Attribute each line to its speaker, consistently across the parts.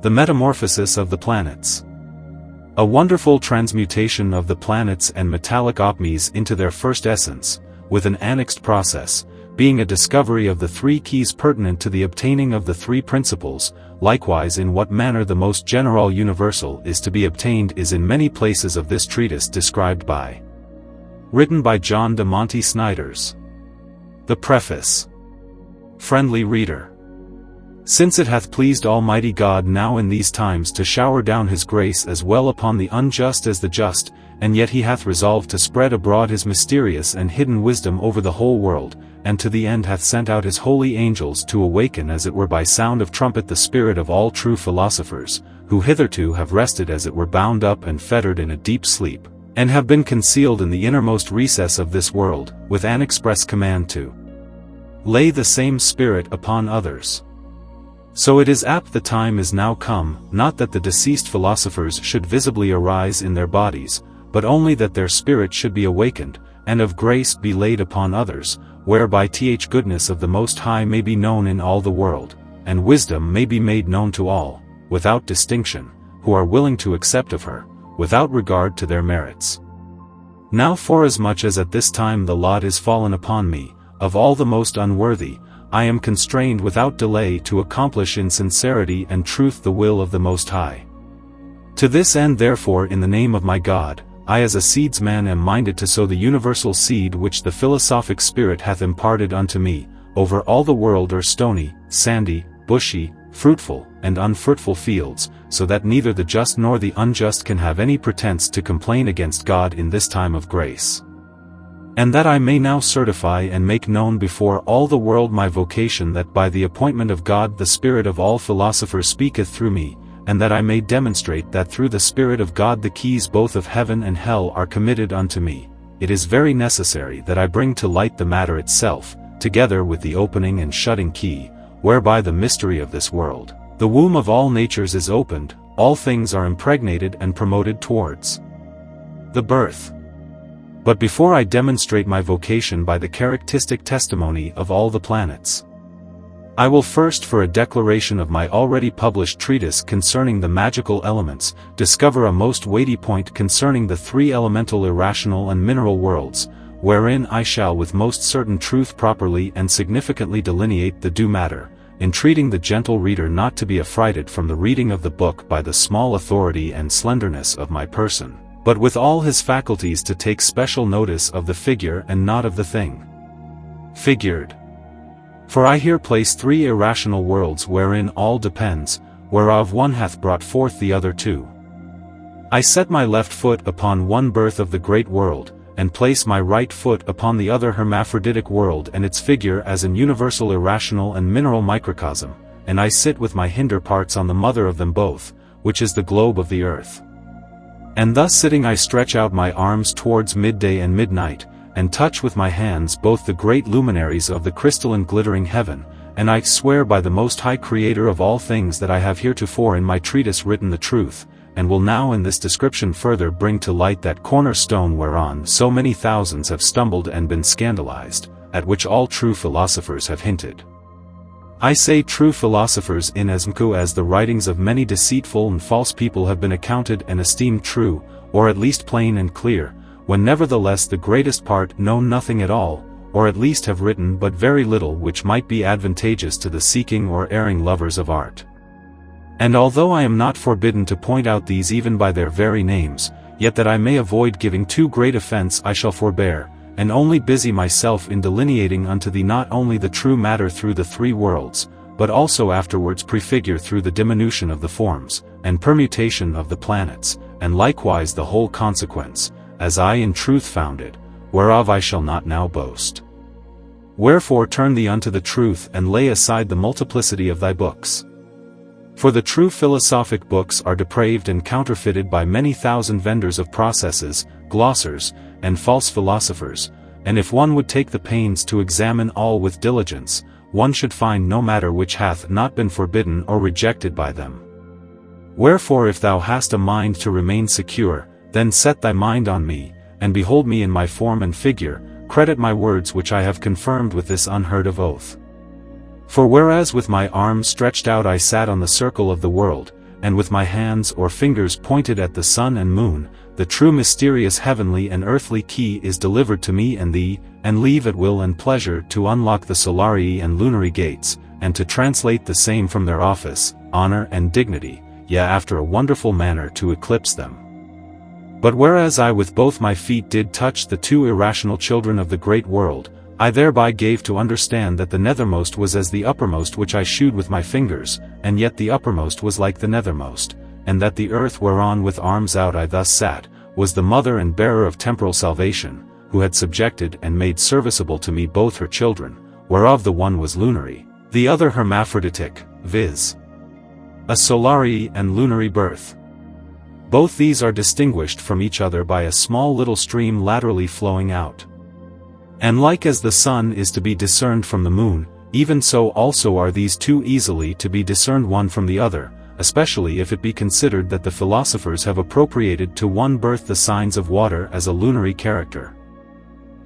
Speaker 1: The Metamorphosis of the Planets. A wonderful transmutation of the planets and metallic opmes into their first essence, with an annexed process, being a discovery of the three keys pertinent to the obtaining of the three principles. Likewise, in what manner the most general universal is to be obtained is in many places of this treatise described by. Written by John de Monte Snyders. The Preface. Friendly Reader. Since it hath pleased Almighty God now in these times to shower down his grace as well upon the unjust as the just, and yet he hath resolved to spread abroad his mysterious and hidden wisdom over the whole world, and to the end hath sent out his holy angels to awaken as it were by sound of trumpet the spirit of all true philosophers, who hitherto have rested as it were bound up and fettered in a deep sleep, and have been concealed in the innermost recess of this world, with anexpress command to lay the same spirit upon others. So it is apt the time is now come, not that the deceased philosophers should visibly arise in their bodies, but only that their spirit should be awakened, and of grace be laid upon others, whereby th goodness of the Most High may be known in all the world, and wisdom may be made known to all, without distinction, who are willing to accept of her, without regard to their merits. Now forasmuch as at this time the lot is fallen upon me, of all the most unworthy, I am constrained without delay to accomplish in sincerity and truth the will of the Most High. To this end therefore in the name of my God, I as a seedsman am minded to sow the universal seed which the philosophic spirit hath imparted unto me, over all the world are stony, sandy, bushy, fruitful, and unfruitful fields, so that neither the just nor the unjust can have any pretense to complain against God in this time of grace. And that I may now certify and make known before all the world my vocation, that by the appointment of God the spirit of all philosophers speaketh through me, and that I may demonstrate that through the Spirit of God the keys both of heaven and hell are committed unto me, it is very necessary that I bring to light the matter itself, together with the opening and shutting key, whereby the mystery of this world, the womb of all natures is opened, all things are impregnated and promoted towards the birth. But before I demonstrate my vocation by the characteristic testimony of all the planets, I will first, for a declaration of my already published treatise concerning the magical elements, discover a most weighty point concerning the three elemental irrational and mineral worlds, wherein I shall with most certain truth properly and significantly delineate the due matter, entreating the gentle reader not to be affrighted from the reading of the book by the small authority and slenderness of my person, but with all his faculties to take special notice of the figure and not of the thing figured. For I here place three irrational worlds wherein all depends, whereof one hath brought forth the other two. I set my left foot upon one birth of the great world, and place my right foot upon the other hermaphroditic world and its figure as an universal irrational and mineral microcosm, and I sit with my hinder parts on the mother of them both, which is the globe of the earth. And thus sitting I stretch out my arms towards midday and midnight, and touch with my hands both the great luminaries of the crystalline glittering heaven, and I swear by the Most High Creator of all things that I have heretofore in my treatise written the truth, and will now in this description further bring to light that cornerstone whereon so many thousands have stumbled and been scandalized, at which all true philosophers have hinted. I say true philosophers inasmuch as the writings of many deceitful and false people have been accounted and esteemed true, or at least plain and clear, when nevertheless the greatest part know nothing at all, or at least have written but very little which might be advantageous to the seeking or erring lovers of art. And although I am not forbidden to point out these even by their very names, yet that I may avoid giving too great offense I shall forbear, and only busy myself in delineating unto thee not only the true matter through the three worlds, but also afterwards prefigure through the diminution of the forms, and permutation of the planets, and likewise the whole consequence, as I in truth found it, whereof I shall not now boast. Wherefore turn thee unto the truth and lay aside the multiplicity of thy books. For the true philosophic books are depraved and counterfeited by many thousand vendors of processes, glossers, and false philosophers, and if one would take the pains to examine all with diligence, one should find no matter which hath not been forbidden or rejected by them. Wherefore if thou hast a mind to remain secure, then set thy mind on me, and behold me in my form and figure, credit my words which I have confirmed with this unheard of oath. For whereas with my arms stretched out I sat on the circle of the world, and with my hands or fingers pointed at the sun and moon, the true mysterious heavenly and earthly key is delivered to me and thee, and leave at will and pleasure to unlock the solarii and lunary gates, and to translate the same from their office, honor and dignity, yea after a wonderful manner to eclipse them. But whereas I with both my feet did touch the two irrational children of the great world, I thereby gave to understand that the nethermost was as the uppermost which I shewed with my fingers, and yet the uppermost was like the nethermost, and that the earth whereon with arms out I thus sat, was the mother and bearer of temporal salvation, who had subjected and made serviceable to me both her children, whereof the one was lunary, the other hermaphroditic, viz. a solari and lunary birth. Both these are distinguished from each other by a small little stream laterally flowing out. And like as the sun is to be discerned from the moon, even so also are these two easily to be discerned one from the other, especially if it be considered that the philosophers have appropriated to one birth the signs of water as a lunary character.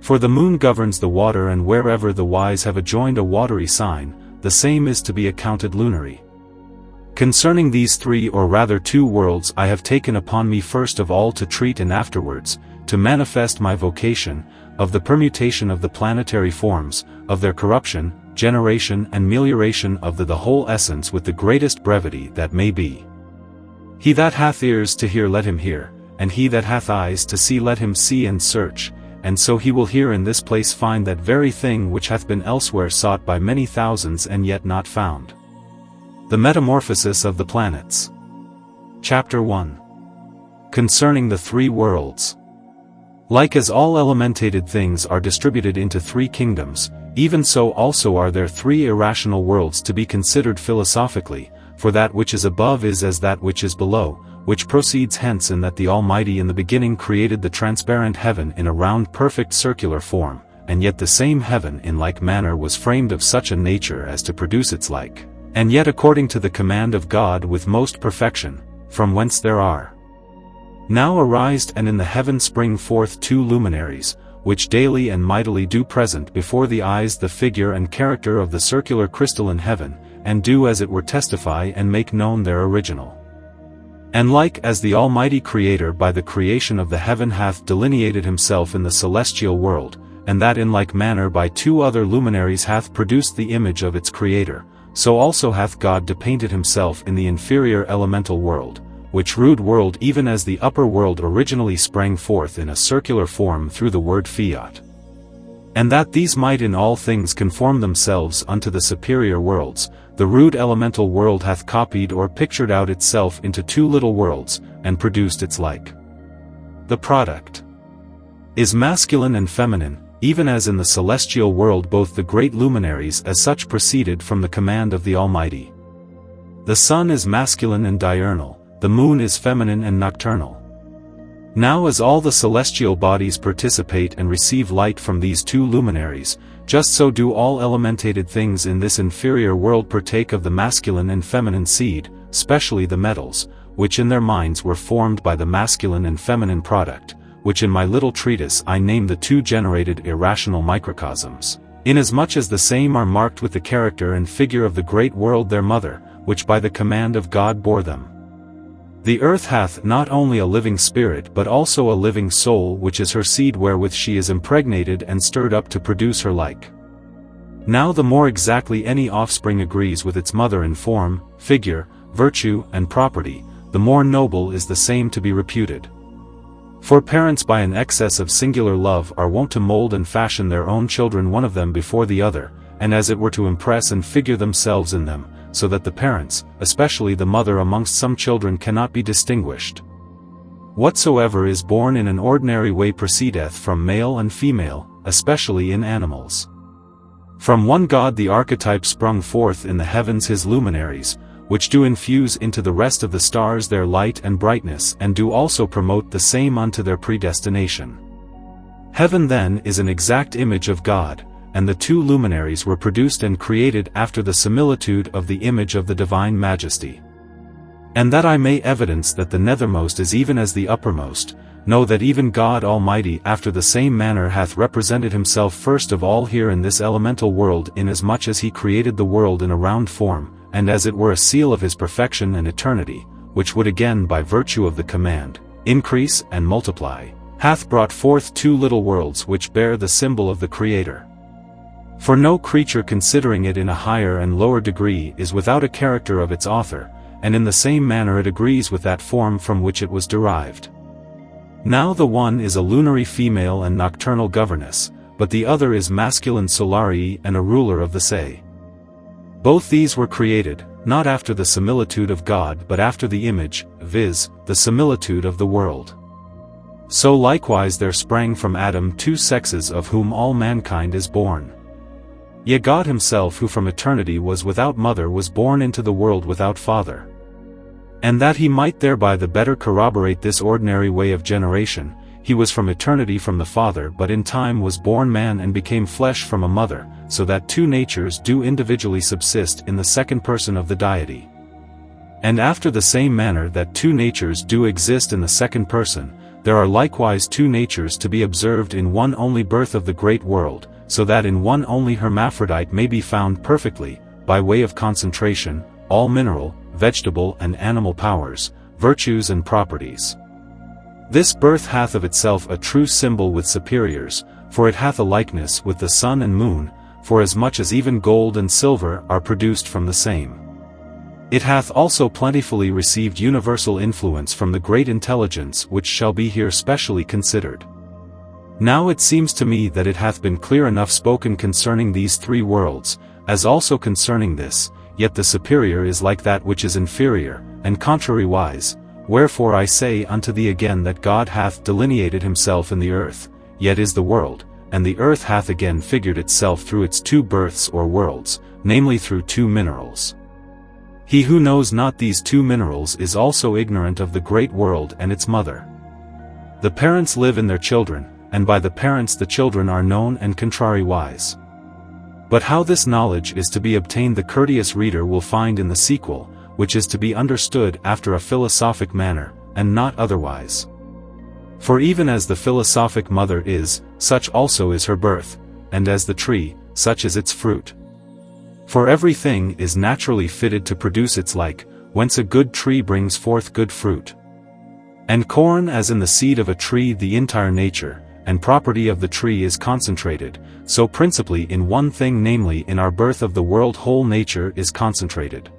Speaker 1: For the moon governs the water, and wherever the wise have adjoined a watery sign, the same is to be accounted lunary. Concerning these three or rather two worlds I have taken upon me first of all to treat, and afterwards, to manifest my vocation, of the permutation of the planetary forms, of their corruption, generation and melioration of the whole essence with the greatest brevity that may be. He that hath ears to hear let him hear, and he that hath eyes to see let him see and search, and so he will here in this place find that very thing which hath been elsewhere sought by many thousands and yet not found. The Metamorphosis of the Planets. Chapter 1. Concerning the three worlds. Like as all elementated things are distributed into three kingdoms, even so also are there three irrational worlds to be considered philosophically, for that which is above is as that which is below, which proceeds hence in that the Almighty in the beginning created the transparent heaven in a round perfect circular form, and yet the same heaven in like manner was framed of such a nature as to produce its like, and yet according to the command of God with most perfection, from whence there are now arised and in the heaven spring forth two luminaries, which daily and mightily do present before the eyes the figure and character of the circular crystalline heaven, and do as it were testify and make known their original. And like as the Almighty Creator by the creation of the heaven hath delineated himself in the celestial world, and that in like manner by two other luminaries hath produced the image of its Creator, so also hath God depainted himself in the inferior elemental world, which rude world even as the upper world originally sprang forth in a circular form through the word fiat. And that these might in all things conform themselves unto the superior worlds, the rude elemental world hath copied or pictured out itself into two little worlds, and produced its like. The product is masculine and feminine, even as in the celestial world both the great luminaries as such proceeded from the command of the Almighty. The sun is masculine and diurnal, the moon is feminine and nocturnal. Now as all the celestial bodies participate and receive light from these two luminaries, just so do all elementated things in this inferior world partake of the masculine and feminine seed, specially the metals, which in their minds were formed by the masculine and feminine product, which in my little treatise I name the two generated irrational microcosms, inasmuch as the same are marked with the character and figure of the great world their mother, which by the command of God bore them. The earth hath not only a living spirit but also a living soul, which is her seed wherewith she is impregnated and stirred up to produce her like. Now the more exactly any offspring agrees with its mother in form, figure, virtue, and property, the more noble is the same to be reputed. For parents by an excess of singular love are wont to mold and fashion their own children one of them before the other, and as it were to impress and figure themselves in them, so that the parents, especially the mother amongst some children cannot be distinguished. Whatsoever is born in an ordinary way proceedeth from male and female, especially in animals. From one God the archetype sprung forth in the heavens his luminaries, which do infuse into the rest of the stars their light and brightness and do also promote the same unto their predestination. Heaven then is an exact image of God, and the two luminaries were produced and created after the similitude of the image of the divine majesty. And that I may evidence that the nethermost is even as the uppermost, know that even God Almighty after the same manner hath represented himself first of all here in this elemental world, inasmuch as he created the world in a round form, and as it were a seal of his perfection and eternity, which would again by virtue of the command, increase and multiply, hath brought forth two little worlds which bear the symbol of the Creator. For no creature considering it in a higher and lower degree is without a character of its author, and in the same manner it agrees with that form from which it was derived. Now the one is a lunary female and nocturnal governess, but the other is masculine solarii and a ruler of the say. Both these were created, not after the similitude of God but after the image, viz., the similitude of the world. So likewise there sprang from Adam two sexes of whom all mankind is born. Yea, God himself who from eternity was without mother was born into the world without father. And that he might thereby the better corroborate this ordinary way of generation, he was from eternity from the Father but in time was born man and became flesh from a mother, so that two natures do individually subsist in the second person of the deity. And after the same manner that two natures do exist in the second person, there are likewise two natures to be observed in one only birth of the great world, so that in one only hermaphrodite may be found perfectly, by way of concentration, all mineral, vegetable and animal powers, virtues and properties. This birth hath of itself a true symbol with superiors, for it hath a likeness with the sun and moon, for as much as even gold and silver are produced from the same. It hath also plentifully received universal influence from the great intelligence which shall be here specially considered. Now it seems to me that it hath been clear enough spoken concerning these three worlds, as also concerning this, yet the superior is like that which is inferior, and contrariwise. Wherefore I say unto thee again that God hath delineated himself in the earth, yet is the world, and the earth hath again figured itself through its two births or worlds, namely through two minerals. He who knows not these two minerals is also ignorant of the great world and its mother. The parents live in their children, and by the parents the children are known and contrariwise. But how this knowledge is to be obtained the courteous reader will find in the sequel, which is to be understood after a philosophic manner, and not otherwise. For even as the philosophic mother is, such also is her birth, and as the tree, such is its fruit. For every thing is naturally fitted to produce its like, whence a good tree brings forth good fruit. And corn as in the seed of a tree the entire nature, and property of the tree is concentrated, so principally in one thing, namely in our birth of the world whole nature is concentrated.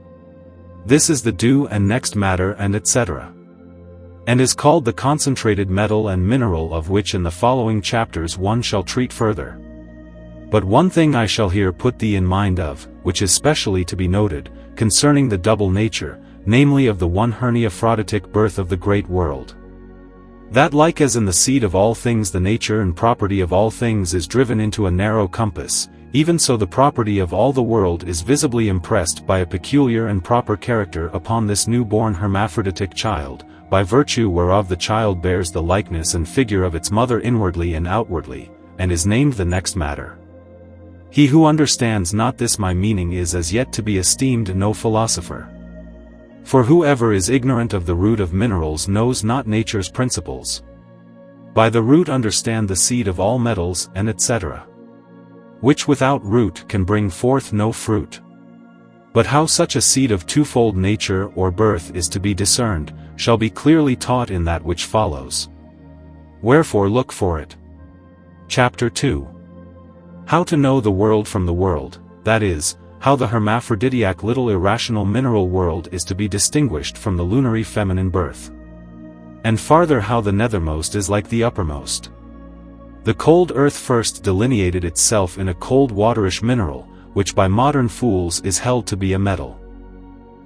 Speaker 1: This is the due and next matter and etc. And is called the concentrated metal and mineral, of which in the following chapters one shall treat further. But one thing I shall here put thee in mind of, which is specially to be noted, concerning the double nature, namely of the one hermaphroditic birth of the great world. That like as in the seed of all things the nature and property of all things is driven into a narrow compass, even so the property of all the world is visibly impressed by a peculiar and proper character upon this new-born hermaphroditic child, by virtue whereof the child bears the likeness and figure of its mother inwardly and outwardly, and is named the next matter. He who understands not this my meaning is as yet to be esteemed no philosopher. For whoever is ignorant of the root of minerals knows not nature's principles. By the root understand the seed of all metals and etc. Which without root can bring forth no fruit. But how such a seed of twofold nature or birth is to be discerned, shall be clearly taught in that which follows. Wherefore look for it. Chapter 2. How to know the world from the world, that is, how the hermaphroditiac little irrational mineral world is to be distinguished from the lunary feminine birth. And farther how the nethermost is like the uppermost. The cold earth first delineated itself in a cold waterish mineral, which by modern fools is held to be a metal.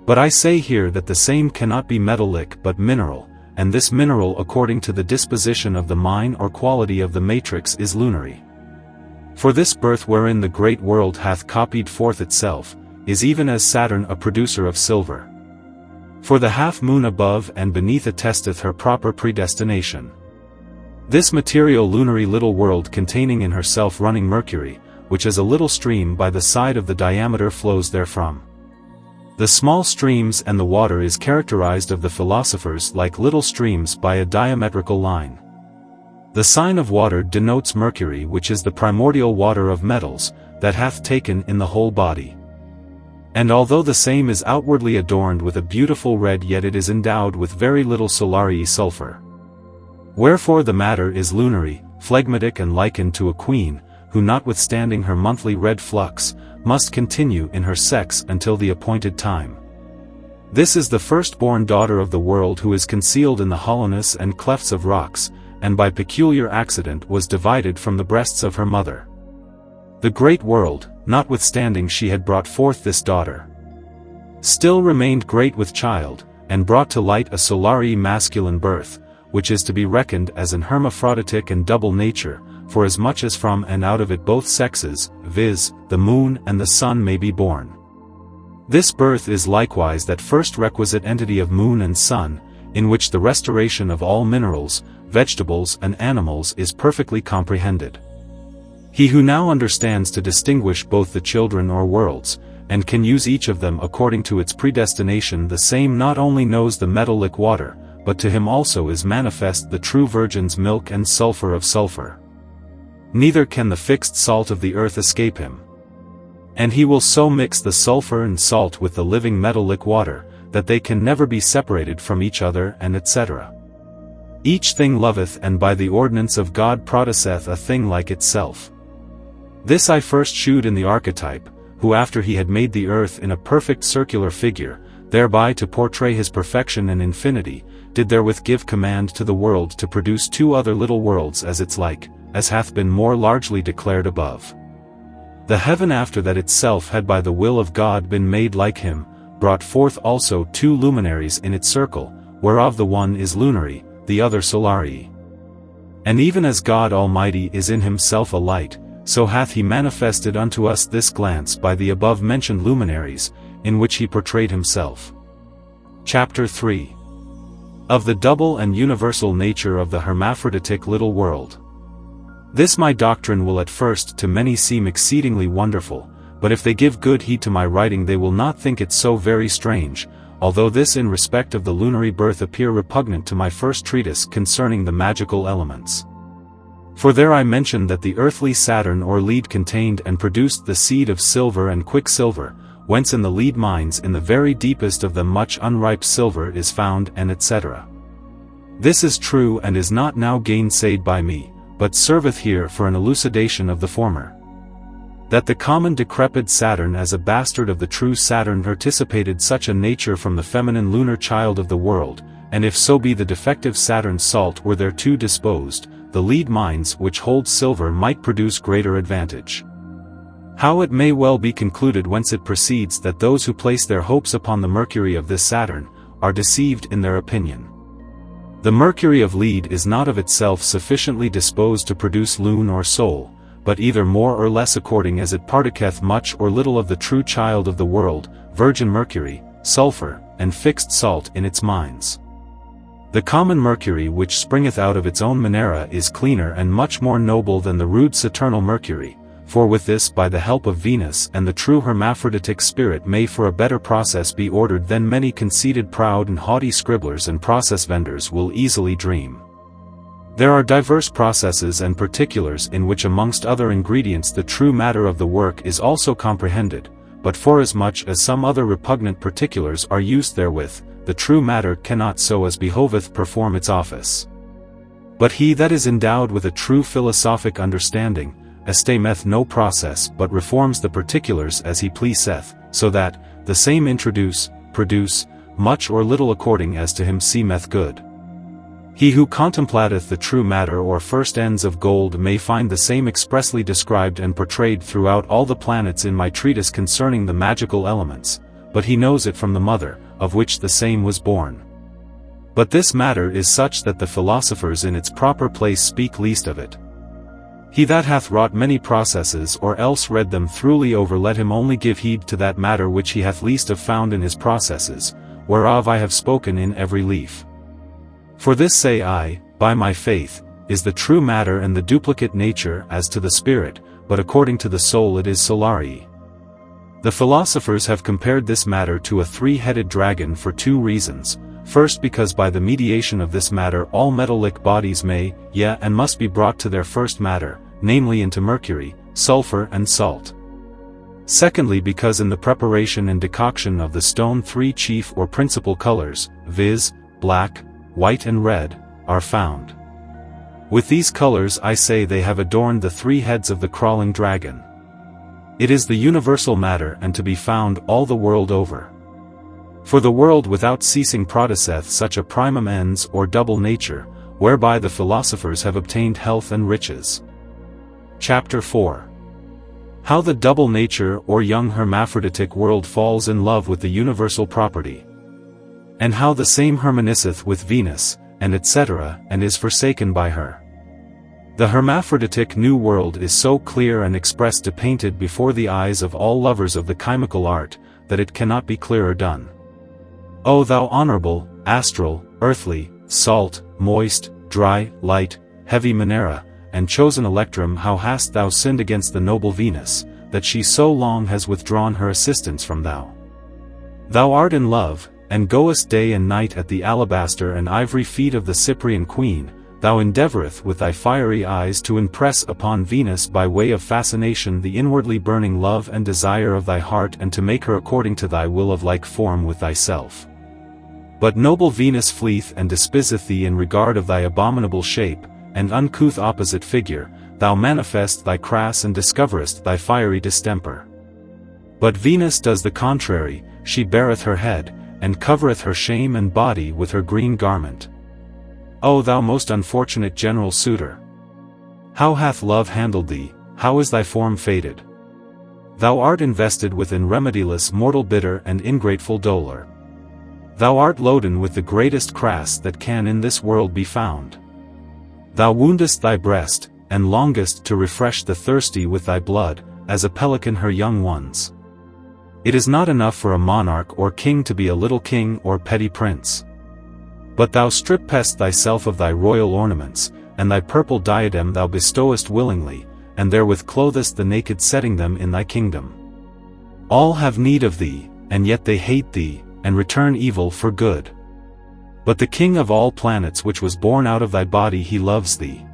Speaker 1: But I say here that the same cannot be metallic but mineral, and this mineral according to the disposition of the mine or quality of the matrix is lunary. For this birth wherein the great world hath copied forth itself, is even as Saturn a producer of silver. For the half-moon above and beneath attesteth her proper predestination. This material lunary little world containing in herself running Mercury, which as a little stream by the side of the diameter flows therefrom. The small streams and the water is characterized of the philosophers like little streams by a diametrical line. The sign of water denotes Mercury, which is the primordial water of metals, that hath taken in the whole body. And although the same is outwardly adorned with a beautiful red, yet it is endowed with very little solari sulfur. Wherefore the matter is lunary, phlegmatic, and likened to a queen, who notwithstanding her monthly red flux, must continue in her sex until the appointed time. This is the firstborn daughter of the world, who is concealed in the hollowness and clefts of rocks, and by peculiar accident was divided from the breasts of her mother. The great world, notwithstanding she had brought forth this daughter, still remained great with child, and brought to light a solari masculine birth, which is to be reckoned as an hermaphroditic and double nature, for as much as from and out of it both sexes, viz., the moon and the sun, may be born. This birth is likewise that first requisite entity of moon and sun, in which the restoration of all minerals, vegetables and animals is perfectly comprehended. He who now understands to distinguish both the children or worlds, and can use each of them according to its predestination, the same not only knows the metallic water, but to him also is manifest the true virgin's milk and sulfur of sulfur. Neither can the fixed salt of the earth escape him. And he will so mix the sulfur and salt with the living metallic water, that they can never be separated from each other, and etc. Each thing loveth, and by the ordinance of God produceth a thing like itself. This I first shewed in the archetype, who after he had made the earth in a perfect circular figure, thereby to portray his perfection and infinity, did therewith give command to the world to produce two other little worlds as its like, as hath been more largely declared above. The heaven after that itself had by the will of God been made like him, brought forth also two luminaries in its circle, whereof the one is lunary, the other solari. And even as God Almighty is in himself a light, so hath he manifested unto us this glance by the above-mentioned luminaries, in which he portrayed himself. Chapter 3. Of the double and universal nature of the hermaphroditic little world. This my doctrine will at first to many seem exceedingly wonderful, but if they give good heed to my writing they will not think it so very strange, although this in respect of the lunary birth appear repugnant to my first treatise concerning the magical elements. For there I mentioned that the earthly Saturn or lead contained and produced the seed of silver and quicksilver, whence in the lead mines in the very deepest of them much unripe silver is found, and etc. This is true and is not now gainsayed by me, but serveth here for an elucidation of the former. That the common decrepit Saturn as a bastard of the true Saturn participated such a nature from the feminine lunar child of the world, and if so be the defective Saturn's salt were thereto disposed, the lead mines which hold silver might produce greater advantage. How it may well be concluded whence it proceeds that those who place their hopes upon the mercury of this Saturn, are deceived in their opinion. The mercury of lead is not of itself sufficiently disposed to produce lune or soul, but either more or less according as it partaketh much or little of the true child of the world, virgin mercury, sulfur, and fixed salt in its mines. The common mercury which springeth out of its own Minera is cleaner and much more noble than the rude Saturnal mercury, for with this by the help of Venus and the true hermaphroditic spirit may for a better process be ordered than many conceited proud and haughty scribblers and process vendors will easily dream. There are diverse processes and particulars in which amongst other ingredients the true matter of the work is also comprehended, but forasmuch as some other repugnant particulars are used therewith, the true matter cannot so as behoveth perform its office. But he that is endowed with a true philosophic understanding, estameth no process but reforms the particulars as he pleaseth, so that, the same produce, much or little according as to him seemeth good. He who contemplateth the true matter or first ends of gold may find the same expressly described and portrayed throughout all the planets in my treatise concerning the magical elements, but he knows it from the mother, of which the same was born. But this matter is such that the philosophers in its proper place speak least of it. He that hath wrought many processes or else read them throughly over, let him only give heed to that matter which he hath least of found in his processes, whereof I have spoken in every leaf. For this say I, by my faith, is the true matter and the duplicate nature as to the spirit, but according to the soul it is solari. The philosophers have compared this matter to a three-headed dragon for two reasons. First, because by the mediation of this matter all metallic bodies may, and must be brought to their first matter, namely into mercury, sulfur and salt. Secondly, because in the preparation and decoction of the stone 3 chief or principal colors, viz., black, white and red, are found. With these colors I say they have adorned the 3 heads of the crawling dragon. It is the universal matter and to be found all the world over. For the world without ceasing produceth such a primum ens or double nature, whereby the philosophers have obtained health and riches. Chapter 4. How the double nature or young hermaphroditic world falls in love with the universal property. And how the same harmonisseth with Venus, and etc., and is forsaken by her. The hermaphroditic new world is so clear and expressed painted before the eyes of all lovers of the chymical art, that it cannot be clearer done. O thou honorable, astral, earthly, salt, moist, dry, light, heavy Minerva, and chosen Electrum, how hast thou sinned against the noble Venus, that she so long has withdrawn her assistance from thou? Thou art in love, and goest day and night at the alabaster and ivory feet of the Cyprian queen, thou endeavoureth with thy fiery eyes to impress upon Venus by way of fascination the inwardly burning love and desire of thy heart, and to make her according to thy will of like form with thyself. But noble Venus fleeth and despiseth thee in regard of thy abominable shape, and uncouth opposite figure, thou manifest thy crass and discoverest thy fiery distemper. But Venus does the contrary, she bareth her head, and covereth her shame and body with her green garment. O thou most unfortunate general suitor! How hath love handled thee, how is thy form faded? Thou art invested with irremediless mortal bitter and ingrateful dolour. Thou art loaden with the greatest crass that can in this world be found. Thou woundest thy breast, and longest to refresh the thirsty with thy blood, as a pelican her young ones. It is not enough for a monarch or king to be a little king or petty prince. But thou strippest thyself of thy royal ornaments, and thy purple diadem thou bestowest willingly, and therewith clothest the naked, setting them in thy kingdom. All have need of thee, and yet they hate thee, and return evil for good. But the king of all planets which was born out of thy body, he loves thee.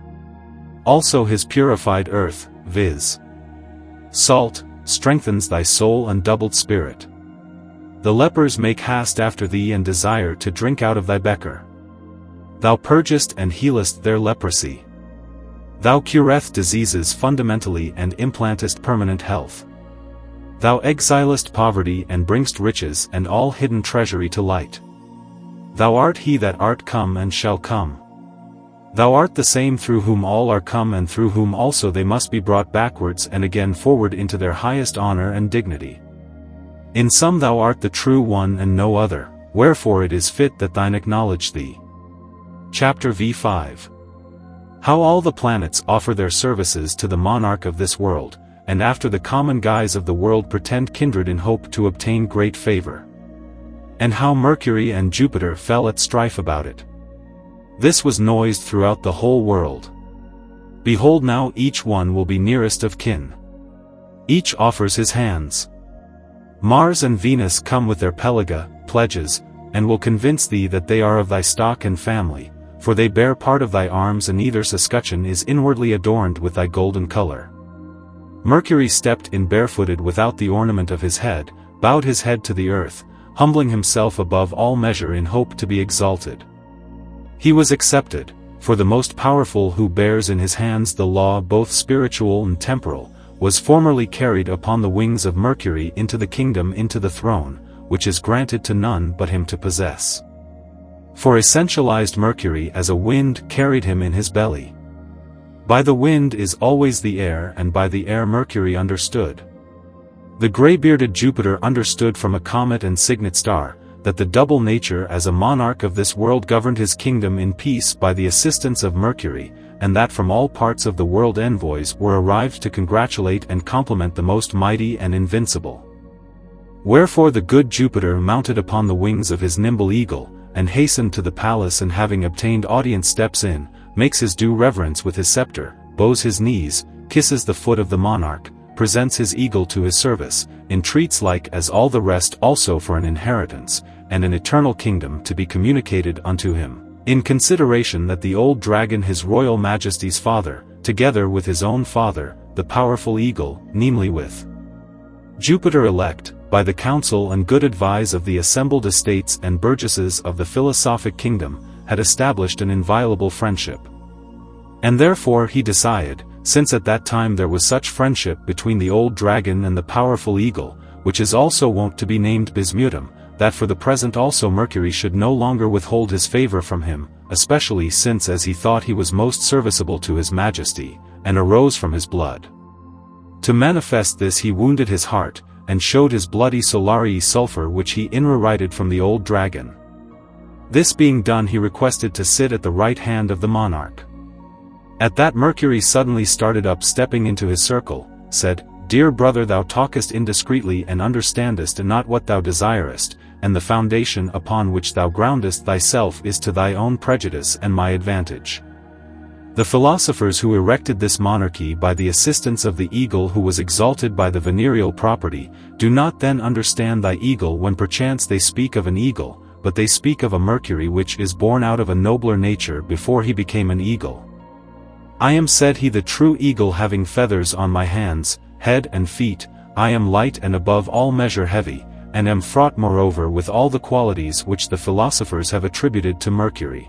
Speaker 1: Also his purified earth, viz. Salt, strengthens thy soul and doubled spirit. The lepers make haste after thee and desire to drink out of thy becker. Thou purgest and healest their leprosy. Thou cureth diseases fundamentally and implantest permanent health. Thou exilest poverty and bringst riches and all hidden treasury to light. Thou art he that art come and shall come. Thou art the same through whom all are come, and through whom also they must be brought backwards and again forward into their highest honor and dignity. In sum thou art the true one and no other, wherefore it is fit that thine acknowledge thee. Chapter V5. How all the planets offer their services to the monarch of this world, and after the common guise of the world pretend kindred in hope to obtain great favor. And how Mercury and Jupiter fell at strife about it. This was noised throughout the whole world. Behold, now each one will be nearest of kin. Each offers his hands. Mars and Venus come with their pelaga, pledges, and will convince thee that they are of thy stock and family, for they bear part of thy arms, and either escutcheon is inwardly adorned with thy golden color. Mercury stepped in barefooted without the ornament of his head, bowed his head to the earth, humbling himself above all measure in hope to be exalted. He was accepted, for the most powerful, who bears in his hands the law both spiritual and temporal, was formerly carried upon the wings of Mercury into the kingdom, into the throne, which is granted to none but him to possess. For essentialized Mercury as a wind carried him in his belly. By the wind is always the air, and by the air Mercury understood. The grey-bearded Jupiter understood from a comet and signet star, that the double nature as a monarch of this world governed his kingdom in peace by the assistance of Mercury, and that from all parts of the world envoys were arrived to congratulate and compliment the most mighty and invincible. Wherefore the good Jupiter mounted upon the wings of his nimble eagle, and hastened to the palace, and having obtained audience steps in, makes his due reverence with his scepter, bows his knees, kisses the foot of the monarch, presents his eagle to his service, entreats like as all the rest also for an inheritance, and an eternal kingdom to be communicated unto him, in consideration that the old dragon his royal majesty's father, together with his own father, the powerful eagle, namely with Jupiter elect, by the counsel and good advice of the assembled estates and burgesses of the philosophic kingdom, had established an inviolable friendship. And therefore he decided, since at that time there was such friendship between the old dragon and the powerful eagle, which is also wont to be named Bismutum, that for the present also Mercury should no longer withhold his favor from him, especially since as he thought he was most serviceable to his majesty, and arose from his blood. To manifest this he wounded his heart, and showed his bloody solarii sulfur which he inherited from the old dragon. This being done he requested to sit at the right hand of the monarch. At that Mercury suddenly started up, stepping into his circle, said, "Dear brother, thou talkest indiscreetly and understandest not what thou desirest, and the foundation upon which thou groundest thyself is to thy own prejudice and my advantage. The philosophers who erected this monarchy by the assistance of the eagle who was exalted by the venereal property, do not then understand thy eagle when perchance they speak of an eagle, but they speak of a Mercury which is born out of a nobler nature before he became an eagle. I am, said he, the true eagle, having feathers on my hands, head and feet. I am light and above all measure heavy, and am fraught moreover with all the qualities which the philosophers have attributed to Mercury.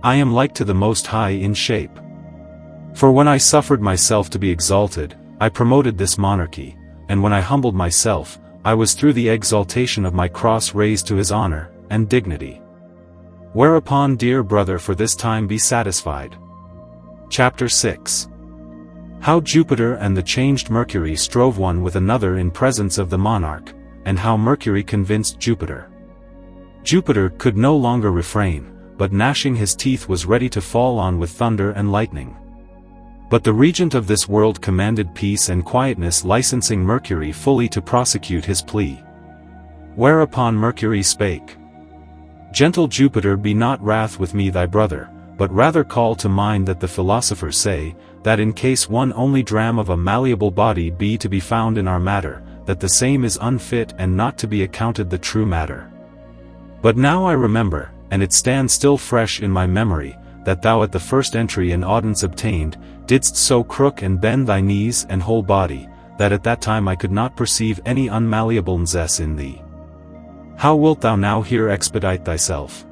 Speaker 1: I am like to the Most High in shape. For when I suffered myself to be exalted, I promoted this monarchy, and when I humbled myself, I was through the exaltation of my cross raised to his honor and dignity. Whereupon, dear brother, for this time be satisfied." Chapter 6. How Jupiter and the changed Mercury strove one with another in presence of the monarch, and how Mercury convinced Jupiter. Jupiter could no longer refrain, but gnashing his teeth was ready to fall on with thunder and lightning. But the regent of this world commanded peace and quietness, licensing Mercury fully to prosecute his plea. Whereupon Mercury spake, "Gentle Jupiter, be not wrath with me thy brother, but rather call to mind that the philosophers say, that in case one only dram of a malleable body be to be found in our matter, that the same is unfit and not to be accounted the true matter. But now I remember, and it stands still fresh in my memory, that thou at the first entry in audience obtained, didst so crook and bend thy knees and whole body, that at that time I could not perceive any unmalleableness in thee. How wilt thou now here expedite thyself?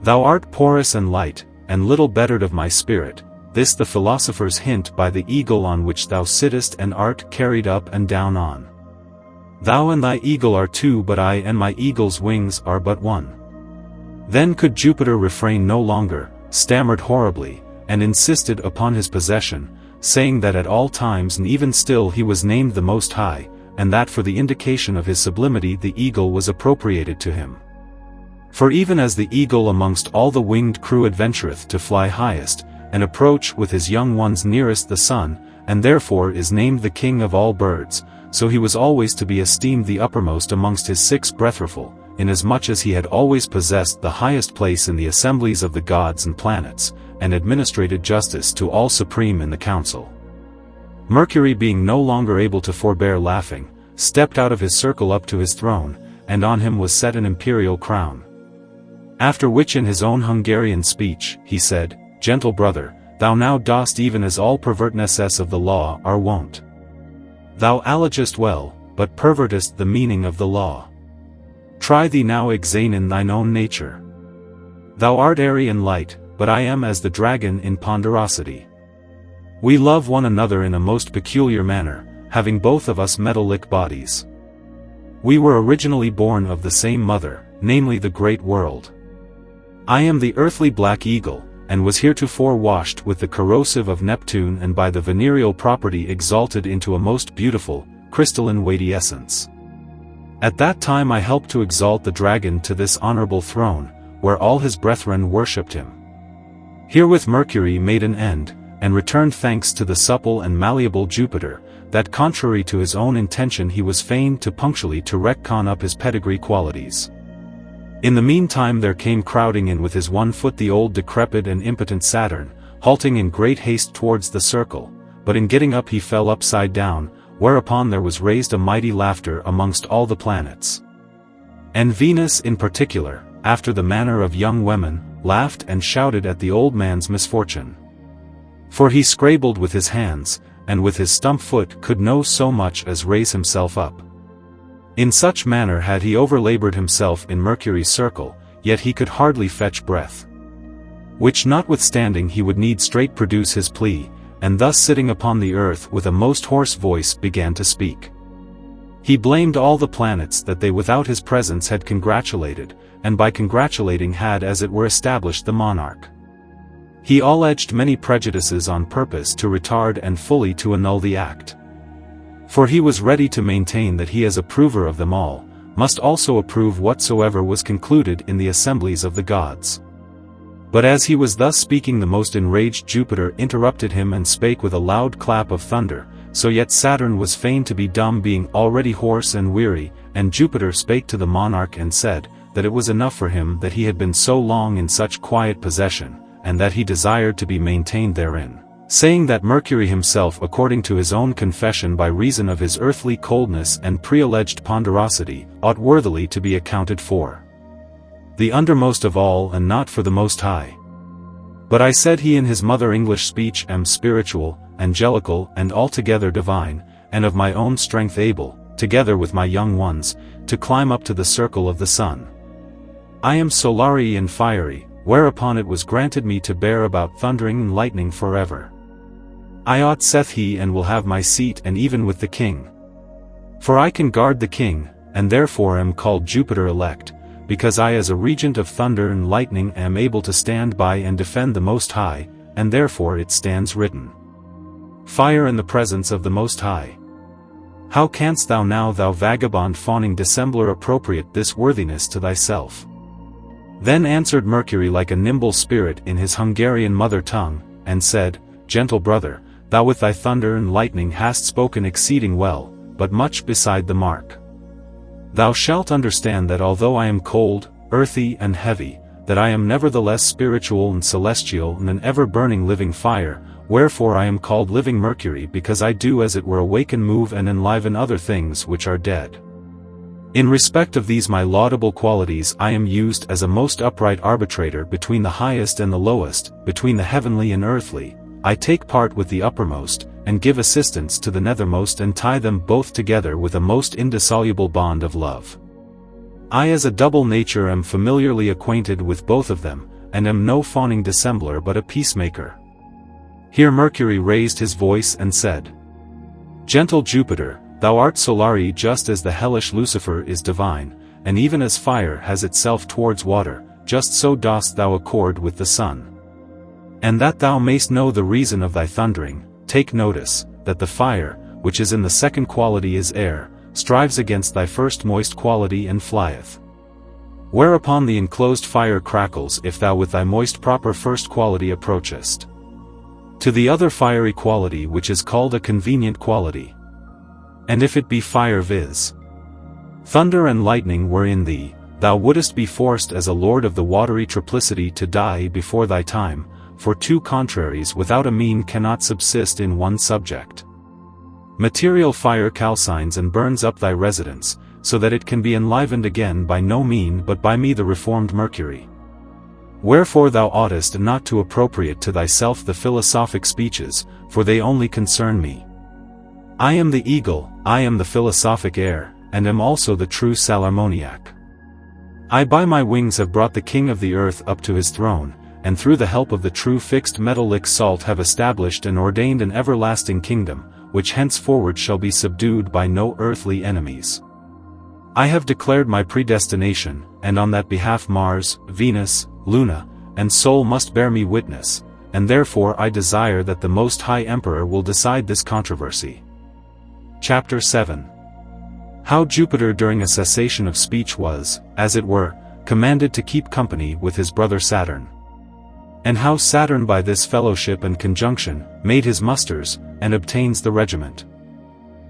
Speaker 1: Thou art porous and light, and little bettered of my spirit. This the philosophers hint by the eagle on which thou sittest and art carried up and down on. Thou and thy eagle are two, but I and my eagle's wings are but one." Then could Jupiter refrain no longer, stammered horribly, and insisted upon his possession, saying that at all times and even still he was named the Most High, and that for the indication of his sublimity the eagle was appropriated to him. For even as the eagle amongst all the winged crew adventureth to fly highest, and approach with his young ones nearest the sun, and therefore is named the king of all birds, so he was always to be esteemed the uppermost amongst his six brethreful, inasmuch as he had always possessed the highest place in the assemblies of the gods and planets, and administrated justice to all supreme in the council. Mercury, being no longer able to forbear laughing, stepped out of his circle up to his throne, and on him was set an imperial crown. After which in his own Hungarian speech, he said, "Gentle brother, thou now dost even as all pervertnesses of the law are wont. Thou allegest well, but pervertest the meaning of the law. Try thee now examine thine own nature. Thou art airy and light, but I am as the dragon in ponderosity. We love one another in a most peculiar manner, having both of us metallic bodies. We were originally born of the same mother, namely the great world. I am the earthly black eagle, and was heretofore washed with the corrosive of Neptune and by the venereal property exalted into a most beautiful, crystalline weighty essence. At that time I helped to exalt the dragon to this honorable throne, where all his brethren worshipped him. Herewith Mercury made an end, and returned thanks to the supple and malleable Jupiter, that contrary to his own intention he was fain to punctually to reckon up his pedigree qualities. In the meantime there came crowding in with his 1 foot the old decrepit and impotent Saturn, halting in great haste towards the circle, but in getting up he fell upside down, whereupon there was raised a mighty laughter amongst all the planets. And Venus in particular, after the manner of young women, laughed and shouted at the old man's misfortune. For he scrabbled with his hands, and with his stump foot could no so much as raise himself up. In such manner had he overlabored himself in Mercury's circle, yet he could hardly fetch breath. Which notwithstanding he would need straight produce his plea, and thus sitting upon the earth with a most hoarse voice began to speak. He blamed all the planets that they without his presence had congratulated, and by congratulating had as it were established the monarch. He alleged many prejudices on purpose to retard and fully to annul the act. For he was ready to maintain that he as approver of them all, must also approve whatsoever was concluded in the assemblies of the gods. But as he was thus speaking, the most enraged Jupiter interrupted him and spake with a loud clap of thunder, so yet Saturn was fain to be dumb, being already hoarse and weary, and Jupiter spake to the monarch and said, that it was enough for him that he had been so long in such quiet possession, and that he desired to be maintained therein, saying that Mercury himself, according to his own confession by reason of his earthly coldness and pre-alleged ponderosity, ought worthily to be accounted for the undermost of all and not for the most high. But I said he in his mother English speech, am spiritual, angelical and altogether divine, and of my own strength able, together with my young ones, to climb up to the circle of the sun. I am solari and fiery, whereupon it was granted me to bear about thundering and lightning forever. I ought, saith he, and will have my seat and even with the king. For I can guard the king, and therefore am called Jupiter elect, because I as a regent of thunder and lightning am able to stand by and defend the Most High, and therefore it stands written, Fire in the presence of the Most High. How canst thou now, thou vagabond fawning dissembler, appropriate this worthiness to thyself? Then answered Mercury like a nimble spirit in his Hungarian mother tongue, and said, Gentle brother, thou with thy thunder and lightning hast spoken exceeding well, but much beside the mark. Thou shalt understand that although I am cold, earthy and heavy, that I am nevertheless spiritual and celestial and an ever-burning living fire, wherefore I am called living Mercury, because I do as it were awaken, move and enliven other things which are dead. In respect of these my laudable qualities I am used as a most upright arbitrator between the highest and the lowest, between the heavenly and earthly. I take part with the uppermost, and give assistance to the nethermost, and tie them both together with a most indissoluble bond of love. I as a double nature am familiarly acquainted with both of them, and am no fawning dissembler but a peacemaker. Here Mercury raised his voice and said, Gentle Jupiter, thou art solari just as the hellish Lucifer is divine, and even as fire has itself towards water, just so dost thou accord with the sun. And that thou mayst know the reason of thy thundering, take notice, that the fire, which is in the second quality is air, strives against thy first moist quality and flieth. Whereupon the enclosed fire crackles if thou with thy moist proper first quality approachest to the other fiery quality, which is called a convenient quality. And if it be fire, viz. thunder and lightning, were in thee, thou wouldest be forced as a lord of the watery triplicity to die before thy time, for two contraries without a mean cannot subsist in one subject. Material fire calcines and burns up thy residence, so that it can be enlivened again by no mean but by me the reformed Mercury. Wherefore thou oughtest not to appropriate to thyself the philosophic speeches, for they only concern me. I am the eagle, I am the philosophic air, and am also the true salarmoniac. I by my wings have brought the king of the earth up to his throne, and through the help of the true fixed metallic salt have established and ordained an everlasting kingdom, which henceforward shall be subdued by no earthly enemies. I have declared my predestination, and on that behalf Mars, Venus, Luna, and Sol must bear me witness, and therefore I desire that the Most High Emperor will decide this controversy. Chapter 7. How Jupiter during a cessation of speech was, as it were, commanded to keep company with his brother Saturn. And how Saturn by this fellowship and conjunction, made his musters, and obtains the regiment.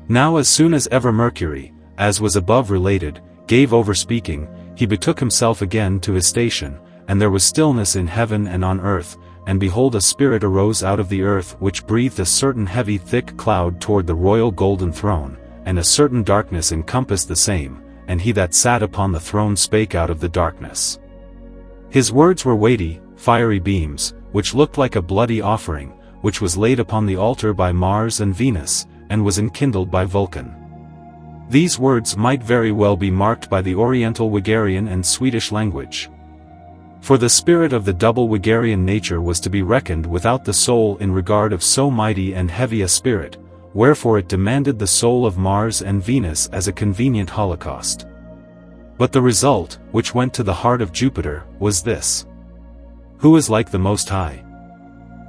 Speaker 1: Now as soon as ever Mercury, as was above related, gave over speaking, he betook himself again to his station, and there was stillness in heaven and on earth, and behold a spirit arose out of the earth which breathed a certain heavy thick cloud toward the royal golden throne, and a certain darkness encompassed the same, and he that sat upon the throne spake out of the darkness. His words were weighty, fiery beams, which looked like a bloody offering, which was laid upon the altar by Mars and Venus, and was enkindled by Vulcan. These words might very well be marked by the Oriental Wigarian and Swedish language. For the spirit of the double Wigarian nature was to be reckoned without the soul in regard of so mighty and heavy a spirit, wherefore it demanded the soul of Mars and Venus as a convenient holocaust. But the result, which went to the heart of Jupiter, was this: Who is like the Most High?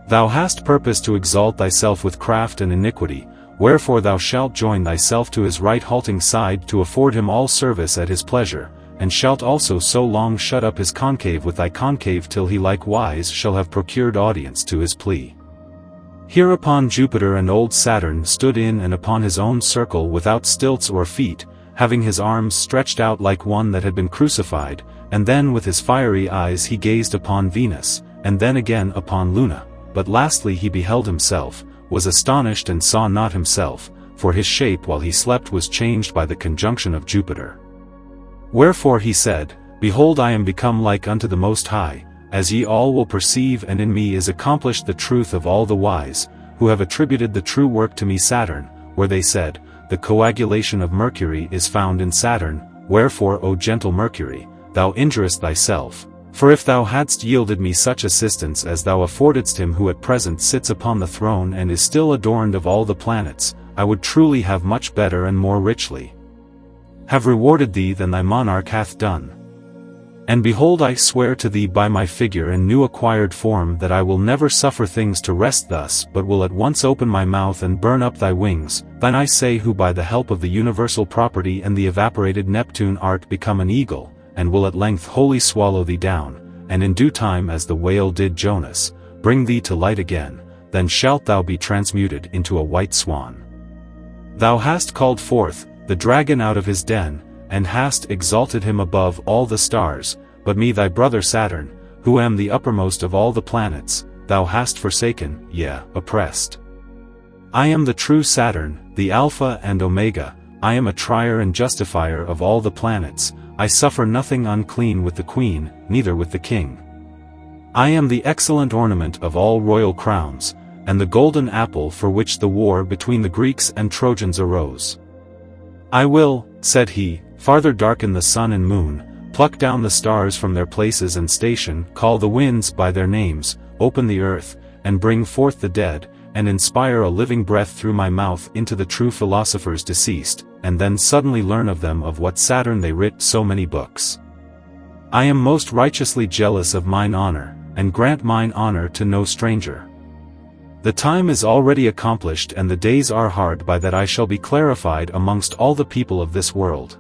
Speaker 1: Thou hast purpose to exalt thyself with craft and iniquity, wherefore thou shalt join thyself to his right halting side to afford him all service at his pleasure, and shalt also so long shut up his concave with thy concave till he likewise shall have procured audience to his plea. Hereupon Jupiter and old Saturn stood in and upon his own circle without stilts or feet, having his arms stretched out like one that had been crucified, and then with his fiery eyes he gazed upon Venus, and then again upon Luna, but lastly he beheld himself, was astonished and saw not himself, for his shape while he slept was changed by the conjunction of Jupiter. Wherefore he said, Behold, I am become like unto the Most High, as ye all will perceive, and in me is accomplished the truth of all the wise, who have attributed the true work to me Saturn, where they said, The coagulation of Mercury is found in Saturn, wherefore, O gentle Mercury, thou injurest thyself. For if thou hadst yielded me such assistance as thou affordedst him who at present sits upon the throne and is still adorned of all the planets, I would truly have much better and more richly have rewarded thee than thy monarch hath done. And behold, I swear to thee by my figure and new acquired form that I will never suffer things to rest thus, but will at once open my mouth and burn up thy wings, thine I say, who by the help of the universal property and the evaporated Neptune art become an eagle, and will at length wholly swallow thee down, and in due time as the whale did Jonas, bring thee to light again, then shalt thou be transmuted into a white swan. Thou hast called forth the dragon out of his den, and hast exalted him above all the stars, but me thy brother Saturn, who am the uppermost of all the planets, thou hast forsaken, yea, oppressed. I am the true Saturn, the Alpha and Omega, I am a trier and justifier of all the planets, I suffer nothing unclean with the queen, neither with the king. I am the excellent ornament of all royal crowns, and the golden apple for which the war between the Greeks and Trojans arose. I will, said he, farther darken the sun and moon, pluck down the stars from their places and station, call the winds by their names, open the earth, and bring forth the dead, and inspire a living breath through my mouth into the true philosophers deceased, and then suddenly learn of them of what Saturn they writ so many books. I am most righteously jealous of mine honor, and grant mine honor to no stranger. The time is already accomplished and the days are hard by that I shall be clarified amongst all the people of this world.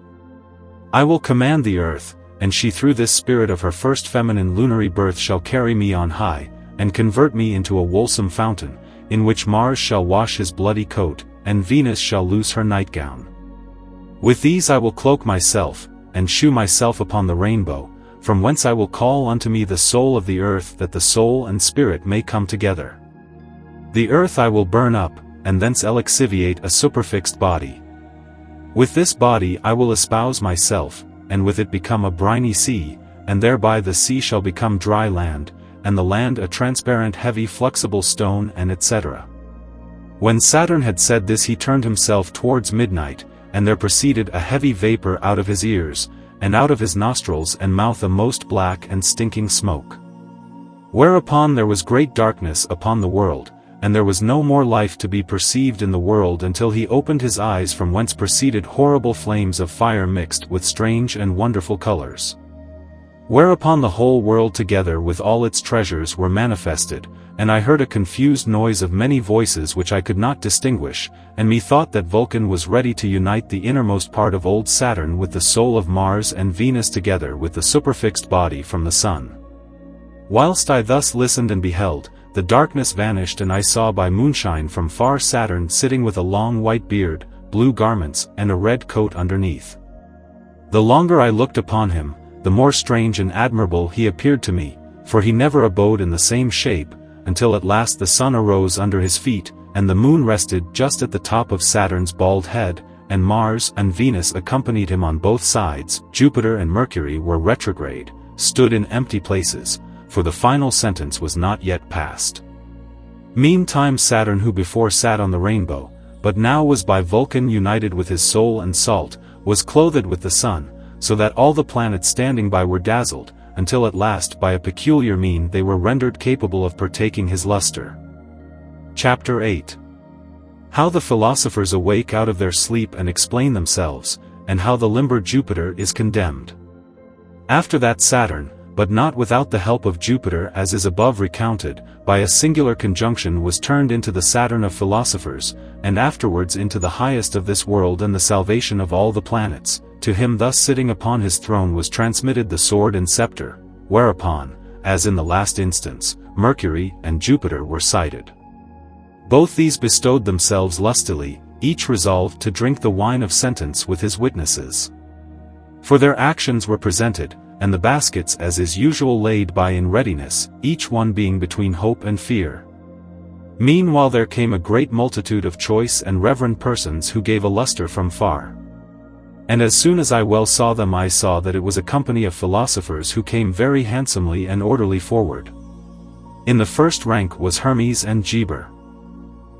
Speaker 1: I will command the earth, and she through this spirit of her first feminine lunary birth shall carry me on high, and convert me into a wholesome fountain, in which Mars shall wash his bloody coat, and Venus shall loose her nightgown. With these I will cloak myself, and shew myself upon the rainbow, from whence I will call unto me the soul of the earth, that the soul and spirit may come together. The earth I will burn up, and thence elixiviate a superfixed body. With this body I will espouse myself, and with it become a briny sea, and thereby the sea shall become dry land, and the land a transparent heavy flexible stone, and etc. When Saturn had said this he turned himself towards midnight, and there proceeded a heavy vapor out of his ears, and out of his nostrils and mouth a most black and stinking smoke. Whereupon there was great darkness upon the world, and there was no more life to be perceived in the world until he opened his eyes, from whence proceeded horrible flames of fire mixed with strange and wonderful colors. Whereupon the whole world together with all its treasures were manifested, and I heard a confused noise of many voices which I could not distinguish, and methought that Vulcan was ready to unite the innermost part of old Saturn with the soul of Mars and Venus together with the superfixed body from the sun. Whilst I thus listened and beheld, the darkness vanished, and I saw by moonshine from far Saturn sitting with a long white beard, blue garments, and a red coat underneath. The longer I looked upon him, the more strange and admirable he appeared to me, for he never abode in the same shape, until at last the sun arose under his feet, and the moon rested just at the top of Saturn's bald head, and Mars and Venus accompanied him on both sides. Jupiter and Mercury were retrograde, stood in empty places, for the final sentence was not yet passed. Meantime Saturn, who before sat on the rainbow, but now was by Vulcan united with his soul and salt, was clothed with the sun, so that all the planets standing by were dazzled, until at last by a peculiar mean they were rendered capable of partaking his luster. Chapter 8. How the philosophers awake out of their sleep and explain themselves, and how the limber Jupiter is condemned. After that Saturn, but not without the help of Jupiter as is above recounted, by a singular conjunction was turned into the Saturn of philosophers, and afterwards into the highest of this world and the salvation of all the planets. To him thus sitting upon his throne was transmitted the sword and scepter, whereupon, as in the last instance, Mercury and Jupiter were cited. Both these bestowed themselves lustily, each resolved to drink the wine of sentence with his witnesses. For their actions were presented, and the baskets as is usual laid by in readiness, each one being between hope and fear. Meanwhile there came a great multitude of choice and reverend persons who gave a lustre from far. And as soon as I well saw them I saw that it was a company of philosophers who came very handsomely and orderly forward. In the first rank was Hermes and Geber.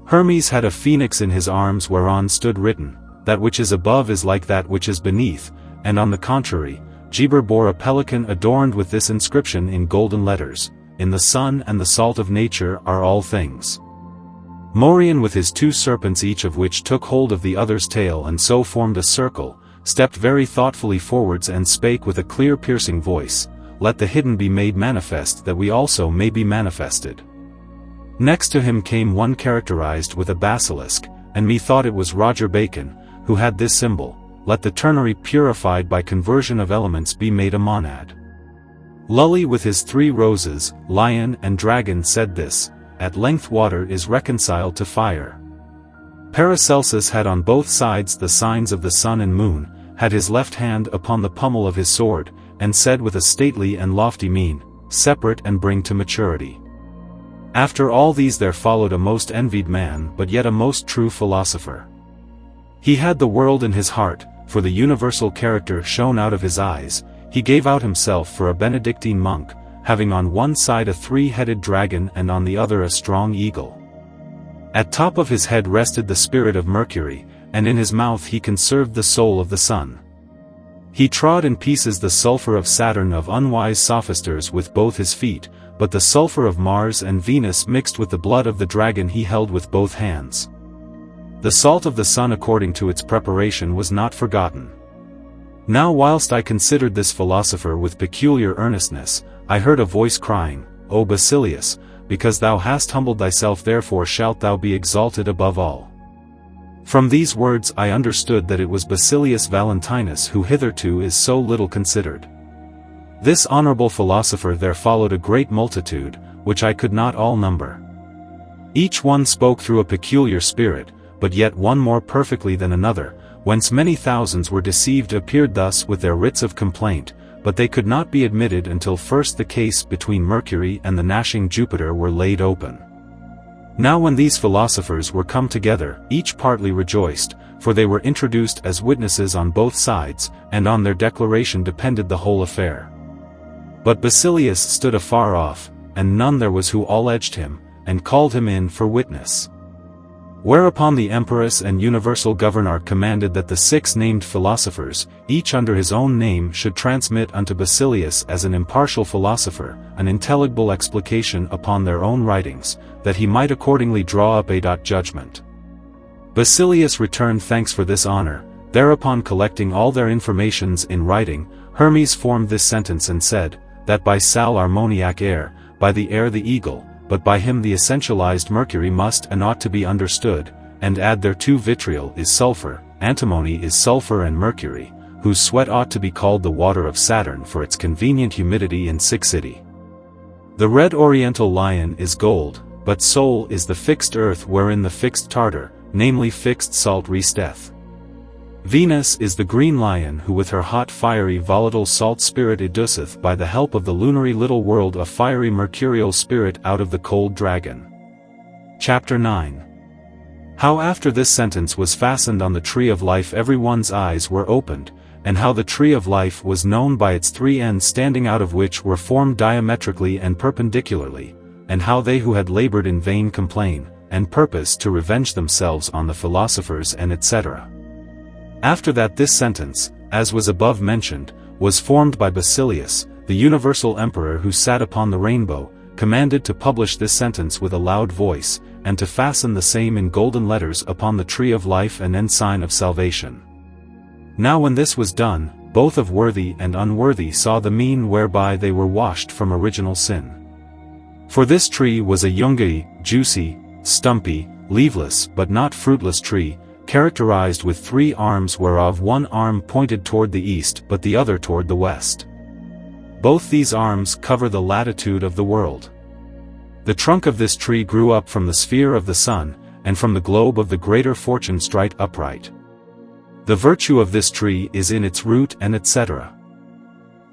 Speaker 1: Hermes had a phoenix in his arms whereon stood written, "That which is above is like that which is beneath," and on the contrary, Geber bore a pelican adorned with this inscription in golden letters, "In the sun and the salt of nature are all things." Morion with his two serpents each of which took hold of the other's tail and so formed a circle, stepped very thoughtfully forwards and spake with a clear piercing voice, "Let the hidden be made manifest that we also may be manifested." Next to him came one characterized with a basilisk, and methought it was Roger Bacon, who had this symbol, "Let the ternary purified by conversion of elements be made a monad." Lully with his three roses, lion and dragon said this, "At length water is reconciled to fire." Paracelsus had on both sides the signs of the sun and moon, had his left hand upon the pummel of his sword, and said with a stately and lofty mien, "Separate and bring to maturity." After all these there followed a most envied man but yet a most true philosopher. He had the world in his heart, for the universal character shone out of his eyes. He gave out himself for a Benedictine monk, having on one side a three-headed dragon and on the other a strong eagle. At top of his head rested the spirit of Mercury, and in his mouth he conserved the soul of the sun. He trod in pieces the sulphur of Saturn of unwise sophisters with both his feet, but the sulphur of Mars and Venus mixed with the blood of the dragon he held with both hands. The salt of the sun according to its preparation was not forgotten. Now whilst I considered this philosopher with peculiar earnestness, I heard a voice crying, "O Basilius, because thou hast humbled thyself therefore shalt thou be exalted above all." From these words I understood that it was Basilius Valentinus who hitherto is so little considered. This honorable philosopher there followed a great multitude, which I could not all number. Each one spoke through a peculiar spirit, but yet one more perfectly than another, whence many thousands were deceived appeared thus with their writs of complaint, but they could not be admitted until first the case between Mercury and the gnashing Jupiter were laid open. Now when these philosophers were come together, each partly rejoiced, for they were introduced as witnesses on both sides, and on their declaration depended the whole affair. But Basilius stood afar off, and none there was who all edged him, and called him in for witness. Whereupon the Empress and Universal Governor commanded that the 6 named philosophers, each under his own name should transmit unto Basilius as an impartial philosopher, an intelligible explication upon their own writings, that he might accordingly draw up a judgment. Basilius returned thanks for this honor, thereupon collecting all their informations in writing, Hermes formed this sentence and said, that by Sal Armoniac air, by the air the eagle, but by him the essentialized Mercury must and ought to be understood, and add thereto vitriol is sulfur, antimony is sulfur and mercury, whose sweat ought to be called the water of Saturn for its convenient humidity in siccity. The red oriental lion is gold, but Sol is the fixed earth wherein the fixed tartar, namely fixed salt resteth. Venus is the green lion who with her hot fiery volatile salt spirit educeth by the help of the lunary little world a fiery mercurial spirit out of the cold dragon. Chapter 9. How after this sentence was fastened on the tree of life every one's eyes were opened, and how the tree of life was known by its 3 ends standing out of which were formed diametrically and perpendicularly, and how they who had labored in vain complain, and purpose to revenge themselves on the philosophers and etc. After that this sentence, as was above mentioned, was formed by Basilius, the universal emperor who sat upon the rainbow, commanded to publish this sentence with a loud voice, and to fasten the same in golden letters upon the tree of life and ensign of salvation. Now when this was done, both of worthy and unworthy saw the mean whereby they were washed from original sin. For this tree was a youngy, juicy, stumpy, leaveless but not fruitless tree, characterized with 3 arms whereof one arm pointed toward the east but the other toward the west. Both these arms cover the latitude of the world. The trunk of this tree grew up from the sphere of the sun, and from the globe of the greater fortune straight upright. The virtue of this tree is in its root and etc.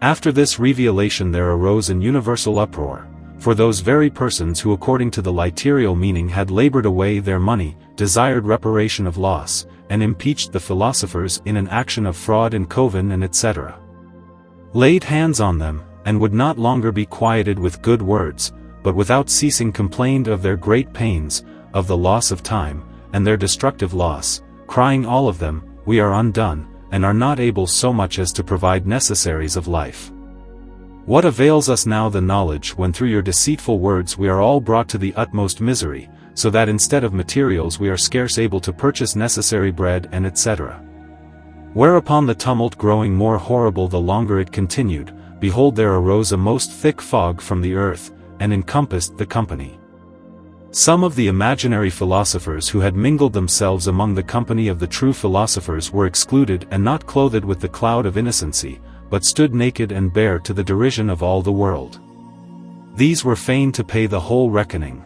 Speaker 1: After this revelation there arose an universal uproar, for those very persons who according to the literal meaning had labored away their money, desired reparation of loss, and impeached the philosophers in an action of fraud and coven and etc. Laid hands on them, and would not longer be quieted with good words, but without ceasing complained of their great pains, of the loss of time, and their destructive loss, crying all of them, we are undone, and are not able so much as to provide necessaries of life. What avails us now the knowledge when through your deceitful words we are all brought to the utmost misery, so that instead of materials we are scarce able to purchase necessary bread and etc. Whereupon the tumult growing more horrible the longer it continued, behold there arose a most thick fog from the earth, and encompassed the company. Some of the imaginary philosophers who had mingled themselves among the company of the true philosophers were excluded and not clothed with the cloud of innocency, but stood naked and bare to the derision of all the world. These were fain to pay the whole reckoning.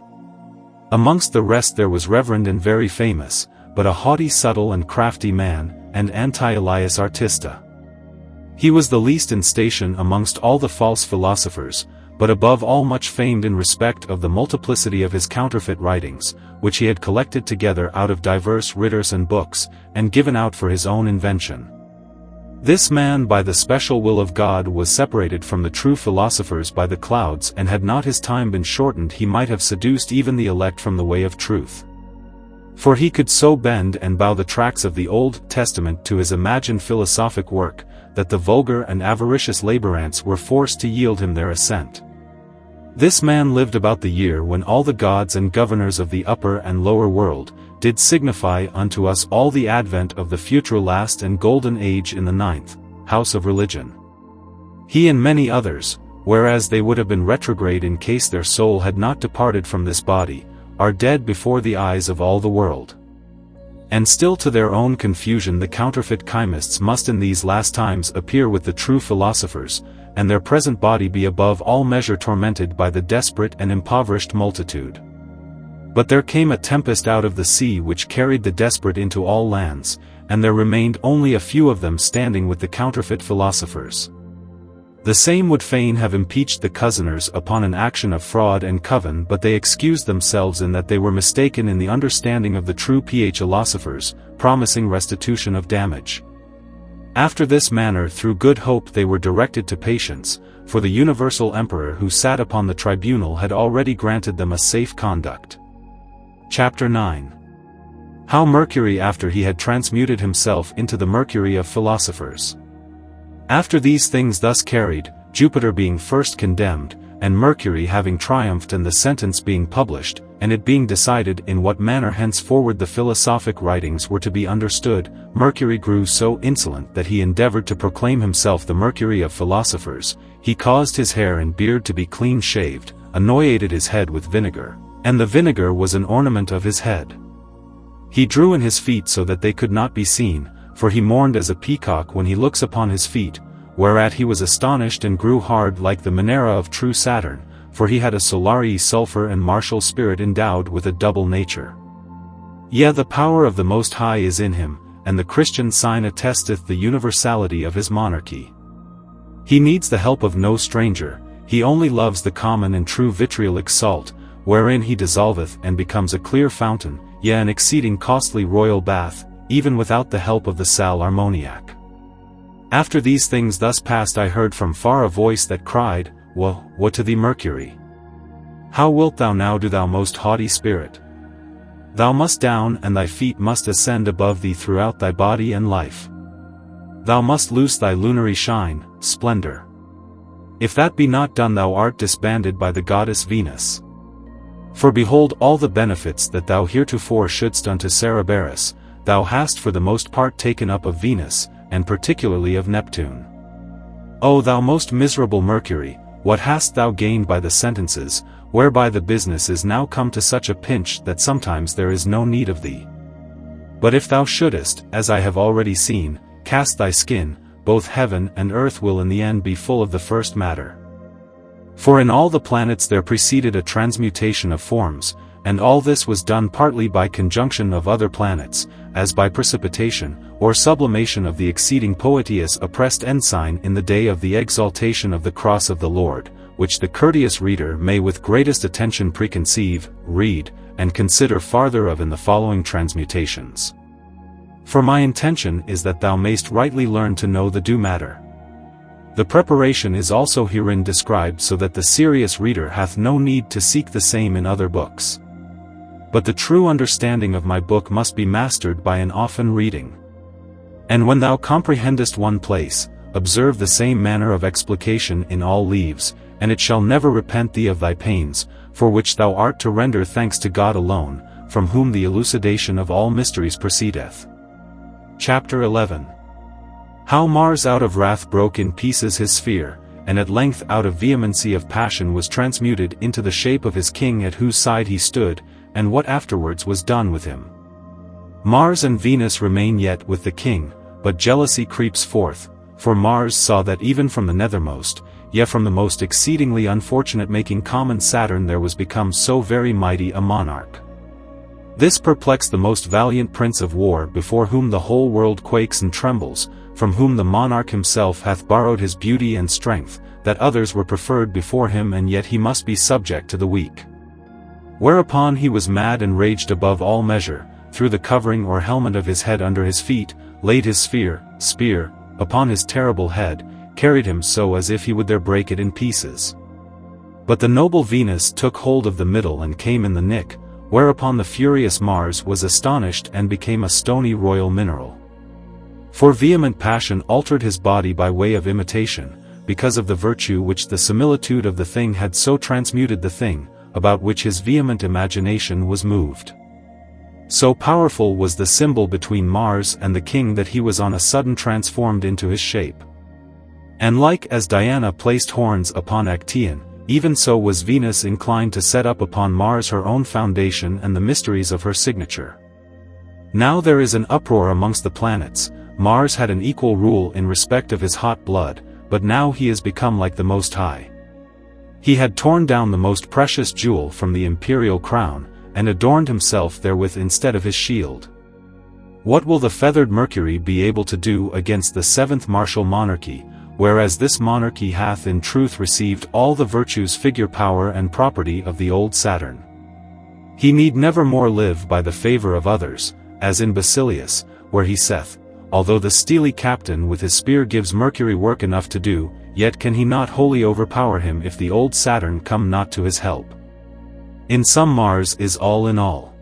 Speaker 1: Amongst the rest there was reverend and very famous, but a haughty subtle and crafty man, and Anti-Elias Artista. He was the least in station amongst all the false philosophers, but above all much famed in respect of the multiplicity of his counterfeit writings, which he had collected together out of divers writers and books, and given out for his own invention. This man by the special will of God was separated from the true philosophers by the clouds, and had not his time been shortened he might have seduced even the elect from the way of truth. For he could so bend and bow the tracts of the Old Testament to his imagined philosophic work, that the vulgar and avaricious laborants were forced to yield him their assent. This man lived about the year when all the gods and governors of the upper and lower world did signify unto us all the advent of the future last and golden age in the 9th house of religion. He and many others, whereas they would have been retrograde in case their soul had not departed from this body, are dead before the eyes of all the world. And still to their own confusion the counterfeit chymists must in these last times appear with the true philosophers, and their present body be above all measure tormented by the desperate and impoverished multitude. But there came a tempest out of the sea which carried the desperate into all lands, and there remained only a few of them standing with the counterfeit philosophers. The same would fain have impeached the cozeners upon an action of fraud and coven, but they excused themselves in that they were mistaken in the understanding of the true philosophers, promising restitution of damage. After this manner through good hope they were directed to patience, for the universal emperor who sat upon the tribunal had already granted them a safe conduct. Chapter 9. How Mercury after he had transmuted himself into the Mercury of philosophers. After these things thus carried, Jupiter being first condemned, and Mercury having triumphed and the sentence being published, and it being decided in what manner henceforward the philosophic writings were to be understood, Mercury grew so insolent that he endeavored to proclaim himself the Mercury of philosophers. He caused his hair and beard to be clean shaved, anointed his head with vinegar, and the vinegar was an ornament of his head. He drew in his feet so that they could not be seen, for he mourned as a peacock when he looks upon his feet, whereat he was astonished and grew hard like the Minerva of true Saturn, for he had a solari sulphur and martial spirit endowed with a double nature. Yea, the power of the Most High is in him, and the Christian sign attesteth the universality of his monarchy. He needs the help of no stranger, he only loves the common and true vitriolic salt, wherein he dissolveth and becomes a clear fountain, yea an exceeding costly royal bath, even without the help of the sal armoniac. After these things thus passed I heard from far a voice that cried, Woe to thee Mercury! How wilt thou now do, thou most haughty spirit? Thou must down, and thy feet must ascend above thee throughout thy body and life. Thou must loose thy lunary shine, splendor. If that be not done, thou art disbanded by the goddess Venus. For behold, all the benefits that thou heretofore shouldst unto Cerberus, thou hast for the most part taken up of Venus, and particularly of Neptune. O thou most miserable Mercury, what hast thou gained by the sentences, whereby the business is now come to such a pinch that sometimes there is no need of thee? But if thou shouldest, as I have already seen, cast thy skin, both heaven and earth will in the end be full of the first matter. For in all the planets there preceded a transmutation of forms, and all this was done partly by conjunction of other planets, as by precipitation, or sublimation of the exceeding poetious oppressed ensign in the day of the exaltation of the cross of the Lord, which the courteous reader may with greatest attention preconceive, read, and consider farther of in the following transmutations. For my intention is that thou mayst rightly learn to know the due matter. The preparation is also herein described, so that the serious reader hath no need to seek the same in other books. But the true understanding of my book must be mastered by an often reading. And when thou comprehendest one place, observe the same manner of explication in all leaves, and it shall never repent thee of thy pains, for which thou art to render thanks to God alone, from whom the elucidation of all mysteries proceedeth. Chapter 11. How Mars out of wrath broke in pieces his sphere, and at length out of vehemency of passion was transmuted into the shape of his king at whose side he stood, and what afterwards was done with him. Mars and Venus remain yet with the king, but jealousy creeps forth, for Mars saw that even from the nethermost, yet from the most exceedingly unfortunate making common Saturn there was become so very mighty a monarch. This perplexed the most valiant prince of war, before whom the whole world quakes and trembles, from whom the monarch himself hath borrowed his beauty and strength, that others were preferred before him, and yet he must be subject to the weak. Whereupon he was mad and raged above all measure, threw the covering or helmet of his head under his feet, laid his spear, upon his terrible head, carried him so as if he would there break it in pieces. But the noble Venus took hold of the middle and came in the nick, whereupon the furious Mars was astonished and became a stony royal mineral. For vehement passion altered his body by way of imitation, because of the virtue which the similitude of the thing had so transmuted the thing, about which his vehement imagination was moved. So powerful was the symbol between Mars and the king that he was on a sudden transformed into his shape. And like as Diana placed horns upon Actaeon, even so was Venus inclined to set up upon Mars her own foundation and the mysteries of her signature. Now there is an uproar amongst the planets. Mars had an equal rule in respect of his hot blood, but now he is become like the Most High. He had torn down the most precious jewel from the imperial crown, and adorned himself therewith instead of his shield. What will the feathered Mercury be able to do against the seventh martial monarchy, whereas this monarchy hath in truth received all the virtues, figure, power and property of the old Saturn? He need never more live by the favor of others, as in Basilius, where he saith, although the steely captain with his spear gives Mercury work enough to do, yet can he not wholly overpower him if the old Saturn come not to his help. In sum, Mars is all in all.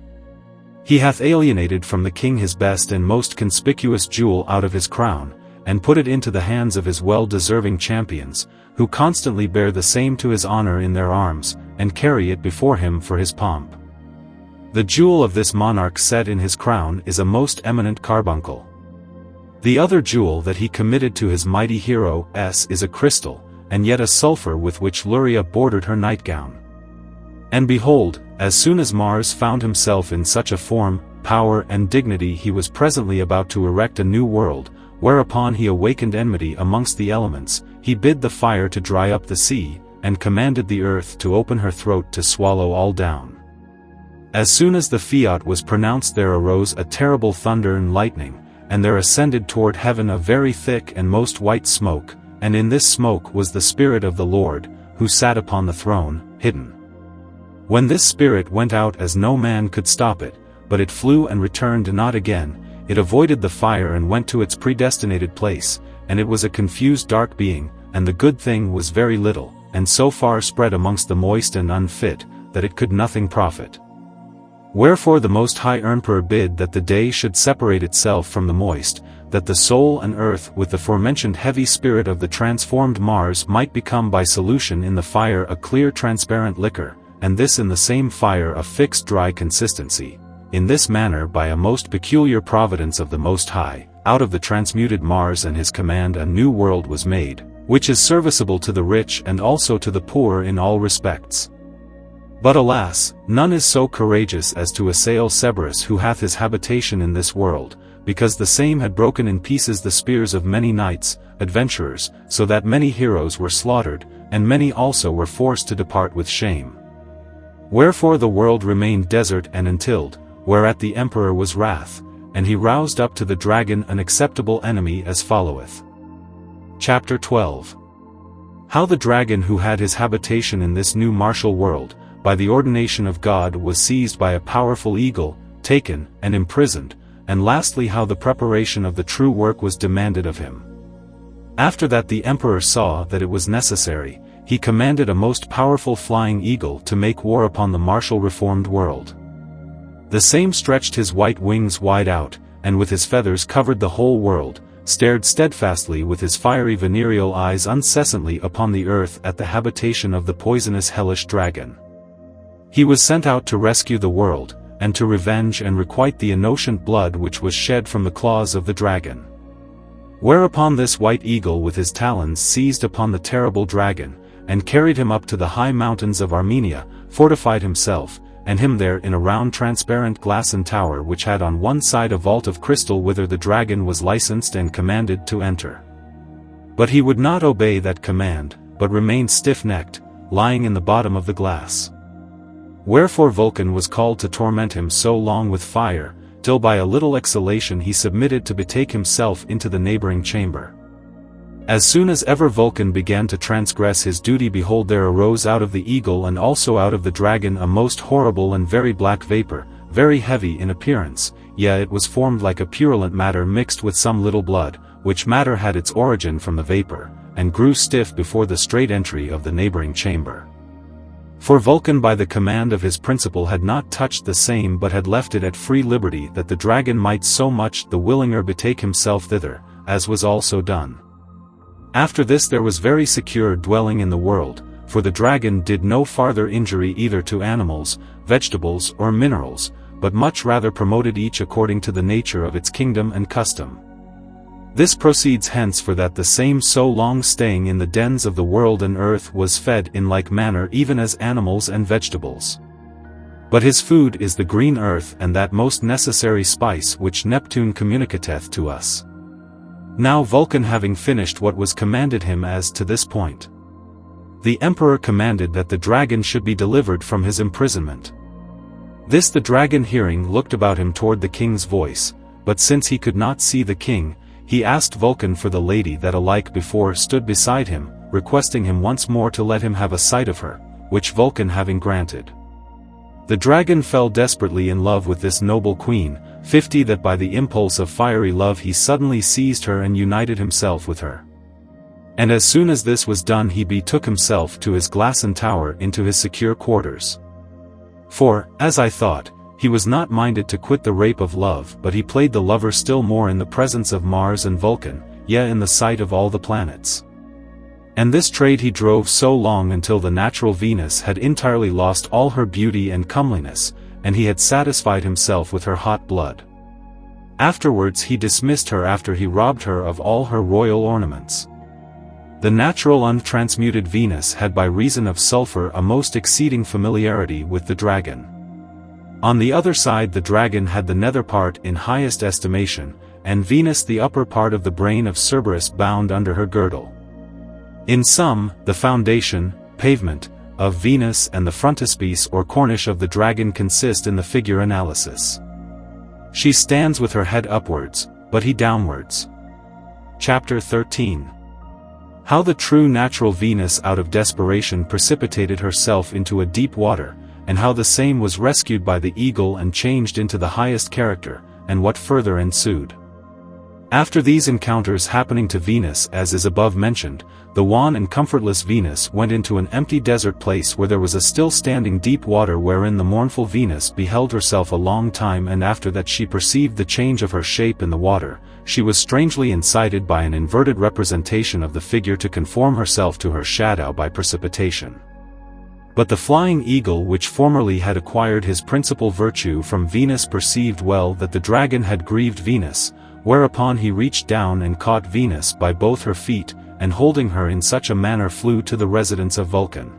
Speaker 1: He hath alienated from the king his best and most conspicuous jewel out of his crown, and put it into the hands of his well-deserving champions, who constantly bear the same to his honor in their arms, and carry it before him for his pomp. The jewel of this monarch set in his crown is a most eminent carbuncle. The other jewel that he committed to his mighty hero is a crystal, and yet a sulphur with which Luria bordered her nightgown. And behold, as soon as Mars found himself in such a form, power and dignity, he was presently about to erect a new world, whereupon he awakened enmity amongst the elements. He bid the fire to dry up the sea, and commanded the earth to open her throat to swallow all down. As soon as the fiat was pronounced, there arose a terrible thunder and lightning, and there ascended toward heaven a very thick and most white smoke, and in this smoke was the Spirit of the Lord, who sat upon the throne, hidden. When this Spirit went out, as no man could stop it, but it flew and returned not again, it avoided the fire and went to its predestinated place, and it was a confused dark being, and the good thing was very little, and so far spread amongst the moist and unfit, that it could nothing profit. Wherefore the Most High Emperor bid that the day should separate itself from the moist, that the soul and earth with the forementioned heavy spirit of the transformed Mars might become by solution in the fire a clear transparent liquor, and this in the same fire a fixed dry consistency. In this manner by a most peculiar providence of the Most High, out of the transmuted Mars and his command a new world was made, which is serviceable to the rich and also to the poor in all respects. But alas, none is so courageous as to assail Cerberus who hath his habitation in this world, because the same had broken in pieces the spears of many knights, adventurers, so that many heroes were slaughtered, and many also were forced to depart with shame. Wherefore the world remained desert and untilled, whereat the emperor was wrath, and he roused up to the dragon an acceptable enemy as followeth. Chapter 12. How the dragon who had his habitation in this new martial world, by the ordination of God was seized by a powerful eagle, taken, and imprisoned, and lastly how the preparation of the true work was demanded of him. After that the emperor saw that it was necessary, he commanded a most powerful flying eagle to make war upon the martial reformed world. The same stretched his white wings wide out, and with his feathers covered the whole world, stared steadfastly with his fiery venereal eyes incessantly upon the earth at the habitation of the poisonous hellish dragon. He was sent out to rescue the world, and to revenge and requite the innocent blood which was shed from the claws of the dragon. Whereupon this white eagle with his talons seized upon the terrible dragon, and carried him up to the high mountains of Armenia, fortified himself, and him there in a round transparent glassen tower which had on one side a vault of crystal whither the dragon was licensed and commanded to enter. But he would not obey that command, but remained stiff-necked, lying in the bottom of the glass. Wherefore Vulcan was called to torment him so long with fire, till by a little exhalation he submitted to betake himself into the neighboring chamber. As soon as ever Vulcan began to transgress his duty, behold, there arose out of the eagle and also out of the dragon a most horrible and very black vapor, very heavy in appearance, yea it was formed like a purulent matter mixed with some little blood, which matter had its origin from the vapor, and grew stiff before the straight entry of the neighboring chamber. For Vulcan by the command of his principal had not touched the same but had left it at free liberty that the dragon might so much the willinger betake himself thither, as was also done. After this there was very secure dwelling in the world, for the dragon did no farther injury either to animals, vegetables or minerals, but much rather promoted each according to the nature of its kingdom and custom. This proceeds hence for that the same so long staying in the dens of the world and earth was fed in like manner even as animals and vegetables. But his food is the green earth and that most necessary spice which Neptune communicateth to us. Now Vulcan having finished what was commanded him as to this point, the emperor commanded that the dragon should be delivered from his imprisonment. This the dragon hearing looked about him toward the king's voice, but since he could not see the king, he asked Vulcan for the lady that alike before stood beside him, requesting him once more to let him have a sight of her, which Vulcan having granted. The dragon fell desperately in love with this noble queen, 50 that by the impulse of fiery love he suddenly seized her and united himself with her. And as soon as this was done he betook himself to his glassen tower into his secure quarters. For, as I thought, he was not minded to quit the rape of love, but he played the lover still more in the presence of Mars and Vulcan, yea in the sight of all the planets. And this trade he drove so long until the natural Venus had entirely lost all her beauty and comeliness, and he had satisfied himself with her hot blood. Afterwards he dismissed her after he robbed her of all her royal ornaments. The natural untransmuted Venus had by reason of sulfur a most exceeding familiarity with the dragon. On the other side the dragon had the nether part in highest estimation, and Venus the upper part of the brain of Cerberus bound under her girdle. In sum, the foundation, pavement, of Venus and the frontispiece or cornice of the dragon consist in the figure analysis. She stands with her head upwards, but he downwards. Chapter 13. How the true natural Venus out of desperation precipitated herself into a deep water, and how the same was rescued by the eagle and changed into the highest character, and what further ensued. After these encounters happening to Venus as is above mentioned, the wan and comfortless Venus went into an empty desert place where there was a still standing deep water wherein the mournful Venus beheld herself a long time, and after that she perceived the change of her shape in the water, she was strangely incited by an inverted representation of the figure to conform herself to her shadow by precipitation. But the flying eagle which formerly had acquired his principal virtue from Venus perceived well that the dragon had grieved Venus, whereupon he reached down and caught Venus by both her feet, and holding her in such a manner flew to the residence of Vulcan.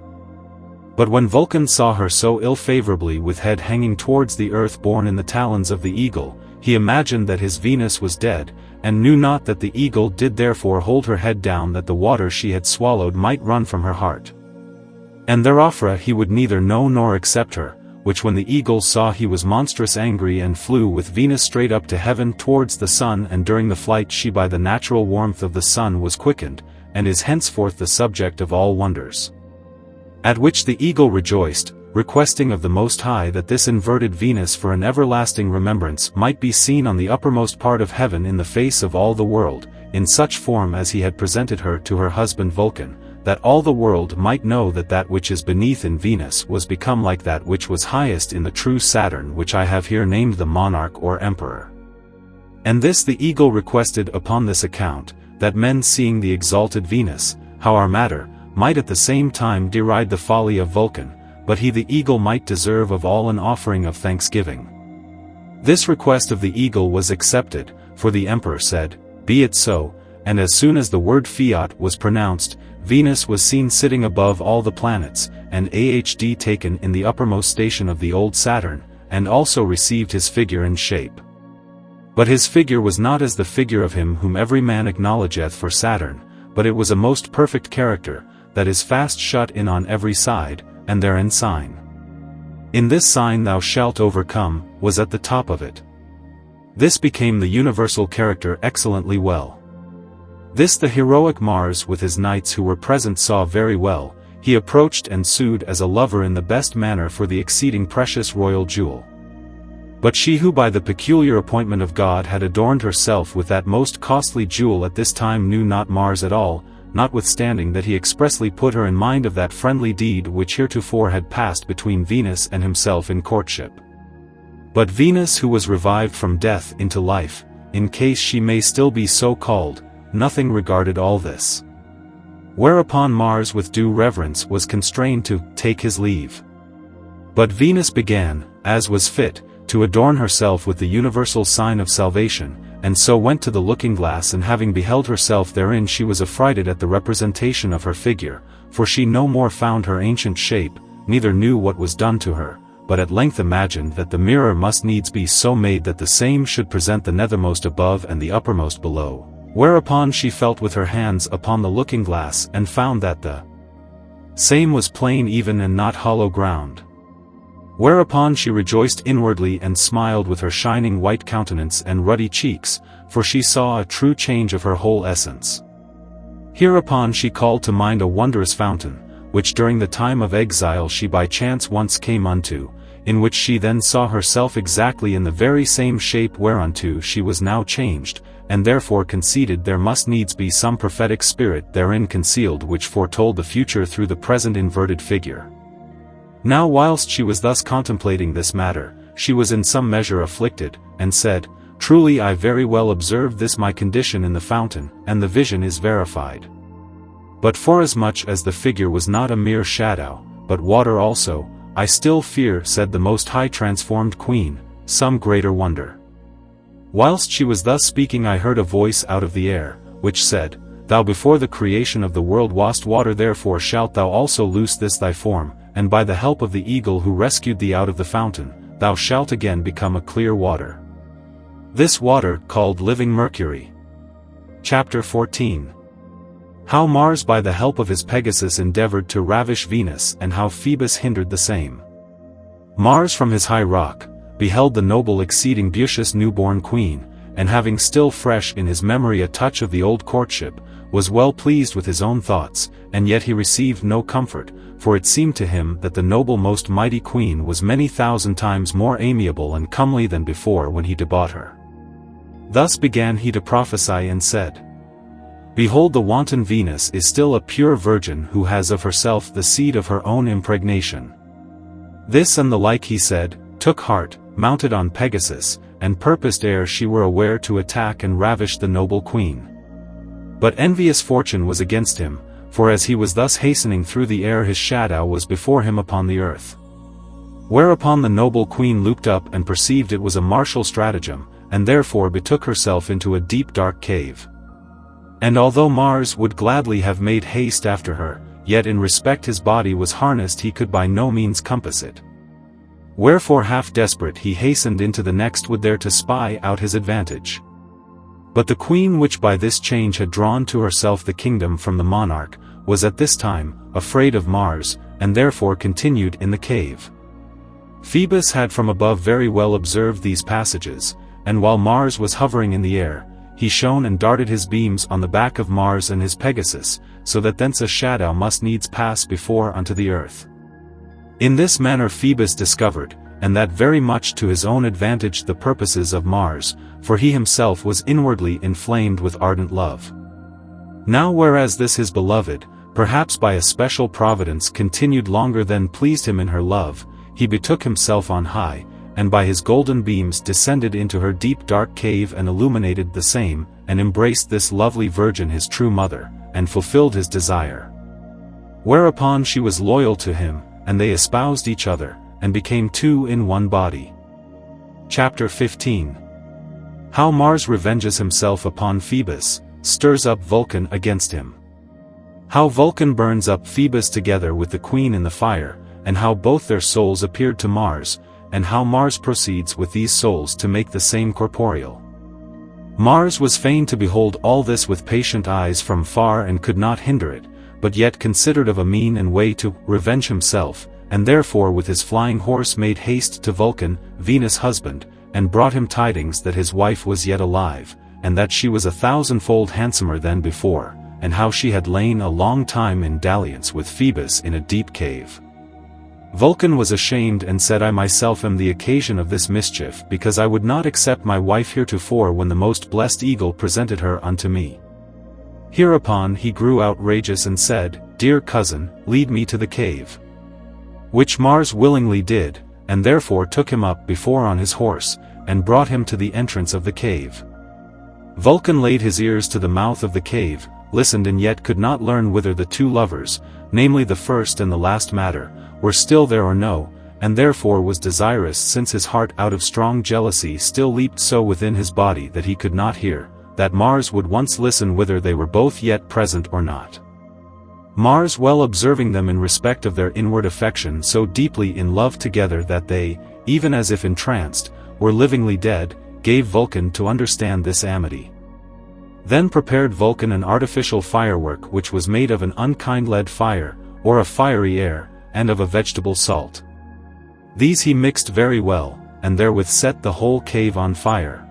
Speaker 1: But when Vulcan saw her so ill-favorably with head hanging towards the earth borne in the talons of the eagle, he imagined that his Venus was dead, and knew not that the eagle did therefore hold her head down that the water she had swallowed might run from her heart. And thereafter he would neither know nor accept her, which when the eagle saw he was monstrous angry and flew with Venus straight up to heaven towards the sun, and during the flight she by the natural warmth of the sun was quickened, and is henceforth the subject of all wonders. At which the eagle rejoiced, requesting of the Most High that this inverted Venus for an everlasting remembrance might be seen on the uppermost part of heaven in the face of all the world, in such form as he had presented her to her husband Vulcan, that all the world might know that that which is beneath in Venus was become like that which was highest in the true Saturn, which I have here named the monarch or emperor. And this the eagle requested upon this account, that men seeing the exalted Venus, how our matter, might at the same time deride the folly of Vulcan, but he the eagle might deserve of all an offering of thanksgiving. This request of the eagle was accepted, for the emperor said, "Be it so," and as soon as the word fiat was pronounced, Venus was seen sitting above all the planets, and AHD taken in the uppermost station of the old Saturn, and also received his figure and shape. But his figure was not as the figure of him whom every man acknowledgeth for Saturn, but it was a most perfect character, that is fast shut in on every side, and therein sign. In this sign thou shalt overcome, was at the top of it. This became the universal character excellently well. This the heroic Mars with his knights who were present saw very well. He approached and sued as a lover in the best manner for the exceeding precious royal jewel. But she who by the peculiar appointment of God had adorned herself with that most costly jewel at this time knew not Mars at all, notwithstanding that he expressly put her in mind of that friendly deed which heretofore had passed between Venus and himself in courtship. But Venus, who was revived from death into life, in case she may still be so called, nothing regarded all this. Whereupon Mars with due reverence was constrained to take his leave. But Venus began, as was fit, to adorn herself with the universal sign of salvation, and so went to the looking-glass, and having beheld herself therein she was affrighted at the representation of her figure, for she no more found her ancient shape, neither knew what was done to her, but at length imagined that the mirror must needs be so made that the same should present the nethermost above and the uppermost below. Whereupon she felt with her hands upon the looking-glass and found that the same was plain even and not hollow ground. Whereupon she rejoiced inwardly and smiled with her shining white countenance and ruddy cheeks, for she saw a true change of her whole essence. Hereupon she called to mind a wondrous fountain, which during the time of exile she by chance once came unto, in which she then saw herself exactly in the very same shape whereunto she was now changed, and therefore conceded there must needs be some prophetic spirit therein concealed which foretold the future through the present inverted figure. Now whilst she was thus contemplating this matter, she was in some measure afflicted, and said, "Truly I very well observed this my condition in the fountain, and the vision is verified. But forasmuch as the figure was not a mere shadow, but water also, I still fear," said the Most High transformed Queen, "some greater wonder." Whilst she was thus speaking I heard a voice out of the air, which said, "Thou before the creation of the world wast water, therefore shalt thou also loose this thy form, and by the help of the eagle who rescued thee out of the fountain, thou shalt again become a clear water." This water called living mercury. Chapter 14. How Mars by the help of his Pegasus endeavored to ravish Venus, and how Phoebus hindered the same. Mars from his high rock beheld the noble exceeding beauteous newborn queen, and having still fresh in his memory a touch of the old courtship, was well pleased with his own thoughts, and yet he received no comfort, for it seemed to him that the noble most mighty queen was many thousand times more amiable and comely than before when he debauched her. Thus began he to prophesy and said, Behold, the wanton Venus is still a pure virgin who has of herself the seed of her own impregnation. This and the like he said, took heart, mounted on Pegasus, and purposed ere she were aware to attack and ravish the noble queen. But envious fortune was against him, for as he was thus hastening through the air his shadow was before him upon the earth. Whereupon the noble queen looked up and perceived it was a martial stratagem, and therefore betook herself into a deep dark cave. And although Mars would gladly have made haste after her, yet in respect his body was harnessed he could by no means compass it. Wherefore half desperate he hastened into the next wood there to spy out his advantage. But the queen, which by this change had drawn to herself the kingdom from the monarch, was at this time afraid of Mars, and therefore continued in the cave. Phoebus had from above very well observed these passages, and while Mars was hovering in the air, he shone and darted his beams on the back of Mars and his Pegasus, so that thence a shadow must needs pass before unto the earth. In this manner Phoebus discovered, and that very much to his own advantage, the purposes of Mars, for he himself was inwardly inflamed with ardent love. Now whereas this his beloved, perhaps by a special providence continued longer than pleased him in her love, he betook himself on high, and by his golden beams descended into her deep dark cave and illuminated the same, and embraced this lovely virgin his true mother, and fulfilled his desire. Whereupon she was loyal to him, and they espoused each other, and became two in one body. Chapter 15. How Mars revenges himself upon Phoebus, stirs up Vulcan against him. How Vulcan burns up Phoebus together with the queen in the fire, and how both their souls appeared to Mars, and how Mars proceeds with these souls to make the same corporeal. Mars was fain to behold all this with patient eyes from far and could not hinder it, but yet considered of a mean and way to revenge himself, and therefore with his flying horse made haste to Vulcan, Venus' husband, and brought him tidings that his wife was yet alive, and that she was 1,000-fold handsomer than before, and how she had lain a long time in dalliance with Phoebus in a deep cave. Vulcan was ashamed and said, I myself am the occasion of this mischief, because I would not accept my wife heretofore when the most blessed eagle presented her unto me. Hereupon he grew outrageous and said, Dear cousin, lead me to the cave. Which Mars willingly did, and therefore took him up before on his horse, and brought him to the entrance of the cave. Vulcan laid his ears to the mouth of the cave, listened and yet could not learn whither the two lovers, namely the first and the last matter, were still there or no, and therefore was desirous, since his heart out of strong jealousy still leaped so within his body that he could not hear, that Mars would once listen whither they were both yet present or not. Mars, well observing them in respect of their inward affection, so deeply in love together that they, even as if entranced, were livingly dead, gave Vulcan to understand this amity. Then prepared Vulcan an artificial firework which was made of an unkind lead fire, or a fiery air, and of a vegetable salt. These he mixed very well, and therewith set the whole cave on fire.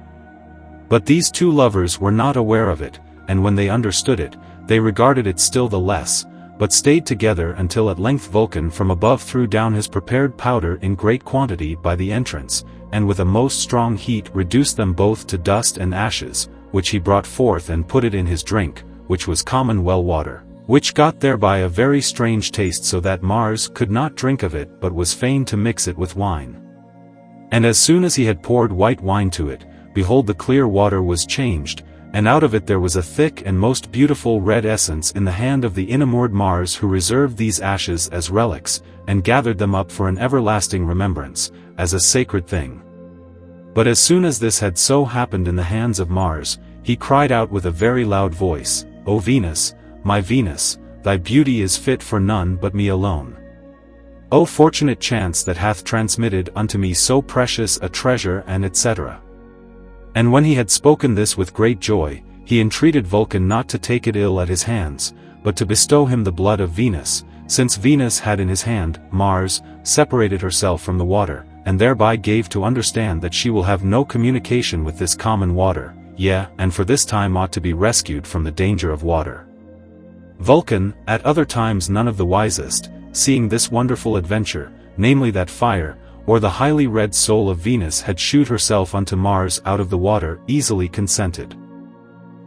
Speaker 1: But these two lovers were not aware of it, and when they understood it, they regarded it still the less, but stayed together until at length Vulcan from above threw down his prepared powder in great quantity by the entrance, and with a most strong heat reduced them both to dust and ashes, which he brought forth and put it in his drink, which was common well water, which got thereby a very strange taste, so that Mars could not drink of it but was fain to mix it with wine. And as soon as he had poured white wine to it, behold, the clear water was changed, and out of it there was a thick and most beautiful red essence in the hand of the enamored Mars, who reserved these ashes as relics, and gathered them up for an everlasting remembrance, as a sacred thing. But as soon as this had so happened in the hands of Mars, he cried out with a very loud voice, O Venus, my Venus, thy beauty is fit for none but me alone. O fortunate chance that hath transmitted unto me so precious a treasure, and etc. And when he had spoken this with great joy, he entreated Vulcan not to take it ill at his hands, but to bestow him the blood of Venus, since Venus had in his hand, Mars, separated herself from the water, and thereby gave to understand that she will have no communication with this common water, yea, and for this time ought to be rescued from the danger of water. Vulcan, at other times none of the wisest, seeing this wonderful adventure, namely that fire, or the highly red soul of Venus had shewed herself unto Mars out of the water, easily consented.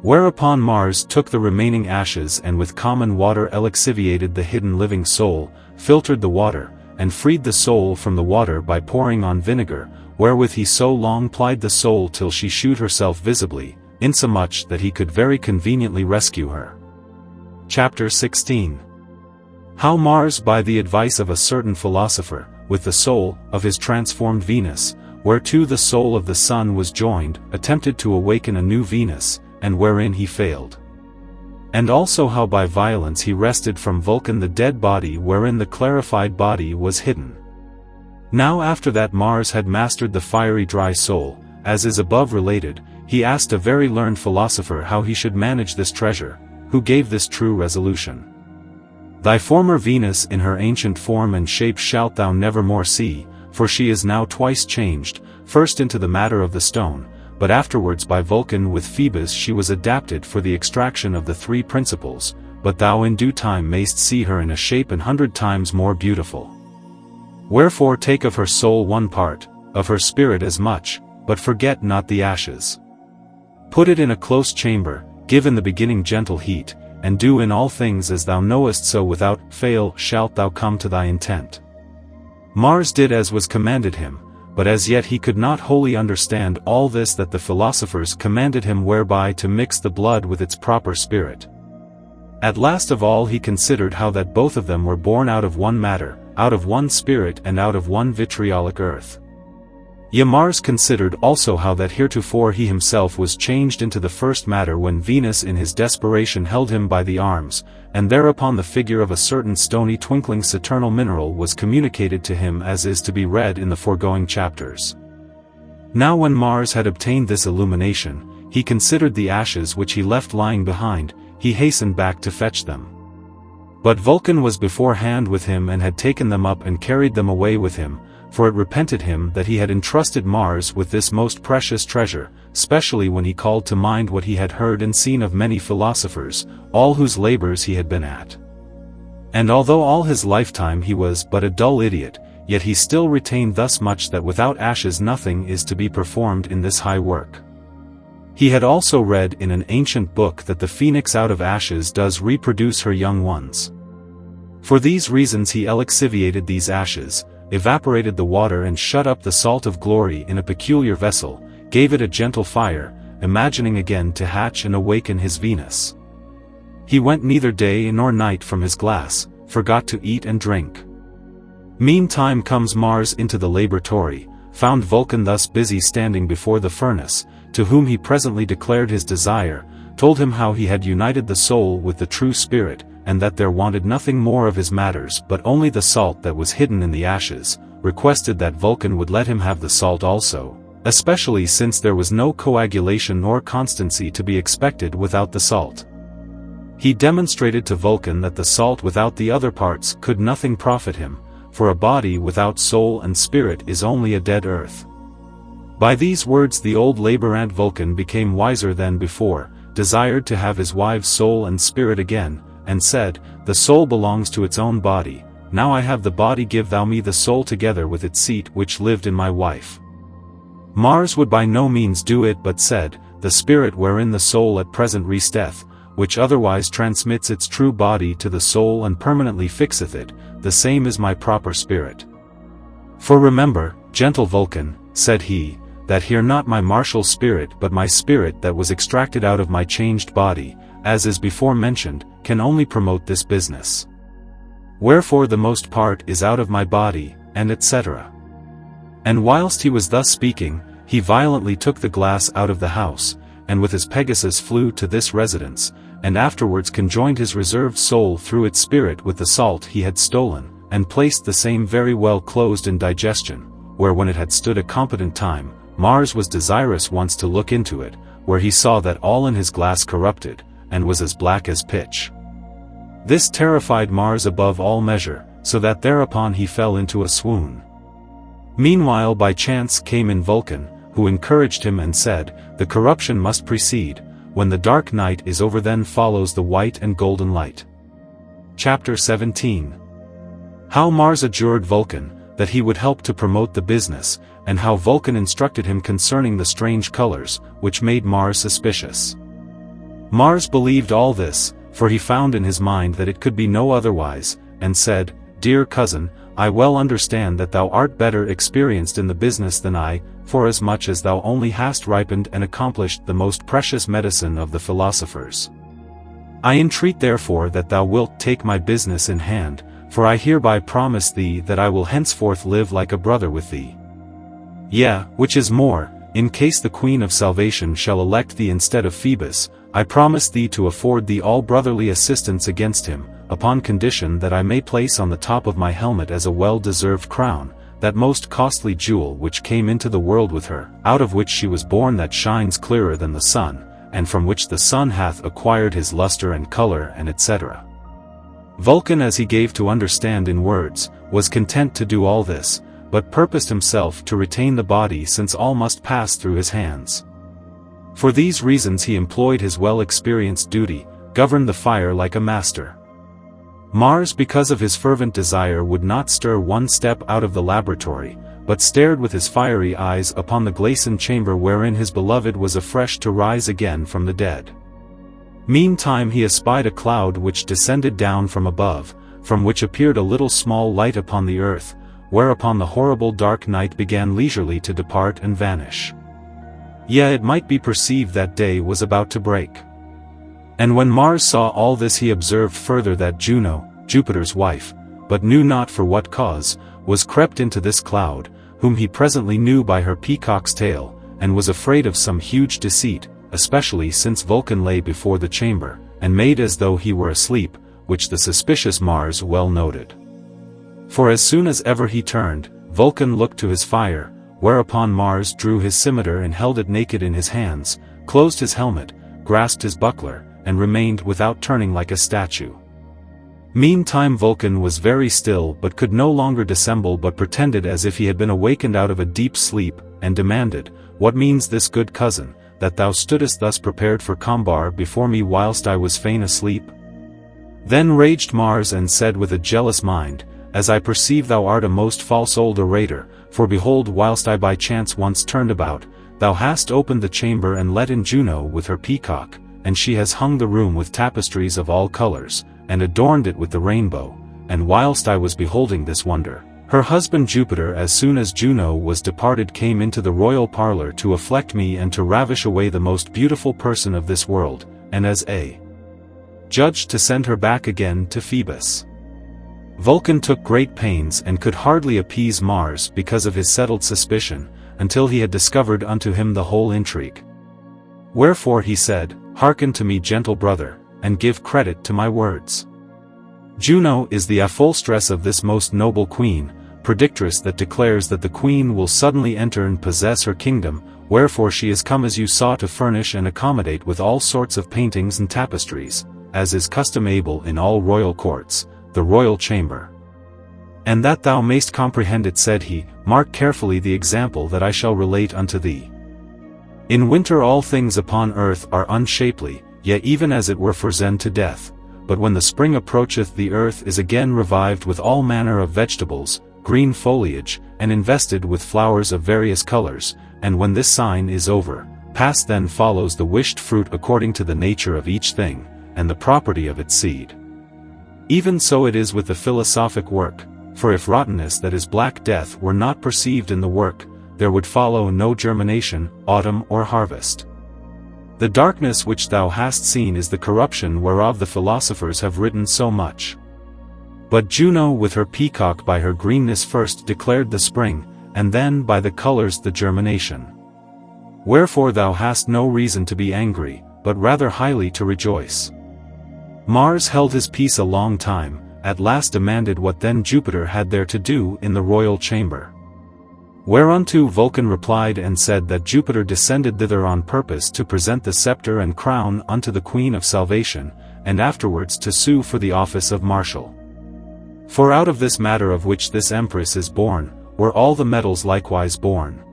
Speaker 1: Whereupon Mars took the remaining ashes and with common water elixiviated the hidden living soul, filtered the water, and freed the soul from the water by pouring on vinegar, wherewith he so long plied the soul till she shewed herself visibly, insomuch that he could very conveniently rescue her. Chapter 16. How Mars by the advice of a certain philosopher, with the soul of his transformed Venus, whereto the soul of the Sun was joined, attempted to awaken a new Venus, and wherein he failed. And also how by violence he wrested from Vulcan the dead body wherein the clarified body was hidden. Now after that Mars had mastered the fiery dry soul, as is above related, he asked a very learned philosopher how he should manage this treasure, who gave this true resolution. Thy former Venus in her ancient form and shape shalt thou never more see, for she is now twice changed, first into the matter of the stone, but afterwards by Vulcan with Phoebus she was adapted for the extraction of the three principles, but thou in due time mayst see her in a shape 100 times more beautiful. Wherefore take of her soul one part, of her spirit as much, but forget not the ashes. Put it in a close chamber, give in the beginning gentle heat, and do in all things as thou knowest, so without fail shalt thou come to thy intent. Mars did as was commanded him, but as yet he could not wholly understand all this that the philosophers commanded him, whereby to mix the blood with its proper spirit. At last of all he considered how that both of them were born out of one matter, out of one spirit and out of one vitriolic earth. Yea, Mars considered also how that heretofore he himself was changed into the first matter when Venus in his desperation held him by the arms, and thereupon the figure of a certain stony twinkling saturnal mineral was communicated to him, as is to be read in the foregoing chapters. Now when Mars had obtained this illumination, he considered the ashes which he left lying behind, he hastened back to fetch them. But Vulcan was beforehand with him and had taken them up and carried them away with him, for it repented him that he had entrusted Mars with this most precious treasure, specially when he called to mind what he had heard and seen of many philosophers, all whose labors he had been at. And although all his lifetime he was but a dull idiot, yet he still retained thus much, that without ashes nothing is to be performed in this high work. He had also read in an ancient book that the phoenix out of ashes does reproduce her young ones. For these reasons he elixiviated these ashes, evaporated the water and shut up the salt of glory in a peculiar vessel, gave it a gentle fire, imagining again to hatch and awaken his Venus. He went neither day nor night from his glass, forgot to eat and drink. Meantime comes Mars into the laboratory, found Vulcan thus busy standing before the furnace, to whom he presently declared his desire, told him how he had united the soul with the true spirit, and that there wanted nothing more of his matters but only the salt that was hidden in the ashes, requested that Vulcan would let him have the salt also, especially since there was no coagulation nor constancy to be expected without the salt. He demonstrated to Vulcan that the salt without the other parts could nothing profit him, for a body without soul and spirit is only a dead earth. By these words the old laborant Vulcan became wiser than before, desired to have his wife's soul and spirit again, and said, "The soul belongs to its own body, now I have the body, give thou me the soul together with its seat which lived in my wife." Mars would by no means do it, but said, "The spirit wherein the soul at present resteth, which otherwise transmits its true body to the soul and permanently fixeth it, the same is my proper spirit. For remember, gentle Vulcan," said he, "that here not my martial spirit but my spirit that was extracted out of my changed body, as is before mentioned, can only promote this business. Wherefore the most part is out of my body, and etc." And whilst he was thus speaking, he violently took the glass out of the house, and with his Pegasus flew to this residence, and afterwards conjoined his reserved soul through its spirit with the salt he had stolen, and placed the same very well closed in digestion, where when it had stood a competent time, Mars was desirous once to look into it, where he saw that all in his glass corrupted, and was as black as pitch. This terrified Mars above all measure, so that thereupon he fell into a swoon. Meanwhile by chance came in Vulcan, who encouraged him and said, "The corruption must precede, when the dark night is over then follows the white and golden light." Chapter 17. How Mars adjured Vulcan, that he would help to promote the business, and how Vulcan instructed him concerning the strange colors, which made Mars suspicious. Mars believed all this, for he found in his mind that it could be no otherwise, and said, "Dear cousin, I well understand that thou art better experienced in the business than I, forasmuch as thou only hast ripened and accomplished the most precious medicine of the philosophers. I entreat therefore that thou wilt take my business in hand, for I hereby promise thee that I will henceforth live like a brother with thee. Yea, which is more, in case the Queen of Salvation shall elect thee instead of Phoebus, I promise thee to afford thee all brotherly assistance against him, upon condition that I may place on the top of my helmet as a well-deserved crown, that most costly jewel which came into the world with her, out of which she was born, that shines clearer than the sun, and from which the sun hath acquired his luster and color, and etc." Vulcan, as he gave to understand in words, was content to do all this, but purposed himself to retain the body, since all must pass through his hands. For these reasons he employed his well-experienced duty, governed the fire like a master. Mars, because of his fervent desire, would not stir one step out of the laboratory, but stared with his fiery eyes upon the glazen chamber wherein his beloved was afresh to rise again from the dead. Meantime he espied a cloud which descended down from above, from which appeared a little small light upon the earth, whereupon the horrible dark night began leisurely to depart and vanish. Yea, it might be perceived that day was about to break. And when Mars saw all this, he observed further that Juno, Jupiter's wife, but knew not for what cause, was crept into this cloud, whom he presently knew by her peacock's tail, and was afraid of some huge deceit, especially since Vulcan lay before the chamber, and made as though he were asleep, which the suspicious Mars well noted. For as soon as ever he turned, Vulcan looked to his fire, whereupon Mars drew his scimitar and held it naked in his hands, closed his helmet, grasped his buckler, and remained without turning like a statue. Meantime Vulcan was very still, but could no longer dissemble, but pretended as if he had been awakened out of a deep sleep, and demanded, "What means this, good cousin, that thou stoodest thus prepared for combat before me whilst I was fain asleep?" Then raged Mars and said with a jealous mind, "As I perceive thou art a most false old orator, for behold, whilst I by chance once turned about, thou hast opened the chamber and let in Juno with her peacock, and she has hung the room with tapestries of all colors, and adorned it with the rainbow, and whilst I was beholding this wonder, her husband Jupiter, as soon as Juno was departed, came into the royal parlor to afflict me and to ravish away the most beautiful person of this world, and as a judge to send her back again to Phoebus." Vulcan took great pains and could hardly appease Mars because of his settled suspicion, until he had discovered unto him the whole intrigue. Wherefore he said, "Hearken to me, gentle brother, and give credit to my words. Juno is the upholstress of this most noble queen, predictress that declares that the queen will suddenly enter and possess her kingdom, wherefore she is come as you saw to furnish and accommodate with all sorts of paintings and tapestries, as is customable in all royal courts, the royal chamber. And that thou mayst comprehend it, said he, mark carefully the example that I shall relate unto thee. In winter all things upon earth are unshapely, yet even as it were frozen to death, but when the spring approacheth the earth is again revived with all manner of vegetables, green foliage, and invested with flowers of various colors, and when this sign is over, past then follows the wished fruit according to the nature of each thing, and the property of its seed. Even so it is with the philosophic work, for if rottenness, that is black death, were not perceived in the work, there would follow no germination, autumn or harvest. The darkness which thou hast seen is the corruption whereof the philosophers have written so much. But Juno with her peacock by her greenness first declared the spring, and then by the colors the germination. Wherefore thou hast no reason to be angry, but rather highly to rejoice. Mars held his peace a long time, at last demanded what then Jupiter had there to do in the royal chamber. Whereunto Vulcan replied and said that Jupiter descended thither on purpose to present the scepter and crown unto the Queen of Salvation, and afterwards to sue for the office of marshal. For out of this matter of which this empress is born, were all the metals likewise born.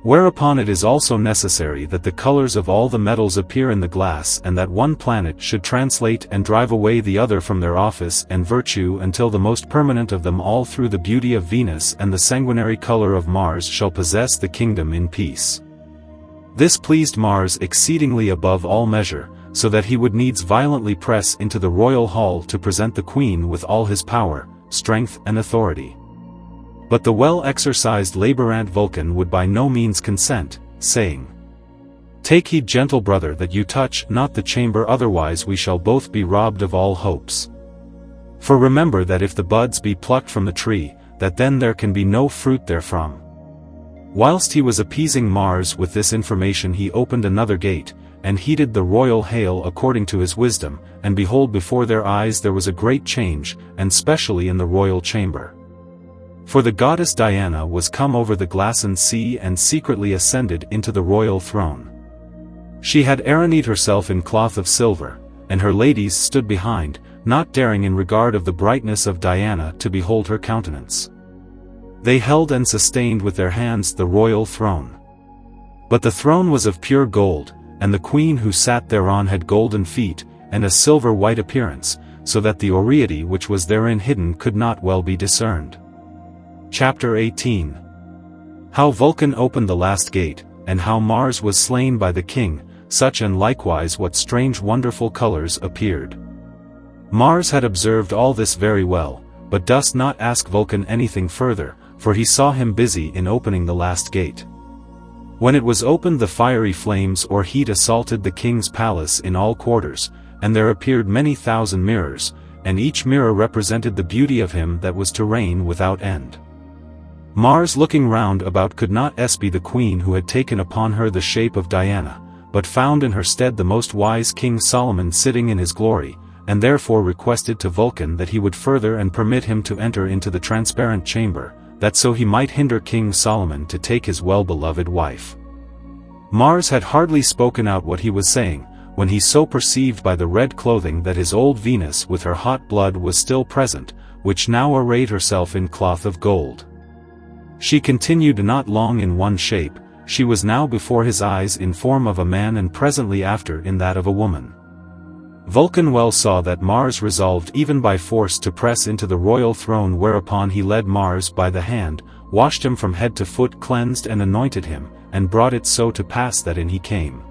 Speaker 1: Whereupon it is also necessary that the colors of all the metals appear in the glass, and that one planet should translate and drive away the other from their office and virtue, until the most permanent of them all through the beauty of Venus and the sanguinary color of Mars shall possess the kingdom in peace. This pleased Mars exceedingly above all measure, so that he would needs violently press into the royal hall to present the queen with all his power, strength and authority. But the well-exercised laborant Vulcan would by no means consent, saying, "Take heed, gentle brother, that you touch not the chamber, otherwise we shall both be robbed of all hopes. For remember that if the buds be plucked from the tree, that then there can be no fruit therefrom." Whilst he was appeasing Mars with this information, he opened another gate, and heeded the royal hail according to his wisdom, and behold, before their eyes there was a great change, and specially in the royal chamber. For the goddess Diana was come over the glassed sea and secretly ascended into the royal throne. She had arrayed herself in cloth of silver, and her ladies stood behind, not daring in regard of the brightness of Diana to behold her countenance. They held and sustained with their hands the royal throne. But the throne was of pure gold, and the queen who sat thereon had golden feet, and a silver white appearance, so that the aureity which was therein hidden could not well be discerned. Chapter 18. How Vulcan opened the last gate, and how Mars was slain by the king, such and likewise what strange wonderful colors appeared. Mars had observed all this very well, but durst not ask Vulcan anything further, for he saw him busy in opening the last gate. When it was opened, the fiery flames or heat assaulted the king's palace in all quarters, and there appeared many thousand mirrors, and each mirror represented the beauty of him that was to reign without end. Mars, looking round about, could not be the queen who had taken upon her the shape of Diana, but found in her stead the most wise King Solomon sitting in his glory, and therefore requested to Vulcan that he would further and permit him to enter into the transparent chamber, that so he might hinder King Solomon to take his well-beloved wife. Mars had hardly spoken out what he was saying, when he so perceived by the red clothing that his old Venus with her hot blood was still present, which now arrayed herself in cloth of gold. She continued not long in one shape, she was now before his eyes in form of a man, and presently after in that of a woman. Vulcan well saw that Mars resolved even by force to press into the royal throne, whereupon he led Mars by the hand, washed him from head to foot, cleansed and anointed him, and brought it so to pass that in he came.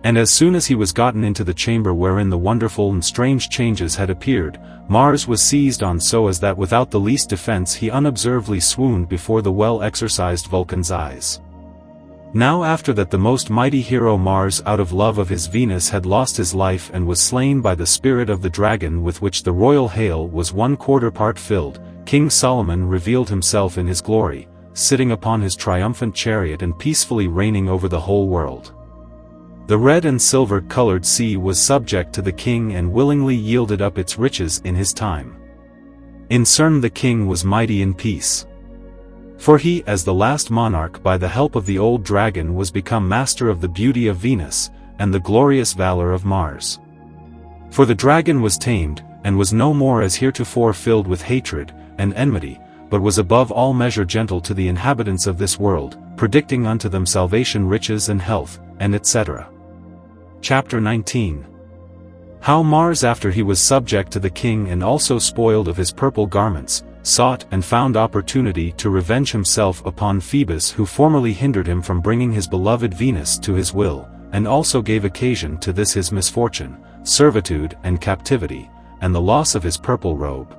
Speaker 1: And as soon as he was gotten into the chamber wherein the wonderful and strange changes had appeared, Mars was seized on so as that without the least defense he unobservedly swooned before the well-exercised Vulcan's eyes. Now after that the most mighty hero Mars, out of love of his Venus, had lost his life and was slain by the spirit of the dragon with which the royal hail was 1/4 part filled, King Solomon revealed himself in his glory, sitting upon his triumphant chariot and peacefully reigning over the whole world. The red and silver-colored sea was subject to the king and willingly yielded up its riches in his time. In CERN the king was mighty in peace. For he, as the last monarch, by the help of the old dragon was become master of the beauty of Venus, and the glorious valor of Mars. For the dragon was tamed, and was no more as heretofore filled with hatred and enmity, but was above all measure gentle to the inhabitants of this world, predicting unto them salvation, riches and health, and etc. Chapter 19. How Mars, after he was subject to the king and also spoiled of his purple garments, sought and found opportunity to revenge himself upon Phoebus, who formerly hindered him from bringing his beloved Venus to his will, and also gave occasion to this his misfortune, servitude and captivity, and the loss of his purple robe.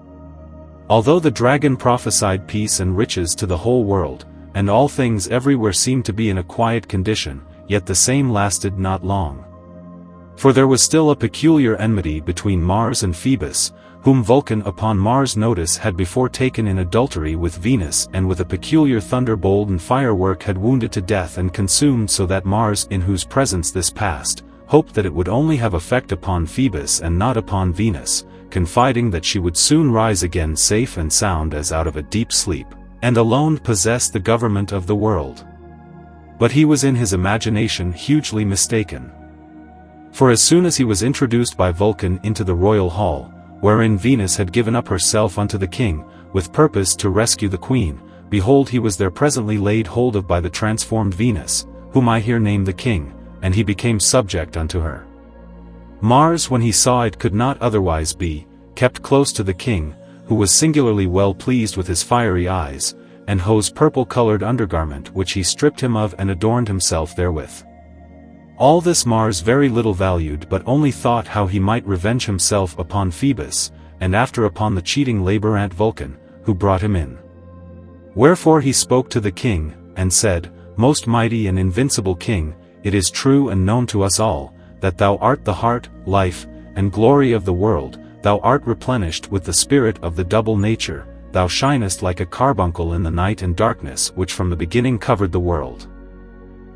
Speaker 1: Although the dragon prophesied peace and riches to the whole world, and all things everywhere seemed to be in a quiet condition, yet the same lasted not long. For there was still a peculiar enmity between Mars and Phoebus, whom Vulcan upon Mars' notice had before taken in adultery with Venus, and with a peculiar thunderbolt and firework had wounded to death and consumed, so that Mars, in whose presence this passed, hoped that it would only have effect upon Phoebus and not upon Venus, confiding that she would soon rise again safe and sound as out of a deep sleep, and alone possess the government of the world. But he was in his imagination hugely mistaken. For as soon as he was introduced by Vulcan into the royal hall, wherein Venus had given up herself unto the king, with purpose to rescue the queen, behold he was there presently laid hold of by the transformed Venus, whom I here name the king, and he became subject unto her. Mars, when he saw it could not otherwise be, kept close to the king, who was singularly well pleased with his fiery eyes, and Ho's purple-colored undergarment which he stripped him of and adorned himself therewith. All this Mars very little valued, but only thought how he might revenge himself upon Phoebus, and after upon the cheating laborant Vulcan, who brought him in. Wherefore he spoke to the king, and said, Most mighty and invincible king, it is true and known to us all, that thou art the heart, life, and glory of the world, thou art replenished with the spirit of the double nature, thou shinest like a carbuncle in the night and darkness which from the beginning covered the world.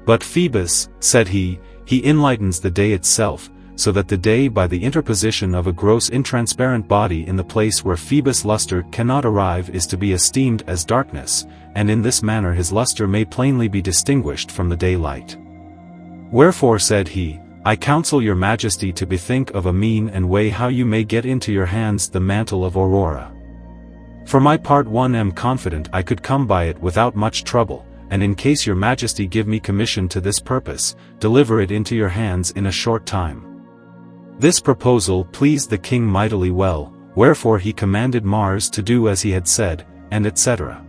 Speaker 1: But Phoebus, said he enlightens the day itself, so that the day by the interposition of a gross intransparent body in the place where Phoebus' lustre cannot arrive is to be esteemed as darkness, and in this manner his lustre may plainly be distinguished from the daylight. Wherefore said he, I counsel your majesty to bethink of a mean and way how you may get into your hands the mantle of Aurora. For my part one am confident I could come by it without much trouble, and in case your majesty give me commission to this purpose, deliver it into your hands in a short time. This proposal pleased the king mightily well, wherefore he commanded Mars to do as he had said, and etc.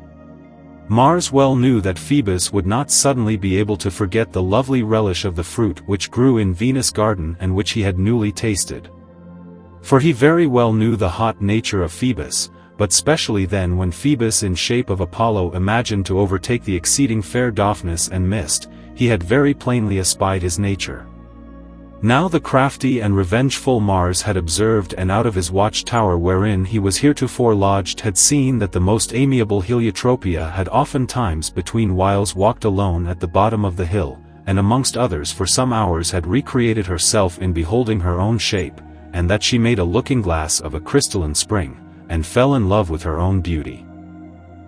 Speaker 1: Mars well knew that Phoebus would not suddenly be able to forget the lovely relish of the fruit which grew in Venus' garden and which he had newly tasted. For he very well knew the hot nature of Phoebus, but specially then when Phoebus in shape of Apollo imagined to overtake the exceeding fair Daphnis and missed, he had very plainly espied his nature. Now the crafty and revengeful Mars had observed and out of his watch-tower wherein he was heretofore lodged had seen that the most amiable Heliotropia had oftentimes between whiles walked alone at the bottom of the hill, and amongst others for some hours had recreated herself in beholding her own shape, and that she made a looking-glass of a crystalline spring, and fell in love with her own beauty.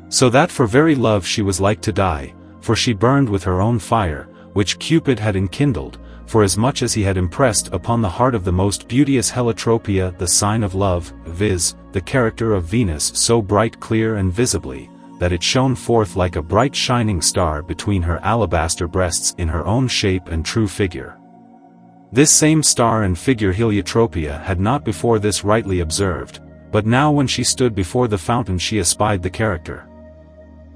Speaker 1: So that for very love she was like to die, for she burned with her own fire, which Cupid had enkindled, for as much as he had impressed upon the heart of the most beauteous Heliotropia the sign of love, viz., the character of Venus so bright clear and visibly, that it shone forth like a bright shining star between her alabaster breasts in her own shape and true figure. This same star and figure Heliotropia had not before this rightly observed, but now when she stood before the fountain she espied the character.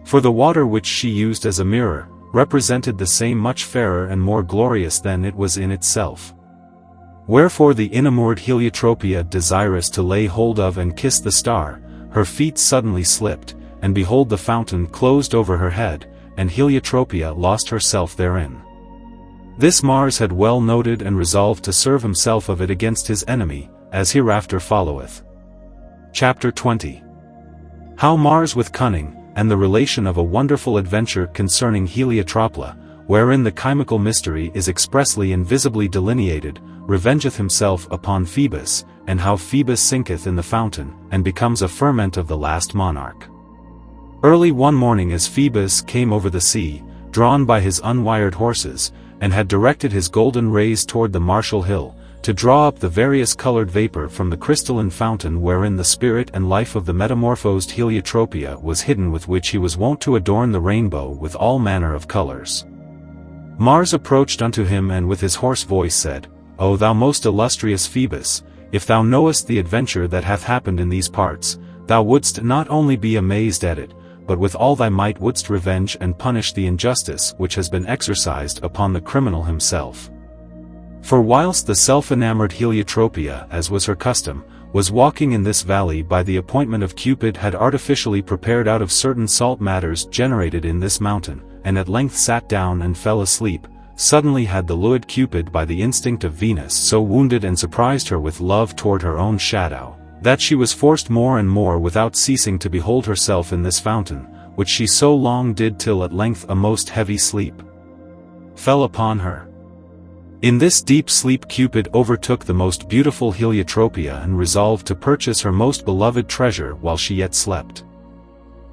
Speaker 1: For the water which she used as a mirror, represented the same much fairer and more glorious than it was in itself. Wherefore the enamored Heliotropia desirous to lay hold of and kiss the star, her feet suddenly slipped, and behold the fountain closed over her head, and Heliotropia lost herself therein. This Mars had well noted and resolved to serve himself of it against his enemy, as hereafter followeth. Chapter 20. How Mars with cunning, and the relation of a wonderful adventure concerning Heliotropia, wherein the chymical mystery is expressly and visibly delineated, revengeth himself upon Phoebus, and how Phoebus sinketh in the fountain, and becomes a ferment of the last monarch. Early one morning as Phoebus came over the sea, drawn by his unwired horses, and had directed his golden rays toward the martial hill, to draw up the various colored vapor from the crystalline fountain wherein the spirit and life of the metamorphosed Heliotropia was hidden, with which he was wont to adorn the rainbow with all manner of colors. Mars approached unto him and with his hoarse voice said, O thou most illustrious Phoebus, if thou knowest the adventure that hath happened in these parts, thou wouldst not only be amazed at it, but with all thy might wouldst revenge and punish the injustice which has been exercised upon the criminal himself. For whilst the self-enamored Heliotropia, as was her custom, was walking in this valley by the appointment of Cupid had artificially prepared out of certain salt matters generated in this mountain, and at length sat down and fell asleep, suddenly had the lurid Cupid by the instinct of Venus so wounded and surprised her with love toward her own shadow, that she was forced more and more without ceasing to behold herself in this fountain, which she so long did till at length a most heavy sleep fell upon her. In this deep sleep Cupid overtook the most beautiful Heliotropia and resolved to purchase her most beloved treasure while she yet slept.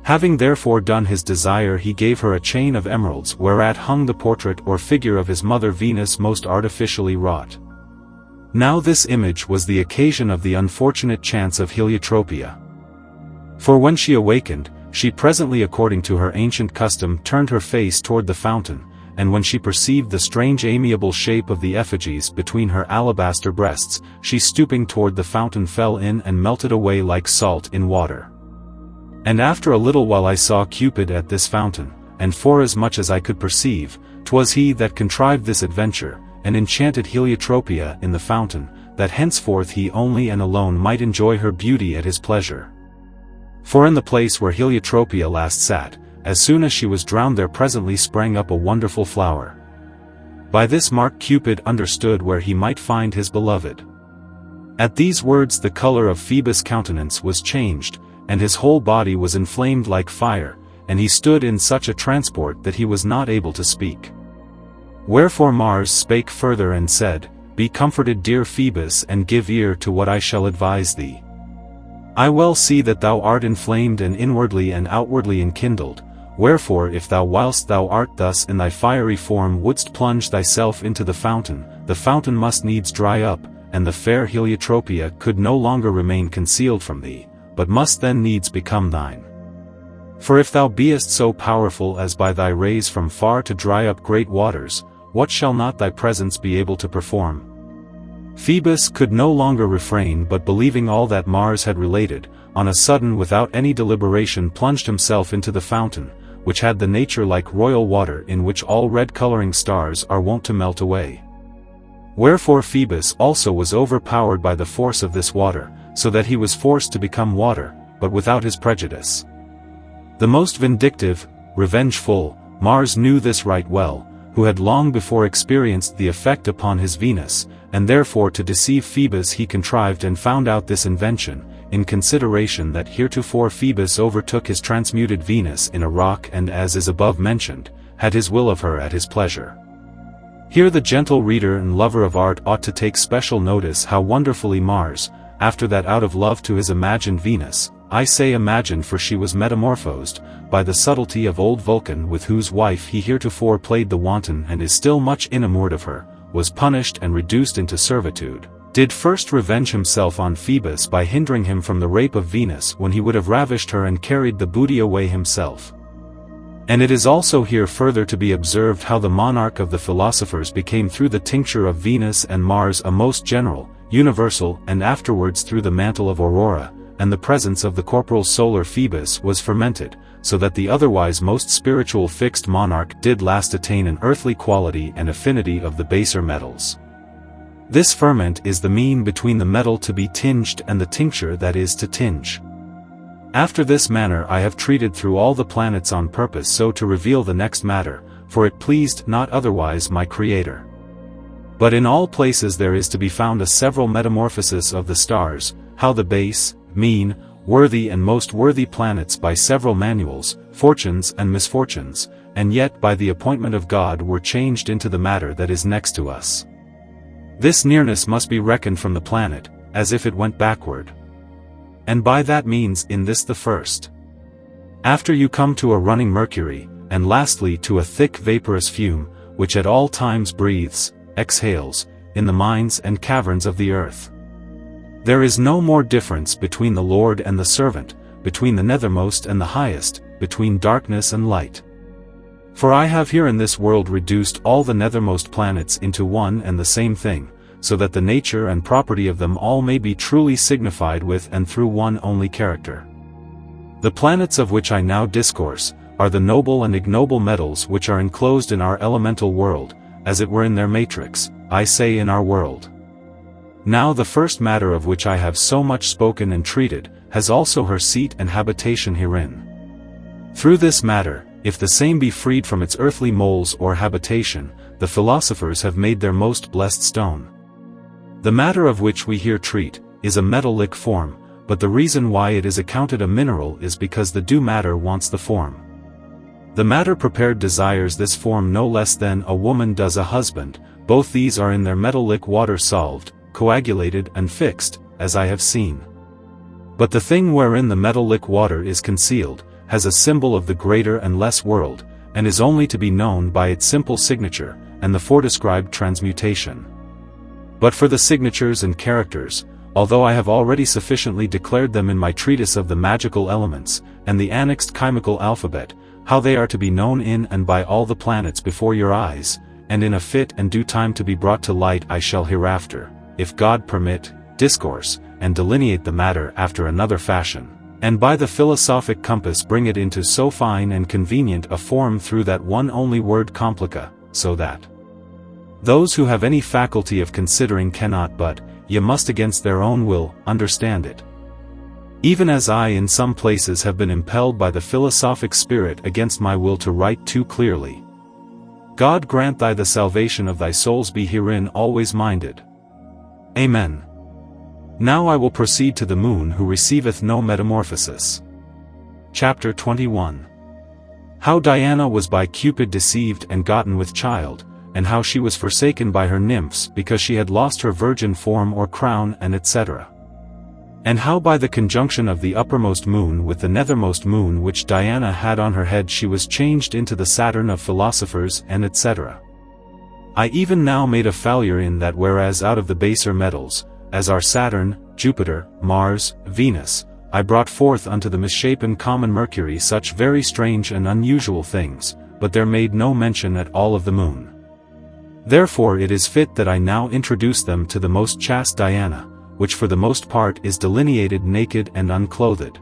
Speaker 1: Having therefore done his desire he gave her a chain of emeralds whereat hung the portrait or figure of his mother Venus most artificially wrought. Now this image was the occasion of the unfortunate chance of Heliotropia. For when she awakened, she presently according to her ancient custom turned her face toward the fountain, and when she perceived the strange amiable shape of the effigies between her alabaster breasts, she stooping toward the fountain fell in and melted away like salt in water. And after a little while I saw Cupid at this fountain, and forasmuch as I could perceive, 'twas he that contrived this adventure, and enchanted Heliotropia in the fountain, that henceforth he only and alone might enjoy her beauty at his pleasure. For in the place where Heliotropia last sat, as soon as she was drowned there presently sprang up a wonderful flower. By this mark Cupid understood where he might find his beloved. At these words the color of Phoebus' countenance was changed, and his whole body was inflamed like fire, and he stood in such a transport that he was not able to speak. Wherefore Mars spake further and said, Be comforted, dear Phoebus, and give ear to what I shall advise thee. I well see that thou art inflamed and inwardly and outwardly enkindled, wherefore if thou whilst thou art thus in thy fiery form wouldst plunge thyself into the fountain must needs dry up, and the fair Heliotropia could no longer remain concealed from thee, but must then needs become thine. For if thou beest so powerful as by thy rays from far to dry up great waters, what shall not thy presence be able to perform? Phoebus could no longer refrain, but believing all that Mars had related, on a sudden without any deliberation plunged himself into the fountain, which had the nature like royal water in which all red coloring stars are wont to melt away. Wherefore Phoebus also was overpowered by the force of this water, so that he was forced to become water, but without his prejudice. The most vindictive, revengeful, Mars knew this right well, who had long before experienced the effect upon his Venus, and therefore to deceive Phoebus he contrived and found out this invention, in consideration that heretofore Phoebus overtook his transmuted Venus in a rock and as is above mentioned, had his will of her at his pleasure. Here the gentle reader and lover of art ought to take special notice how wonderfully Mars, after that out of love to his imagined Venus, I say imagined for she was metamorphosed, by the subtlety of old Vulcan with whose wife he heretofore played the wanton and is still much enamoured of her, was punished and reduced into servitude, did first revenge himself on Phoebus by hindering him from the rape of Venus when he would have ravished her and carried the booty away himself. And it is also here further to be observed how the monarch of the philosophers became through the tincture of Venus and Mars a most general, universal, and afterwards through the mantle of Aurora, and the presence of the corporal solar Phoebus was fermented, so that the otherwise most spiritual fixed monarch did last attain an earthly quality and affinity of the baser metals. This ferment is the mean between the metal to be tinged and the tincture that is to tinge. After this manner I have treated through all the planets on purpose so to reveal the next matter, for it pleased not otherwise my Creator. But in all places there is to be found a several metamorphosis of the stars, how the base, mean, worthy and most worthy planets by several manuals, fortunes and misfortunes, and yet by the appointment of God were changed into the matter that is next to us. This nearness must be reckoned from the planet, as if it went backward. And by that means in this the first. After you come to a running mercury, and lastly to a thick vaporous fume, which at all times breathes, exhales, in the mines and caverns of the earth. There is no more difference between the Lord and the servant, between the nethermost and the highest, between darkness and light. For I have here in this world reduced all the nethermost planets into one and the same thing, so that the nature and property of them all may be truly signified with and through one only character. The planets of which I now discourse, are the noble and ignoble metals which are enclosed in our elemental world, as it were in their matrix, I say in our world. Now the first matter of which I have so much spoken and treated, has also her seat and habitation herein. Through this matter, if the same be freed from its earthly moles or habitation, the philosophers have made their most blessed stone. The matter of which we here treat, is a metallic form, but the reason why it is accounted a mineral is because the due matter wants the form. The matter prepared desires this form no less than a woman does a husband, both these are in their metallic water solved, coagulated and fixed, as I have seen. But the thing wherein the metallic water is concealed, has a symbol of the greater and less world, and is only to be known by its simple signature, and the foredescribed transmutation. But for the signatures and characters, although I have already sufficiently declared them in my treatise of the magical elements, and the annexed chemical alphabet, how they are to be known in and by all the planets before your eyes, and in a fit and due time to be brought to light I shall hereafter, if God permit, discourse, and delineate the matter after another fashion, and by the philosophic compass bring it into so fine and convenient a form through that one only word complica, so that those who have any faculty of considering cannot but, ye must against their own will, understand it. Even as I in some places have been impelled by the philosophic spirit against my will to write too clearly. God grant thy the salvation of thy souls be herein always minded. Amen. Now I will proceed to the moon who receiveth no metamorphosis. Chapter 21. How Diana was by Cupid deceived and gotten with child, and how she was forsaken by her nymphs because she had lost her virgin form or crown, and etc. And how by the conjunction of the uppermost moon with the nethermost moon which Diana had on her head she was changed into the Saturn of Philosophers, and etc. I even now made a failure in that whereas out of the baser metals, as are Saturn, Jupiter, Mars, Venus, I brought forth unto the misshapen common Mercury such very strange and unusual things, but there made no mention at all of the moon. Therefore it is fit that I now introduce them to the most chaste Diana, which for the most part is delineated naked and unclothed.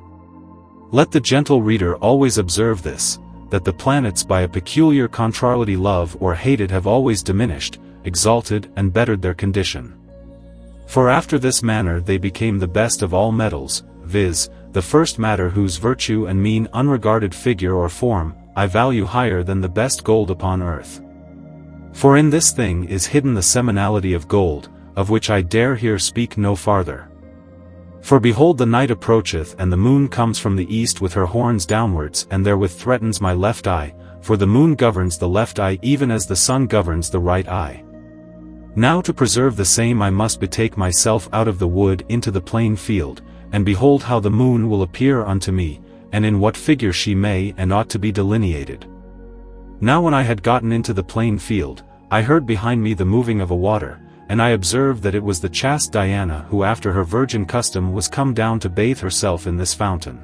Speaker 1: Let the gentle reader always observe this, that the planets by a peculiar contrariety loved or hated have always diminished, exalted and bettered their condition. For after this manner they became the best of all metals, viz., the first matter whose virtue and mean unregarded figure or form, I value higher than the best gold upon earth. For in this thing is hidden the seminality of gold, of which I dare here speak no farther. For behold the night approacheth and the moon comes from the east with her horns downwards and therewith threatens my left eye, for the moon governs the left eye even as the sun governs the right eye. Now to preserve the same I must betake myself out of the wood into the plain field, and behold how the moon will appear unto me, and in what figure she may and ought to be delineated. Now when I had gotten into the plain field, I heard behind me the moving of a water, and I observed that it was the chaste Diana who after her virgin custom was come down to bathe herself in this fountain.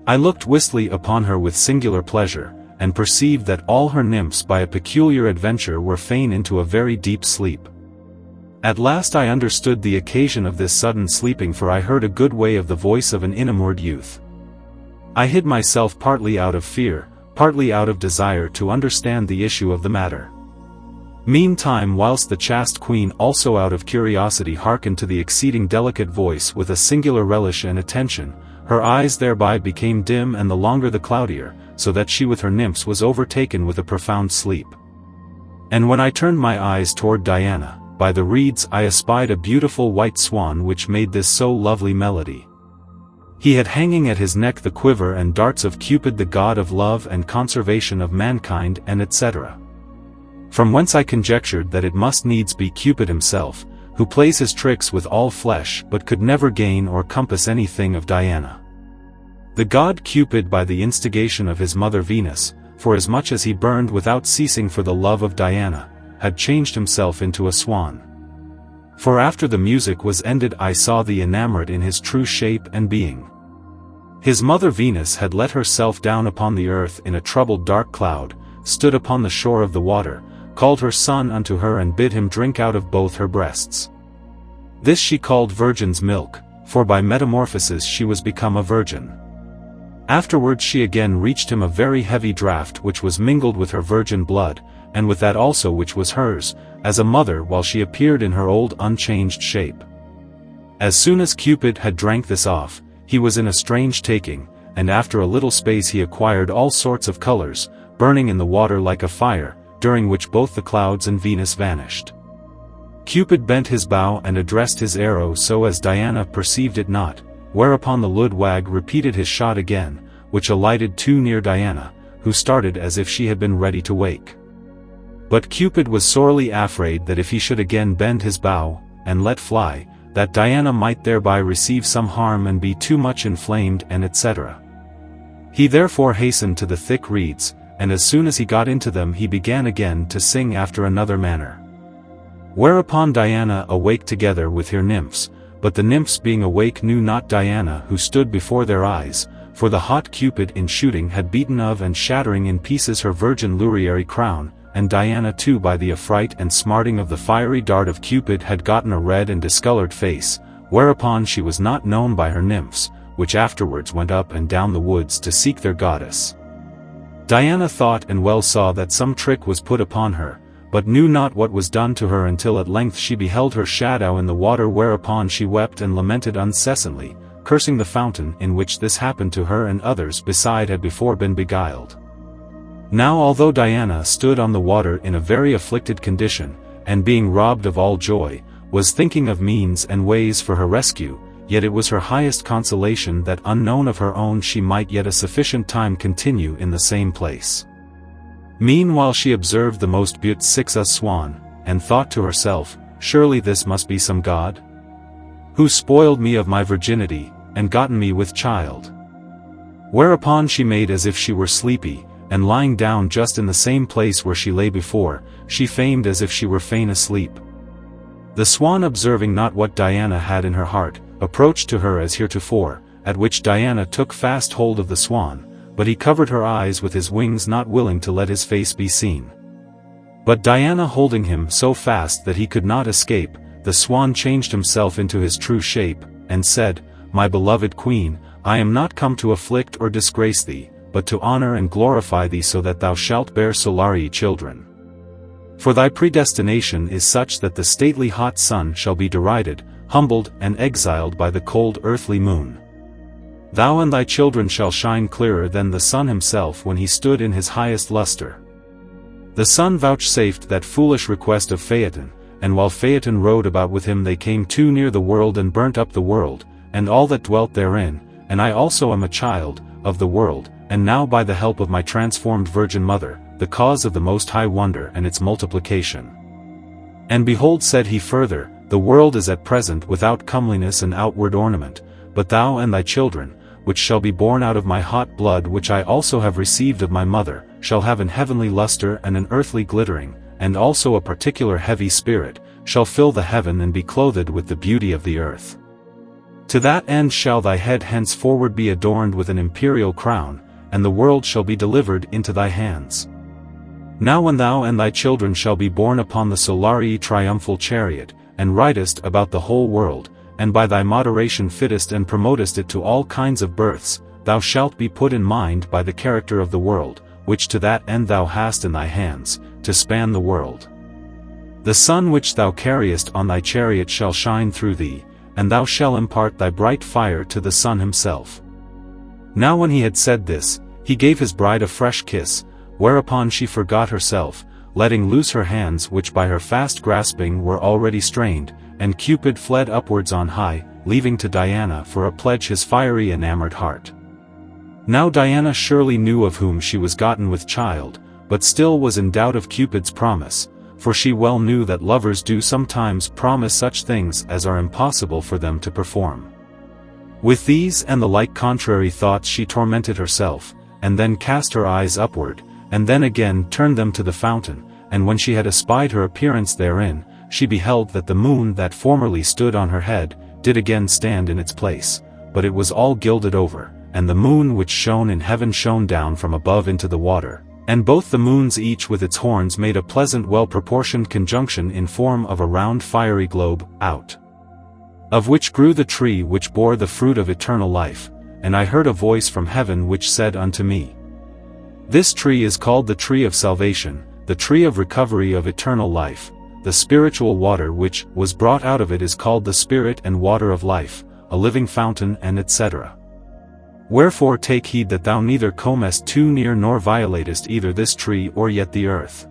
Speaker 1: I looked wistly upon her with singular pleasure, and perceived that all her nymphs by a peculiar adventure were fain into a very deep sleep. At last I understood the occasion of this sudden sleeping, for I heard a good way of the voice of an enamored youth. I hid myself partly out of fear, partly out of desire to understand the issue of the matter. Meantime whilst the chaste queen also out of curiosity hearkened to the exceeding delicate voice with a singular relish and attention, her eyes thereby became dim and the longer the cloudier, so that she with her nymphs was overtaken with a profound sleep. And when I turned my eyes toward Diana, by the reeds I espied a beautiful white swan which made this so lovely melody. He had hanging at his neck the quiver and darts of Cupid the god of love and conservation of mankind, and etc. From whence I conjectured that it must needs be Cupid himself, who plays his tricks with all flesh but could never gain or compass anything of Diana. The god Cupid by the instigation of his mother Venus, forasmuch as he burned without ceasing for the love of Diana, had changed himself into a swan. For after the music was ended I saw the enamored in his true shape and being. His mother Venus had let herself down upon the earth in a troubled dark cloud, stood upon the shore of the water, called her son unto her and bid him drink out of both her breasts. This she called virgin's milk, for by metamorphosis she was become a virgin. Afterwards she again reached him a very heavy draught which was mingled with her virgin blood, and with that also which was hers, as a mother while she appeared in her old unchanged shape. As soon as Cupid had drank this off, he was in a strange taking, and after a little space he acquired all sorts of colors, burning in the water like a fire, during which both the clouds and Venus vanished. Cupid bent his bow and addressed his arrow so as Diana perceived it not, whereupon the lud wag repeated his shot again, which alighted too near Diana, who started as if she had been ready to wake. But Cupid was sorely afraid that if he should again bend his bow, and let fly, that Diana might thereby receive some harm and be too much inflamed, and etc. He therefore hastened to the thick reeds, and as soon as he got into them he began again to sing after another manner. Whereupon Diana awake together with her nymphs, but the nymphs being awake knew not Diana who stood before their eyes, for the hot Cupid in shooting had beaten of and shattering in pieces her virgin luriary crown, and Diana too by the affright and smarting of the fiery dart of Cupid had gotten a red and discolored face, whereupon she was not known by her nymphs, which afterwards went up and down the woods to seek their goddess. Diana thought and well saw that some trick was put upon her, but knew not what was done to her until at length she beheld her shadow in the water, whereupon she wept and lamented incessantly, cursing the fountain in which this happened to her and others beside had before been beguiled. Now although Diana stood on the water in a very afflicted condition, and being robbed of all joy, was thinking of means and ways for her rescue, yet it was her highest consolation that unknown of her own she might yet a sufficient time continue in the same place. Meanwhile she observed the most beautiful swan, and thought to herself, surely this must be some god, who spoiled me of my virginity, and gotten me with child. Whereupon she made as if she were sleepy, and lying down just in the same place where she lay before, she feigned as if she were fain asleep. The swan, observing not what Diana had in her heart, approached to her as heretofore, at which Diana took fast hold of the swan, but he covered her eyes with his wings, not willing to let his face be seen. But Diana holding him so fast that he could not escape, the swan changed himself into his true shape, and said, My beloved queen, I am not come to afflict or disgrace thee, but to honor and glorify thee, so that thou shalt bear Solarii children. For thy predestination is such that the stately hot sun shall be derided, humbled and exiled by the cold earthly moon. Thou and thy children shall shine clearer than the sun himself when he stood in his highest luster. The sun vouchsafed that foolish request of Phaeton, and while Phaeton rode about with him they came too near the world and burnt up the world, and all that dwelt therein, and I also am a child of the world, and now by the help of my transformed Virgin Mother, the cause of the Most High wonder and its multiplication. And behold, said he further, the world is at present without comeliness and outward ornament, but thou and thy children, which shall be born out of my hot blood, which I also have received of my mother, shall have an heavenly luster and an earthly glittering, and also a particular heavy spirit, shall fill the heaven and be clothed with the beauty of the earth. To that end shall thy head henceforward be adorned with an imperial crown, and the world shall be delivered into thy hands. Now when thou and thy children shall be born upon the Solarii triumphal chariot, and ridest about the whole world, and by thy moderation fittest and promotest it to all kinds of births, thou shalt be put in mind by the character of the world, which to that end thou hast in thy hands, to span the world. The sun which thou carriest on thy chariot shall shine through thee, and thou shalt impart thy bright fire to the sun himself. Now when he had said this, he gave his bride a fresh kiss, whereupon she forgot herself, letting loose her hands which by her fast grasping were already strained, and Cupid fled upwards on high, leaving to Diana for a pledge his fiery enamored heart. Now Diana surely knew of whom she was gotten with child, but still was in doubt of Cupid's promise, for she well knew that lovers do sometimes promise such things as are impossible for them to perform. With these and the like contrary thoughts she tormented herself, and then cast her eyes upward, and then again turned them to the fountain, and when she had espied her appearance therein, she beheld that the moon that formerly stood on her head, did again stand in its place, but it was all gilded over, and the moon which shone in heaven shone down from above into the water, and both the moons each with its horns made a pleasant well-proportioned conjunction in form of a round fiery globe, out of which grew the tree which bore the fruit of eternal life, and I heard a voice from heaven which said unto me, This tree is called the tree of salvation, the tree of recovery of eternal life. The spiritual water which was brought out of it is called the spirit and water of life, a living fountain, and etc. Wherefore take heed that thou neither comest too near nor violatest either this tree or yet the earth.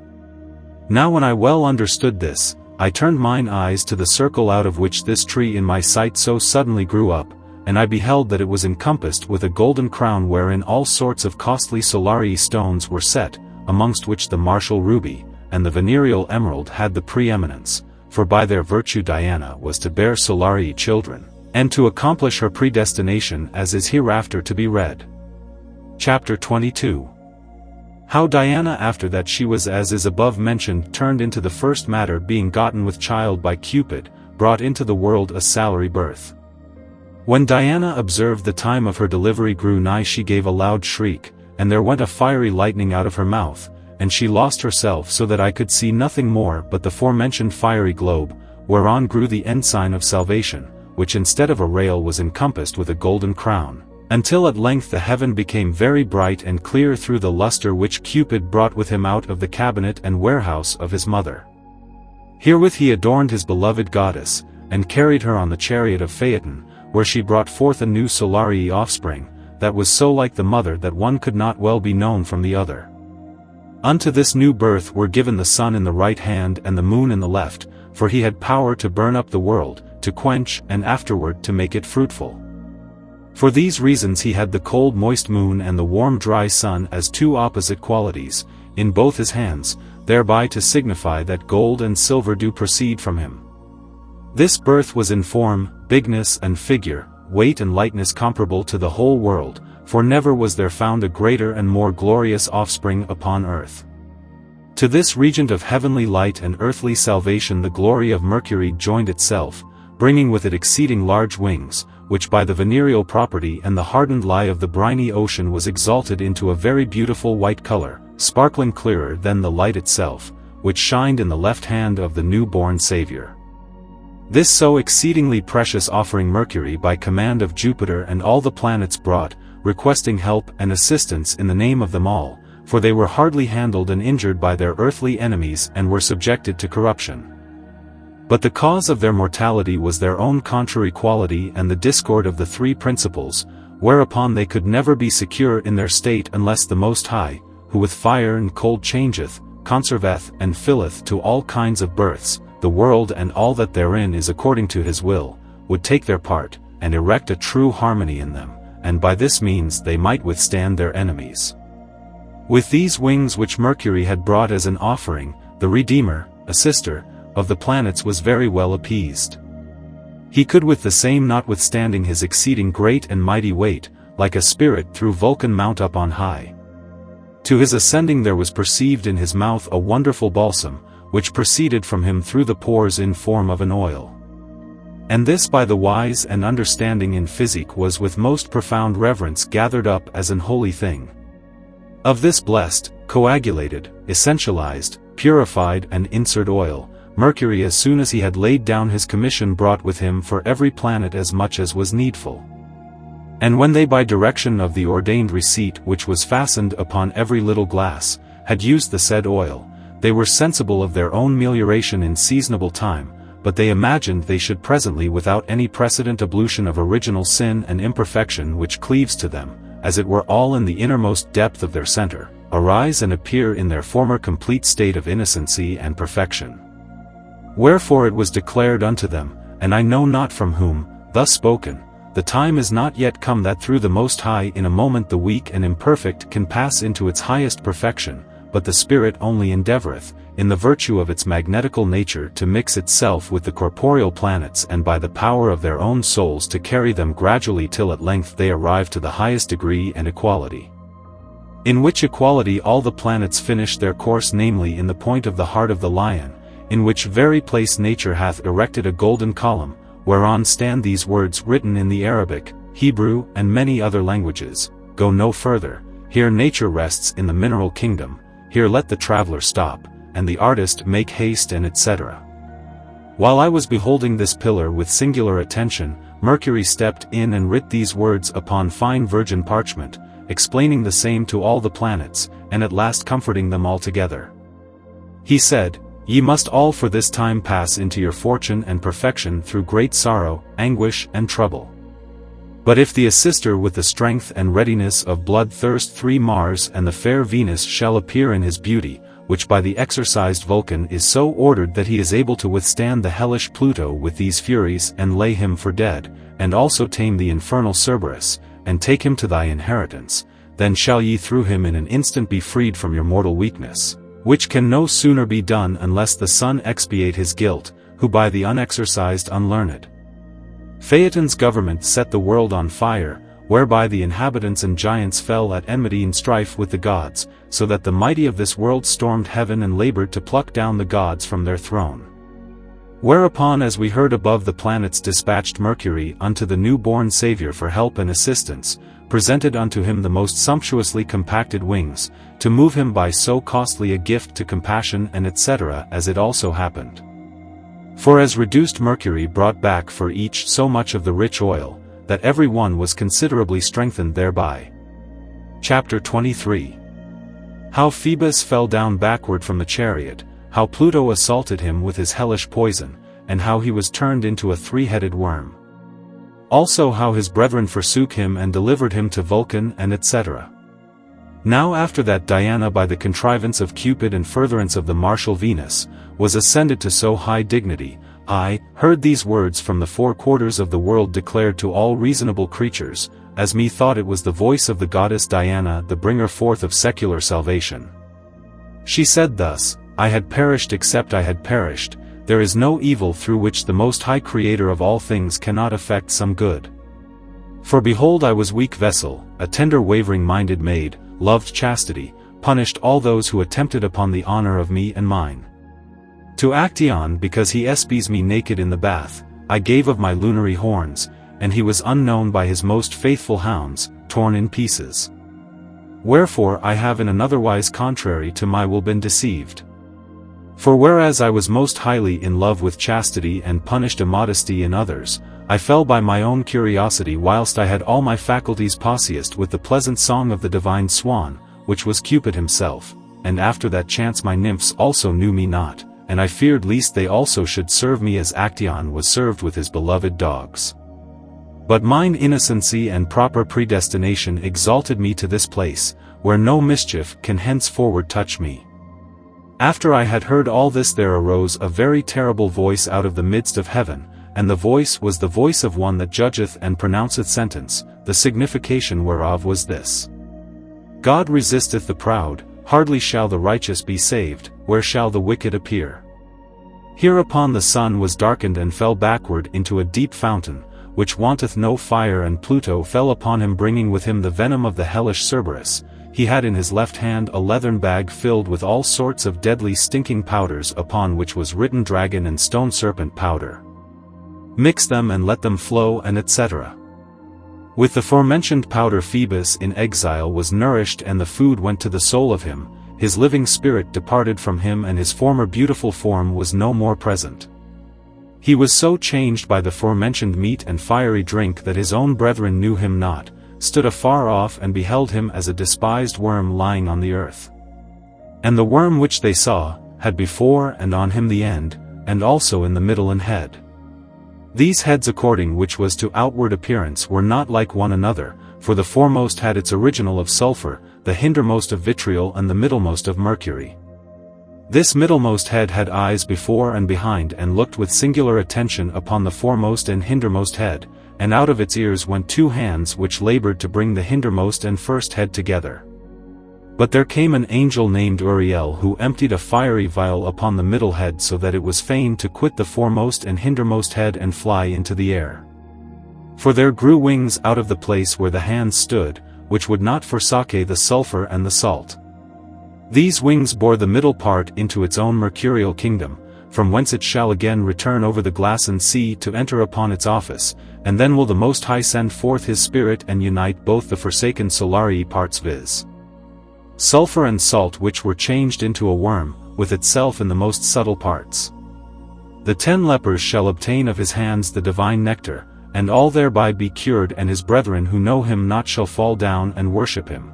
Speaker 1: Now when I well understood this, I turned mine eyes to the circle out of which this tree in my sight so suddenly grew up, and I beheld that it was encompassed with a golden crown wherein all sorts of costly Solarii stones were set, amongst which the martial ruby, and the venereal emerald had the preeminence, for by their virtue Diana was to bear Solarii children, and to accomplish her predestination as is hereafter to be read. Chapter 22. How Diana after that she was as is above mentioned turned into the first matter being gotten with child by Cupid, brought into the world a salary birth. When Diana observed the time of her delivery grew nigh, she gave a loud shriek, and there went a fiery lightning out of her mouth, and she lost herself so that I could see nothing more but the forementioned fiery globe, whereon grew the ensign of salvation, which instead of a rail was encompassed with a golden crown, until at length the heaven became very bright and clear through the lustre which Cupid brought with him out of the cabinet and warehouse of his mother. Herewith he adorned his beloved goddess, and carried her on the chariot of Phaeton, where she brought forth a new Solarii offspring, that was so like the mother that one could not well be known from the other. Unto this new birth were given the sun in the right hand and the moon in the left, for he had power to burn up the world, to quench, and afterward to make it fruitful. For these reasons he had the cold moist moon and the warm dry sun as two opposite qualities, in both his hands, thereby to signify that gold and silver do proceed from him. This birth was in form, bigness and figure, weight and lightness comparable to the whole world, for never was there found a greater and more glorious offspring upon earth. To this regent of heavenly light and earthly salvation the glory of Mercury joined itself, bringing with it exceeding large wings, which by the venereal property and the hardened lie of the briny ocean was exalted into a very beautiful white color, sparkling clearer than the light itself, which shined in the left hand of the new-born Saviour. This so exceedingly precious offering Mercury by command of Jupiter and all the planets brought, requesting help and assistance in the name of them all, for they were hardly handled and injured by their earthly enemies and were subjected to corruption. But the cause of their mortality was their own contrary quality and the discord of the three principles, whereupon they could never be secure in their state unless the Most High, who with fire and cold changeth, conserveth and filleth to all kinds of births, the world and all that therein is according to his will, would take their part, and erect a true harmony in them, and by this means they might withstand their enemies. With these wings which Mercury had brought as an offering, the Redeemer, assister, of the planets was very well appeased. He could with the same notwithstanding his exceeding great and mighty weight, like a spirit through Vulcan mount up on high. To his ascending there was perceived in his mouth a wonderful balsam, which proceeded from him through the pores in form of an oil. And this by the wise and understanding in physic was with most profound reverence gathered up as an holy thing. Of this blessed, coagulated, essentialized, purified and insert oil, Mercury as soon as he had laid down his commission brought with him for every planet as much as was needful. And when they by direction of the ordained receipt which was fastened upon every little glass, had used the said oil, they were sensible of their own melioration in seasonable time, but they imagined they should presently without any precedent ablution of original sin and imperfection which cleaves to them, as it were all in the innermost depth of their center, arise and appear in their former complete state of innocency and perfection. Wherefore it was declared unto them, and I know not from whom, thus spoken, the time is not yet come that through the Most High in a moment the weak and imperfect can pass into its highest perfection, but the spirit only endeavoureth, in the virtue of its magnetical nature to mix itself with the corporeal planets and by the power of their own souls to carry them gradually till at length they arrive to the highest degree and equality. In which equality all the planets finish their course, namely in the point of the heart of the lion, in which very place nature hath erected a golden column, whereon stand these words written in the Arabic, Hebrew and many other languages, Go no further, here nature rests in the mineral kingdom, here let the traveler stop, and the artist make haste and etc. While I was beholding this pillar with singular attention, Mercury stepped in and writ these words upon fine virgin parchment, explaining the same to all the planets, and at last comforting them all together. He said, Ye must all for this time pass into your fortune and perfection through great sorrow, anguish and trouble. But if the assister with the strength and readiness of blood-thirst 3 Mars and the fair Venus shall appear in his beauty, which by the exercised Vulcan is so ordered that he is able to withstand the hellish Pluto with these furies and lay him for dead, and also tame the infernal Cerberus, and take him to thy inheritance, then shall ye through him in an instant be freed from your mortal weakness, which can no sooner be done unless the Son expiate his guilt, who by the unexercised unlearned Phaeton's government set the world on fire, whereby the inhabitants and giants fell at enmity in strife with the gods, so that the mighty of this world stormed heaven and labored to pluck down the gods from their throne. Whereupon, as we heard above, the planets dispatched Mercury unto the new-born Saviour for help and assistance, presented unto him the most sumptuously compacted wings, to move him by so costly a gift to compassion and etc. as it also happened. For as reduced Mercury brought back for each so much of the rich oil, that every one was considerably strengthened thereby. Chapter 23. How Phoebus fell down backward from the chariot, how Pluto assaulted him with his hellish poison, and how he was turned into a three-headed worm. Also how his brethren forsook him and delivered him to Vulcan, and etc. Now after that Diana, by the contrivance of Cupid and furtherance of the martial Venus, was ascended to so high dignity, I heard these words from the four quarters of the world declared to all reasonable creatures, as methought it was the voice of the goddess Diana, the bringer forth of secular salvation. She said thus, I had perished except I had perished, there is no evil through which the Most High Creator of all things cannot effect some good. For behold, I was weak vessel, a tender wavering-minded maid, loved chastity, punished all those who attempted upon the honor of me and mine. To Actaeon, because he espies me naked in the bath, I gave of my lunary horns, and he was unknown by his most faithful hounds, torn in pieces. Wherefore I have in another wise contrary to my will been deceived. For whereas I was most highly in love with chastity and punished immodesty in others, I fell by my own curiosity whilst I had all my faculties posseused with the pleasant song of the divine swan, which was Cupid himself, and after that chance my nymphs also knew me not, and I feared lest they also should serve me as Actaeon was served with his beloved dogs. But mine innocency and proper predestination exalted me to this place, where no mischief can henceforward touch me. After I had heard all this, there arose a very terrible voice out of the midst of heaven, and the voice was the voice of one that judgeth and pronounceth sentence, the signification whereof was this: God resisteth the proud, hardly shall the righteous be saved, where shall the wicked appear? Hereupon the sun was darkened and fell backward into a deep fountain, which wanteth no fire, and Pluto fell upon him, bringing with him the venom of the hellish Cerberus. He had in his left hand a leathern bag filled with all sorts of deadly stinking powders, upon which was written dragon and stone serpent powder. Mix them and let them flow, and etc. With the forementioned powder Phoebus in exile was nourished, and the food went to the soul of him, his living spirit departed from him, and his former beautiful form was no more present. He was so changed by the forementioned meat and fiery drink that his own brethren knew him not, stood afar off and beheld him as a despised worm lying on the earth. And the worm which they saw, had before and on him the end, and also in the middle an head. These heads according which was to outward appearance were not like one another, for the foremost had its original of sulphur, the hindermost of vitriol, and the middlemost of mercury. This middlemost head had eyes before and behind, and looked with singular attention upon the foremost and hindermost head, and out of its ears went two hands which labored to bring the hindermost and first head together. But there came an angel named Uriel, who emptied a fiery vial upon the middle head, so that it was fain to quit the foremost and hindermost head and fly into the air. For there grew wings out of the place where the hands stood, which would not forsake the sulphur and the salt. These wings bore the middle part into its own mercurial kingdom, from whence it shall again return over the glassed sea to enter upon its office, and then will the Most High send forth his Spirit and unite both the forsaken solarii parts, viz. sulphur and salt, which were changed into a worm, with itself in the most subtle parts. The 10 lepers shall obtain of his hands the divine nectar, and all thereby be cured, and his brethren who know him not shall fall down and worship him.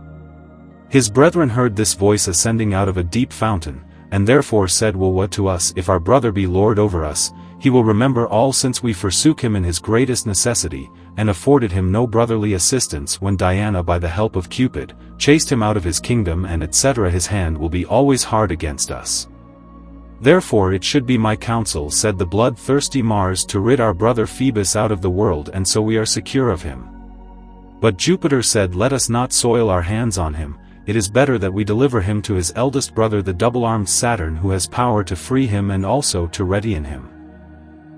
Speaker 1: His brethren heard this voice ascending out of a deep fountain, and therefore said, Woe to us, if our brother be lord over us, he will remember all, since we forsook him in his greatest necessity, and afforded him no brotherly assistance when Diana by the help of Cupid, chased him out of his kingdom, and etc. His hand will be always hard against us. Therefore it should be my counsel, said the blood-thirsty Mars, to rid our brother Phoebus out of the world, and so we are secure of him. But Jupiter said, Let us not soil our hands on him, it is better that we deliver him to his eldest brother the double-armed Saturn, who has power to free him and also to redeem him.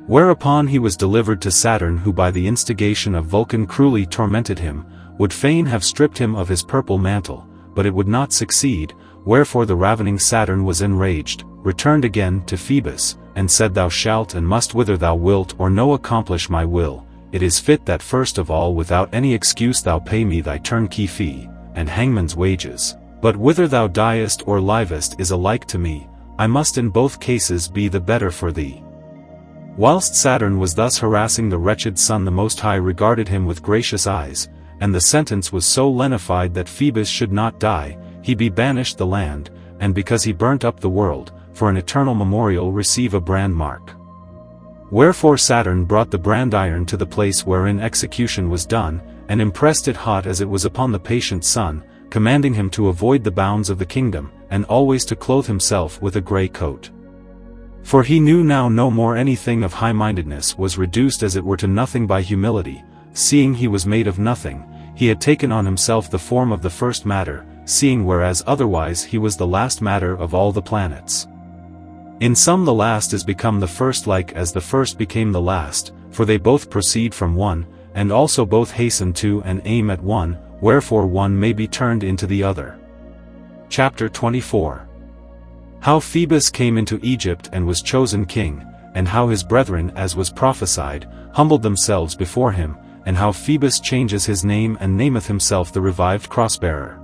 Speaker 1: Whereupon he was delivered to Saturn, who by the instigation of Vulcan cruelly tormented him, would fain have stripped him of his purple mantle, but it would not succeed, wherefore the ravening Saturn was enraged, returned again to Phoebus, and said, Thou shalt and must whither thou wilt or no accomplish my will. It is fit that first of all without any excuse thou pay me thy turnkey fee, and hangman's wages. But whither thou diest or livest is alike to me, I must in both cases be the better for thee. Whilst Saturn was thus harassing the wretched son, the Most High regarded him with gracious eyes, and the sentence was so lenified that Phoebus should not die, he be banished the land, and because he burnt up the world, for an eternal memorial receive a brand mark. Wherefore Saturn brought the brand iron to the place wherein execution was done, and impressed it hot as it was upon the patient son, commanding him to avoid the bounds of the kingdom, and always to clothe himself with a grey coat. For he knew now no more anything of high-mindedness was reduced as it were to nothing by humility, seeing he was made of nothing, he had taken on himself the form of the first matter, seeing whereas otherwise he was the last matter of all the planets. In some the last is become the first, like as the first became the last, for they both proceed from one, and also both hasten to and aim at one, wherefore one may be turned into the other. Chapter 24. How Phoebus came into Egypt and was chosen king, and how his brethren, as was prophesied, humbled themselves before him, and how Phoebus changes his name and nameth himself the revived crossbearer.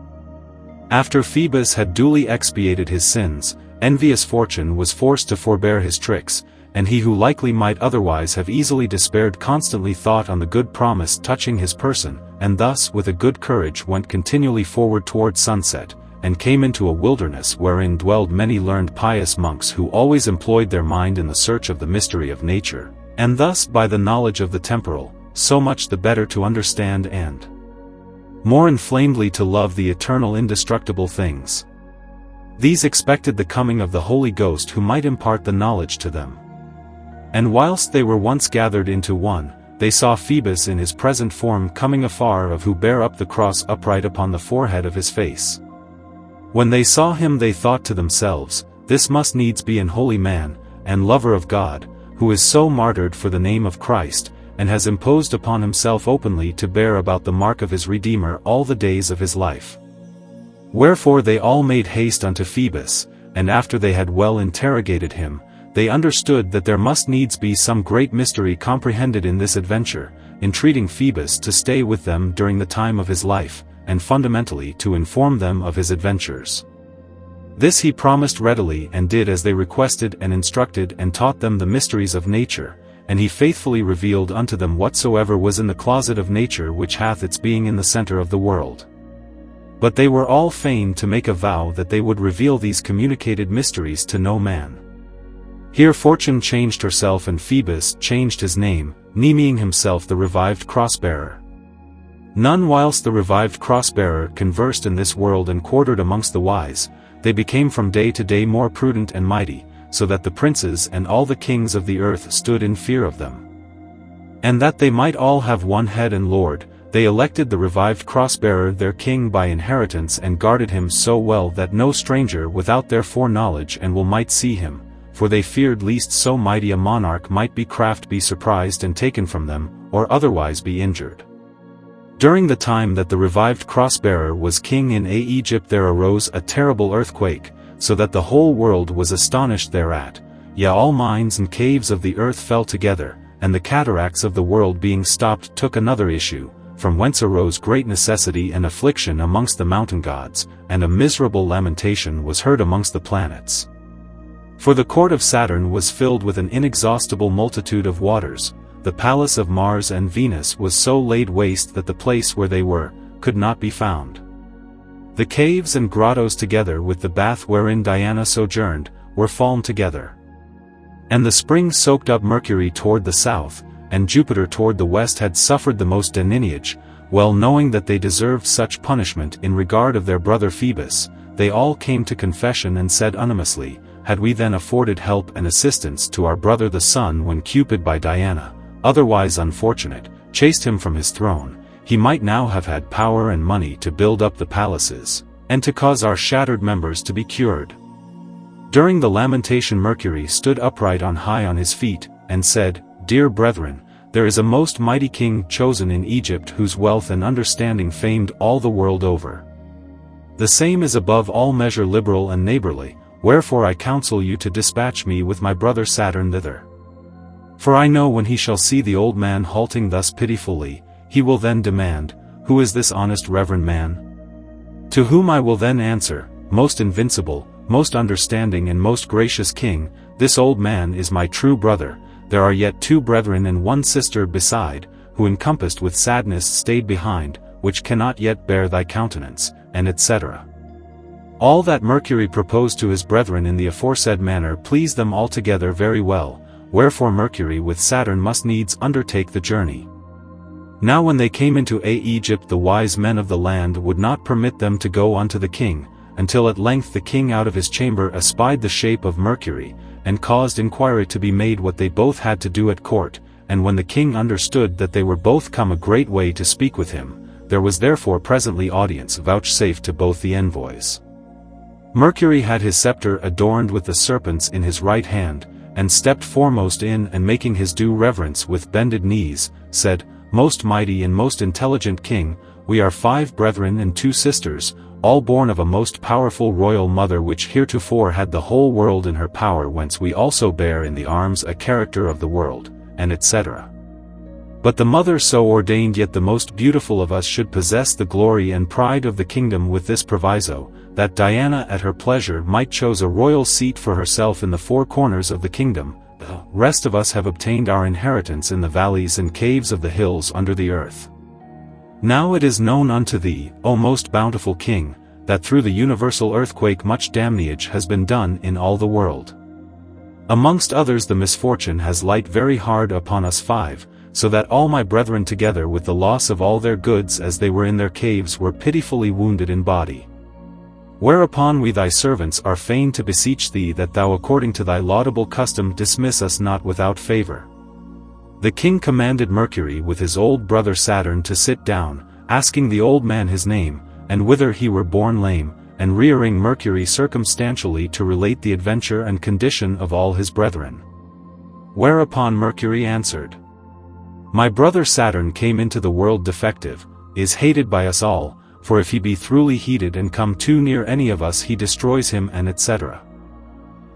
Speaker 1: After Phoebus had duly expiated his sins, envious fortune was forced to forbear his tricks, and he who likely might otherwise have easily despaired constantly thought on the good promise touching his person, and thus with a good courage went continually forward toward sunset, and came into a wilderness wherein dwelled many learned pious monks who always employed their mind in the search of the mystery of nature, and thus by the knowledge of the temporal, so much the better to understand and more inflamedly to love the eternal indestructible things. These expected the coming of the Holy Ghost who might impart the knowledge to them. And whilst they were once gathered into one, they saw Phoebus in his present form coming afar of who bare up the cross upright upon the forehead of his face. When they saw him they thought to themselves, This must needs be an holy man, and lover of God, who is so martyred for the name of Christ, and has imposed upon himself openly to bear about the mark of his Redeemer all the days of his life. Wherefore they all made haste unto Phoebus, and after they had well interrogated him, they understood that there must needs be some great mystery comprehended in this adventure, entreating Phoebus to stay with them during the time of his life, and fundamentally to inform them of his adventures. This he promised readily and did as they requested, and instructed and taught them the mysteries of nature, and he faithfully revealed unto them whatsoever was in the closet of nature which hath its being in the center of the world. But they were all fain to make a vow that they would reveal these communicated mysteries to no man. Here Fortune changed herself and Phoebus changed his name, naming himself the revived crossbearer. None whilst the revived crossbearer conversed in this world and quartered amongst the wise, they became from day to day more prudent and mighty, so that the princes and all the kings of the earth stood in fear of them. And that they might all have one head and lord, they elected the revived crossbearer their king by inheritance and guarded him so well that no stranger without their foreknowledge and will might see him, for they feared lest so mighty a monarch might be surprised and taken from them, or otherwise be injured. During the time that the revived crossbearer was king in Egypt there arose a terrible earthquake, so that the whole world was astonished thereat, yea all mines and caves of the earth fell together, and the cataracts of the world being stopped took another issue, from whence arose great necessity and affliction amongst the mountain gods, and a miserable lamentation was heard amongst the planets. For the court of Saturn was filled with an inexhaustible multitude of waters, the palace of Mars and Venus was so laid waste that the place where they were, could not be found. The caves and grottos together with the bath wherein Diana sojourned, were fallen together. And the springs soaked up Mercury toward the south, and Jupiter toward the west had suffered the most denniage, well knowing that they deserved such punishment in regard of their brother Phoebus, they all came to confession and said unanimously, Had we then afforded help and assistance to our brother the sun when Cupid by Diana, otherwise unfortunate, chased him from his throne, he might now have had power and money to build up the palaces, and to cause our shattered members to be cured. During the lamentation Mercury stood upright on high on his feet, and said, Dear brethren, there is a most mighty king chosen in Egypt whose wealth and understanding famed all the world over. The same is above all measure liberal and neighborly, wherefore I counsel you to dispatch me with my brother Saturn thither. For I know when he shall see the old man halting thus pitifully, he will then demand, Who is this honest reverend man? To whom I will then answer, Most invincible, most understanding and most gracious king, this old man is my true brother, there are yet 2 brethren and 1 sister beside, who encompassed with sadness stayed behind, which cannot yet bear thy countenance, and etc. All that Mercury proposed to his brethren in the aforesaid manner pleased them altogether very well, wherefore Mercury with Saturn must needs undertake the journey. Now when they came into Egypt, the wise men of the land would not permit them to go unto the king, until at length the king out of his chamber espied the shape of Mercury, and caused inquiry to be made what they both had to do at court, and when the king understood that they were both come a great way to speak with him, there was therefore presently audience vouchsafed to both the envoys. Mercury had his scepter adorned with the serpents in his right hand, and stepped foremost in, and making his due reverence with bended knees, said, Most mighty and most intelligent king, we are 5 brethren and 2 sisters, all born of a most powerful royal mother which heretofore had the whole world in her power, whence we also bear in the arms a character of the world, and etc. But the mother so ordained yet the most beautiful of us should possess the glory and pride of the kingdom, with this proviso, that Diana at her pleasure might choose a royal seat for herself in the 4 corners of the kingdom. The rest of us have obtained our inheritance in the valleys and caves of the hills under the earth. Now it is known unto thee, O most bountiful king, that through the universal earthquake much damnage has been done in all the world. Amongst others the misfortune has light very hard upon us 5, so that all my brethren together with the loss of all their goods as they were in their caves were pitifully wounded in body. Whereupon we thy servants are fain to beseech thee that thou according to thy laudable custom dismiss us not without favor. The king commanded Mercury with his old brother Saturn to sit down, asking the old man his name, and whither he were born lame, and rearing Mercury circumstantially to relate the adventure and condition of all his brethren. Whereupon Mercury answered, My brother Saturn came into the world defective, is hated by us all, for if he be throughly heated and come too near any of us he destroys him and etc.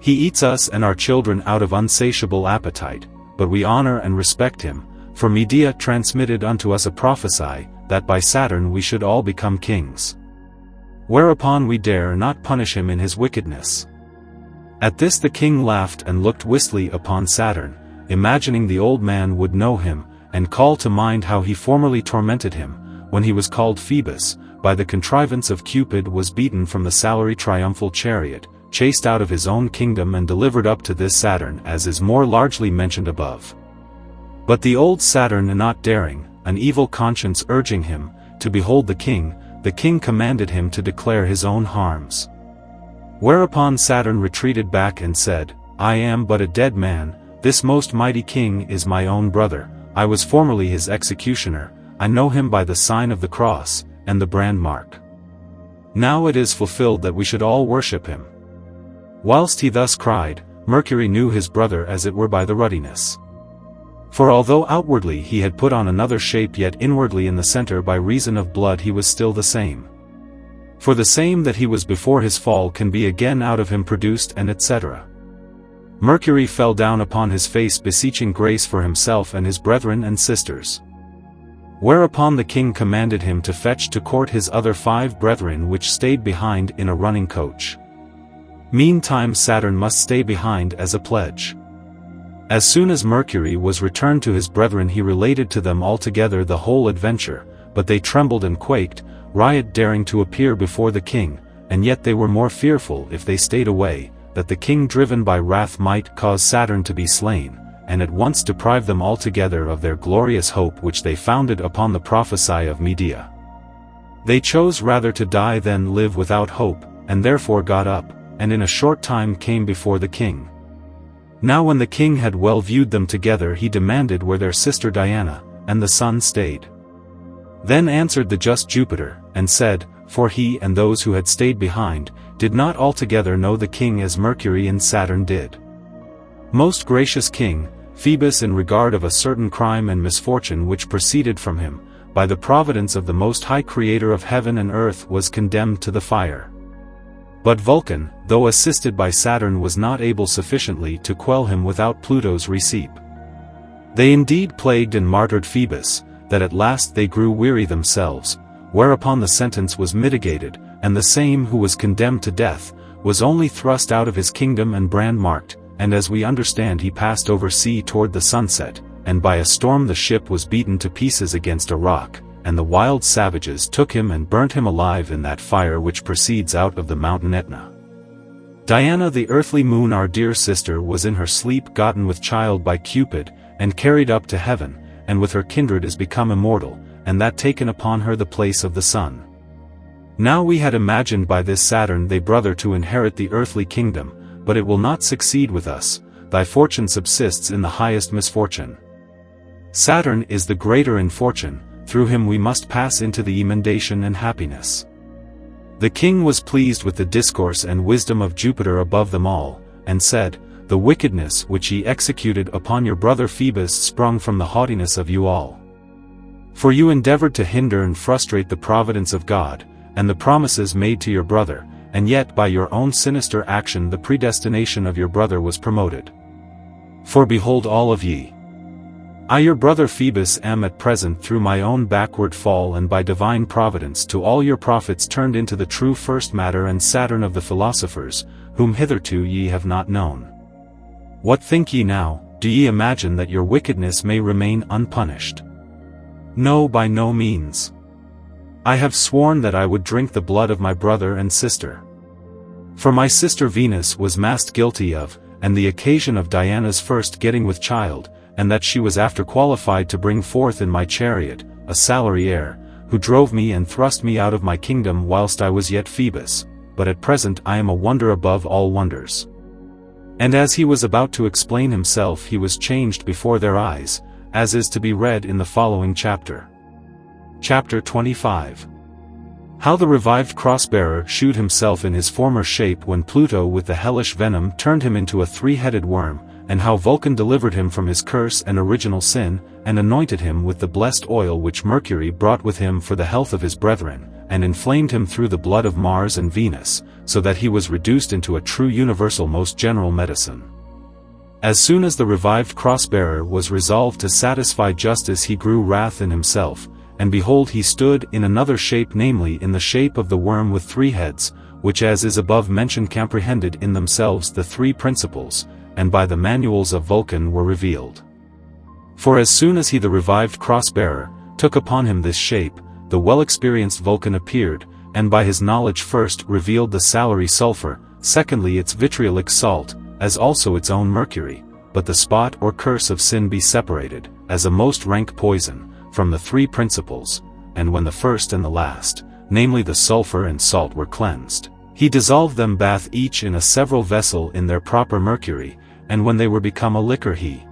Speaker 1: He eats us and our children out of unsatiable appetite, but we honor and respect him, for Medea transmitted unto us a prophecy, that by Saturn we should all become kings. Whereupon we dare not punish him in his wickedness. At this the king laughed and looked wistly upon Saturn, imagining the old man would know him, and call to mind how he formerly tormented him, when he was called Phoebus, by the contrivance of Cupid was beaten from the salary triumphal chariot, chased out of his own kingdom and delivered up to this Saturn, as is more largely mentioned above. But the old Saturn not daring, an evil conscience urging him, to behold the king commanded him to declare his own harms. Whereupon Saturn retreated back and said, I am but a dead man, this most mighty king is my own brother, I was formerly his executioner, I know him by the sign of the cross, and the brand mark. Now it is fulfilled that we should all worship him. Whilst he thus cried, Mercury knew his brother as it were by the ruddiness. For although outwardly he had put on another shape, yet inwardly in the center by reason of blood he was still the same. For the same that he was before his fall can be again out of him produced, and etc. Mercury fell down upon his face beseeching grace for himself and his brethren and sisters. Whereupon the king commanded him to fetch to court his other 5 brethren which stayed behind in a running coach. Meantime Saturn must stay behind as a pledge. As soon as Mercury was returned to his brethren he related to them altogether the whole adventure, but they trembled and quaked, riot daring to appear before the king, and yet they were more fearful if they stayed away, that the king driven by wrath might cause Saturn to be slain, and at once deprive them altogether of their glorious hope which they founded upon the prophecy of Medea. They chose rather to die than live without hope, and therefore got up, and in a short time came before the king. Now when the king had well viewed them together he demanded where their sister Diana, and the sun stayed. Then answered the just Jupiter, and said, for he and those who had stayed behind, did not altogether know the king as Mercury and Saturn did. Most gracious king, Phoebus in regard of a certain crime and misfortune which proceeded from him, by the providence of the Most High Creator of heaven and earth, was condemned to the fire. But Vulcan, though assisted by Saturn, was not able sufficiently to quell him without Pluto's receipt. They indeed plagued and martyred Phoebus, that at last they grew weary themselves, whereupon the sentence was mitigated, and the same who was condemned to death, was only thrust out of his kingdom and brand-marked, and as we understand he passed over sea toward the sunset, and by a storm the ship was beaten to pieces against a rock, and the wild savages took him and burnt him alive in that fire which proceeds out of the mountain Etna. Diana the earthly moon, our dear sister, was in her sleep gotten with child by Cupid, and carried up to heaven, and with her kindred is become immortal, and that taken upon her the place of the sun. Now we had imagined by this Saturn thy brother to inherit the earthly kingdom, but it will not succeed with us, thy fortune subsists in the highest misfortune. Saturn is the greater in fortune, through him we must pass into the emendation and happiness. The king was pleased with the discourse and wisdom of Jupiter above them all, and said, the wickedness which ye executed upon your brother Phoebus sprung from the haughtiness of you all. For you endeavored to hinder and frustrate the providence of God, and the promises made to your brother, and yet by your own sinister action the predestination of your brother was promoted. For behold, all of ye, I your brother Phoebus am at present through my own backward fall and by divine providence to all your prophets turned into the true first matter and Saturn of the philosophers, whom hitherto ye have not known. What think ye now? Do ye imagine that your wickedness may remain unpunished? No, by no means. I have sworn that I would drink the blood of my brother and sister. For my sister Venus was massed guilty of, and the occasion of Diana's first getting with child, and that she was after qualified to bring forth in my chariot, a salary heir, who drove me and thrust me out of my kingdom whilst I was yet Phoebus, but at present I am a wonder above all wonders. And as he was about to explain himself he was changed before their eyes, as is to be read in the following chapter. Chapter 25. How the revived cross-bearer shewed himself in his former shape when Pluto with the hellish venom turned him into a three-headed worm, and how Vulcan delivered him from his curse and original sin, and anointed him with the blessed oil which Mercury brought with him for the health of his brethren, and inflamed him through the blood of Mars and Venus, so that he was reduced into a true universal most general medicine. As soon as the revived cross-bearer was resolved to satisfy justice he grew wrath in himself, and behold he stood in another shape, namely in the shape of the worm with three heads, which as is above mentioned comprehended in themselves the three principles, and by the manuals of Vulcan were revealed. For as soon as he the revived cross-bearer took upon him this shape, the well-experienced Vulcan appeared, and by his knowledge first revealed the salary sulfur, secondly its vitriolic salt, as also its own mercury, but the spot or curse of sin be separated, as a most rank poison, from the three principles, and when the first and the last, namely the sulfur and salt were cleansed, he dissolved them bath each in a several vessel in their proper mercury, and when they were become a liquor he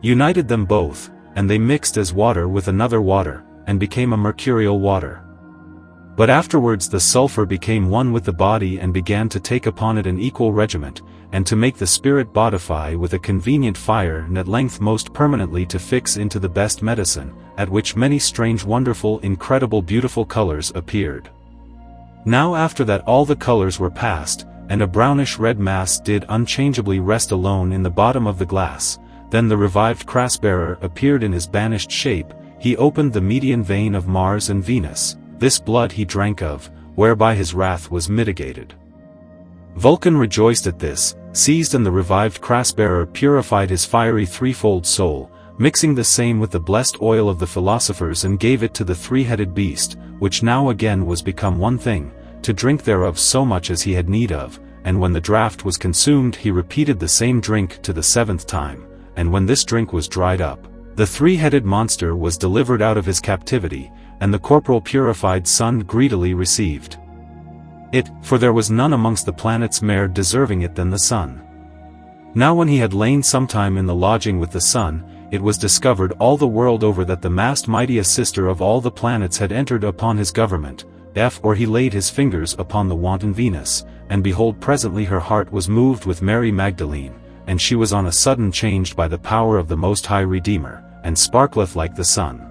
Speaker 1: united them both, and they mixed as water with another water, and became a mercurial water. But afterwards the sulfur became one with the body and began to take upon it an equal regiment, and to make the spirit bodify with a convenient fire, and at length most permanently to fix into the best medicine, at which many strange wonderful incredible beautiful colors appeared. Now after that all the colors were past, and a brownish red mass did unchangeably rest alone in the bottom of the glass, then the revived cross-bearer appeared in his banished shape, he opened the median vein of Mars and Venus, this blood he drank of, whereby his wrath was mitigated. Vulcan rejoiced at this, seized and the revived cross-bearer purified his fiery threefold soul, mixing the same with the blessed oil of the philosophers and gave it to the three-headed beast, which now again was become one thing, to drink thereof so much as he had need of, and when the draught was consumed he repeated the same drink to the seventh time, and when this drink was dried up, the three-headed monster was delivered out of his captivity, and the corporal purified sun greedily received it, for there was none amongst the planets more deserving it than the sun. Now when he had lain some time in the lodging with the sun, it was discovered all the world over that the massed mightiest sister of all the planets had entered upon his government, or he laid his fingers upon the wanton Venus, and behold presently her heart was moved with Mary Magdalene, and she was on a sudden changed by the power of the Most High Redeemer, and sparkleth like the sun.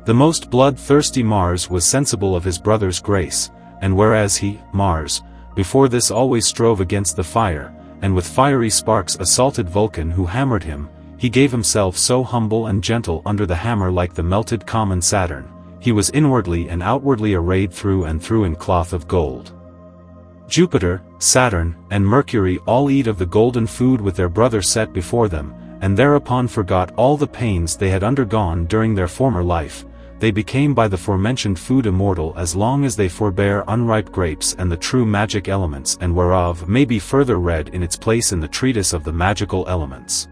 Speaker 1: The most blood-thirsty Mars was sensible of his brother's grace, and whereas he, Mars, before this always strove against the fire, and with fiery sparks assaulted Vulcan who hammered him, he gave himself so humble and gentle under the hammer like the melted common Saturn, he was inwardly and outwardly arrayed through and through in cloth of gold. Jupiter, Saturn, and Mercury all eat of the golden food with their brother set before them, and thereupon forgot all the pains they had undergone during their former life. They became by the forementioned food immortal as long as they forbear unripe grapes and the true magic elements, and whereof may be further read in its place in the treatise of the magical elements.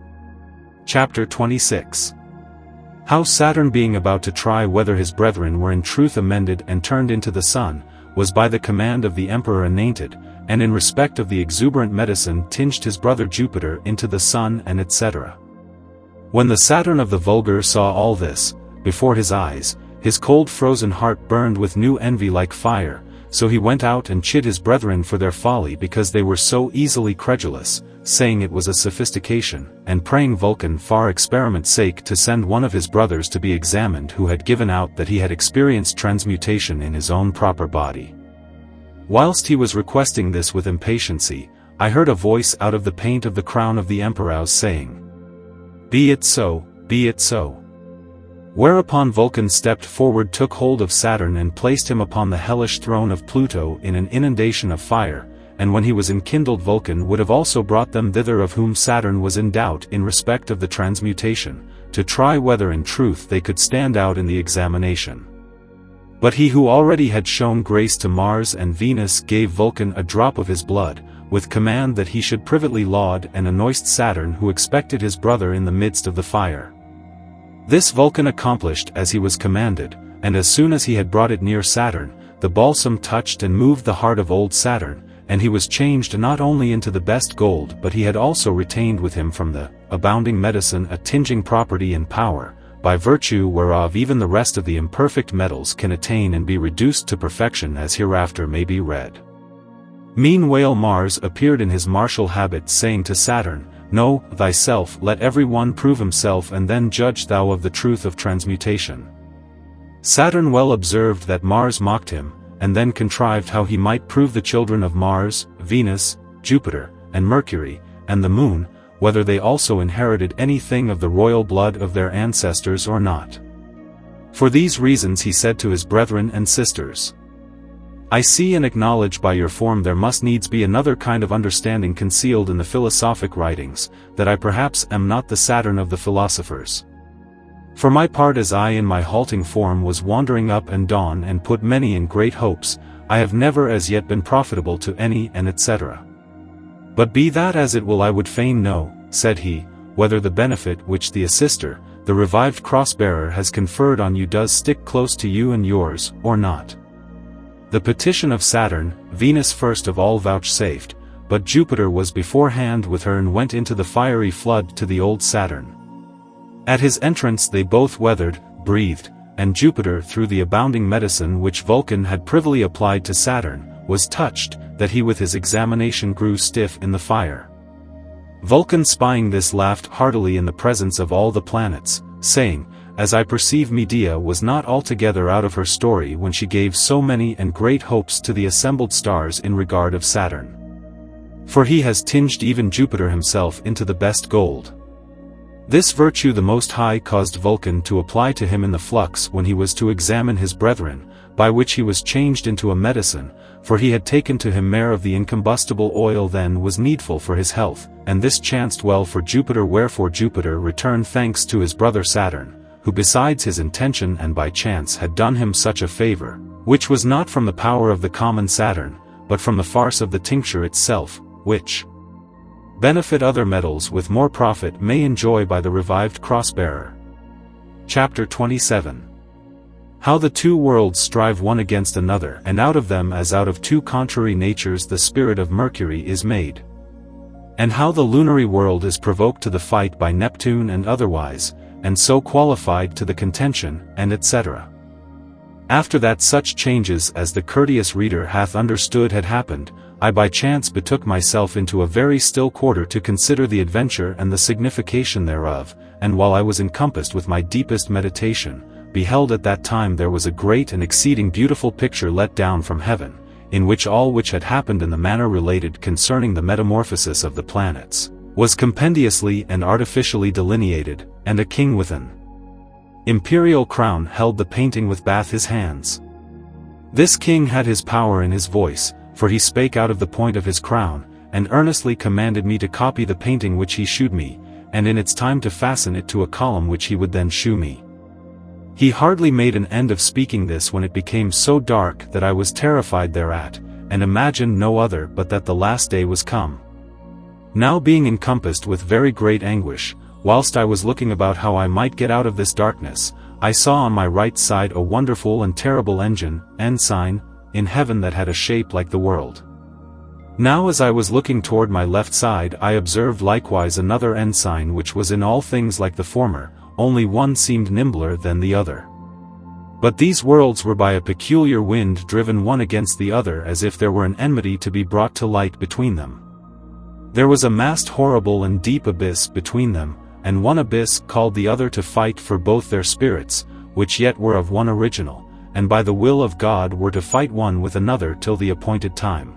Speaker 1: Chapter 26. How Saturn, being about to try whether his brethren were in truth amended and turned into the sun, was by the command of the emperor anointed, and in respect of the exuberant medicine tinged his brother Jupiter into the sun, and etc. When the Saturn of the vulgar saw all this, before his eyes, his cold frozen heart burned with new envy like fire, so he went out and chid his brethren for their folly because they were so easily credulous, saying it was a sophistication, and praying Vulcan for experiment's sake to send one of his brothers to be examined who had given out that he had experienced transmutation in his own proper body. Whilst he was requesting this with impatiency, I heard a voice out of the paint of the crown of the emperor saying, "Be it so, be it so." Whereupon Vulcan stepped forward, took hold of Saturn and placed him upon the hellish throne of Pluto in an inundation of fire, and when he was enkindled Vulcan would have also brought them thither of whom Saturn was in doubt in respect of the transmutation, to try whether in truth they could stand out in the examination. But he who already had shown grace to Mars and Venus gave Vulcan a drop of his blood, with command that he should privately laud and anoint Saturn who expected his brother in the midst of the fire. This Vulcan accomplished as he was commanded, and as soon as he had brought it near Saturn, the balsam touched and moved the heart of old Saturn, and he was changed not only into the best gold but he had also retained with him from the abounding medicine a tinging property and power, by virtue whereof even the rest of the imperfect metals can attain and be reduced to perfection, as hereafter may be read. Meanwhile Mars appeared in his martial habit, saying to Saturn, "Know thyself, let every one prove himself, and then judge thou of the truth of transmutation." Saturn well observed that Mars mocked him, and then contrived how he might prove the children of Mars, Venus, Jupiter, and Mercury, and the Moon, whether they also inherited anything of the royal blood of their ancestors or not. For these reasons he said to his brethren and sisters, "I see and acknowledge by your form there must needs be another kind of understanding concealed in the philosophic writings, that I perhaps am not the Saturn of the philosophers. For my part, as I in my halting form was wandering up and down and put many in great hopes, I have never as yet been profitable to any, and etc. But be that as it will, I would fain know," said he, "whether the benefit which the assister, the revived cross-bearer, has conferred on you does stick close to you and yours, or not." The petition of Saturn, Venus first of all vouchsafed, but Jupiter was beforehand with her and went into the fiery flood to the old Saturn. At his entrance they both weathered, breathed, and Jupiter through the abounding medicine which Vulcan had privily applied to Saturn, was touched, that he with his examination grew stiff in the fire. Vulcan spying this laughed heartily in the presence of all the planets, saying, "As I perceive Medea was not altogether out of her story when she gave so many and great hopes to the assembled stars in regard of Saturn. For he has tinged even Jupiter himself into the best gold." This virtue the Most High caused Vulcan to apply to him in the flux when he was to examine his brethren, by which he was changed into a medicine, for he had taken to him more of the incombustible oil than was needful for his health, and this chanced well for Jupiter, wherefore Jupiter returned thanks to his brother Saturn, who besides his intention and by chance had done him such a favor, which was not from the power of the common Saturn, but from the farce of the tincture itself, which benefit other metals with more profit may enjoy by the revived cross-bearer. Chapter 27. How the two worlds strive one against another, and out of them as out of two contrary natures the spirit of Mercury is made. And how the lunary world is provoked to the fight by Neptune and otherwise, and so qualified to the contention, and etc. After that such changes as the courteous reader hath understood had happened, I by chance betook myself into a very still quarter to consider the adventure and the signification thereof, and while I was encompassed with my deepest meditation, beheld at that time there was a great and exceeding beautiful picture let down from heaven, in which all which had happened in the manner related concerning the metamorphosis of the planets, was compendiously and artificially delineated, and a king with an imperial crown held the painting with both his hands. This king had his power in his voice, for he spake out of the point of his crown, and earnestly commanded me to copy the painting which he shewed me, and in its time to fasten it to a column which he would then shew me. He hardly made an end of speaking this when it became so dark that I was terrified thereat, and imagined no other but that the last day was come. Now being encompassed with very great anguish, whilst I was looking about how I might get out of this darkness, I saw on my right side a wonderful and terrible ensign, in heaven that had a shape like the world. Now as I was looking toward my left side I observed likewise another ensign which was in all things like the former, only one seemed nimbler than the other. But these worlds were by a peculiar wind driven one against the other as if there were an enmity to be brought to light between them. There was a vast horrible and deep abyss between them, and one abyss called the other to fight for both their spirits, which yet were of one original, and by the will of God were to fight one with another till the appointed time.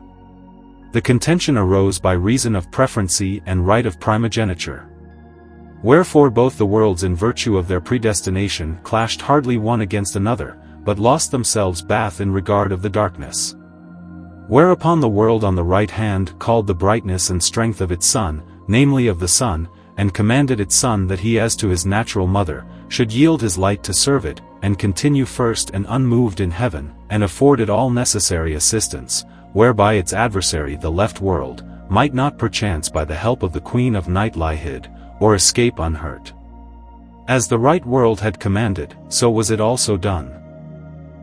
Speaker 1: The contention arose by reason of preferency and right of primogeniture. Wherefore both the worlds in virtue of their predestination clashed hardly one against another, but lost themselves both in regard of the darkness. Whereupon the world on the right hand called the brightness and strength of its son, namely of the sun, and commanded its son that he as to his natural mother, should yield his light to serve it, and continue first and unmoved in heaven, and afford it all necessary assistance, whereby its adversary the left world, might not perchance by the help of the queen of night lie hid, or escape unhurt. As the right world had commanded, so was it also done.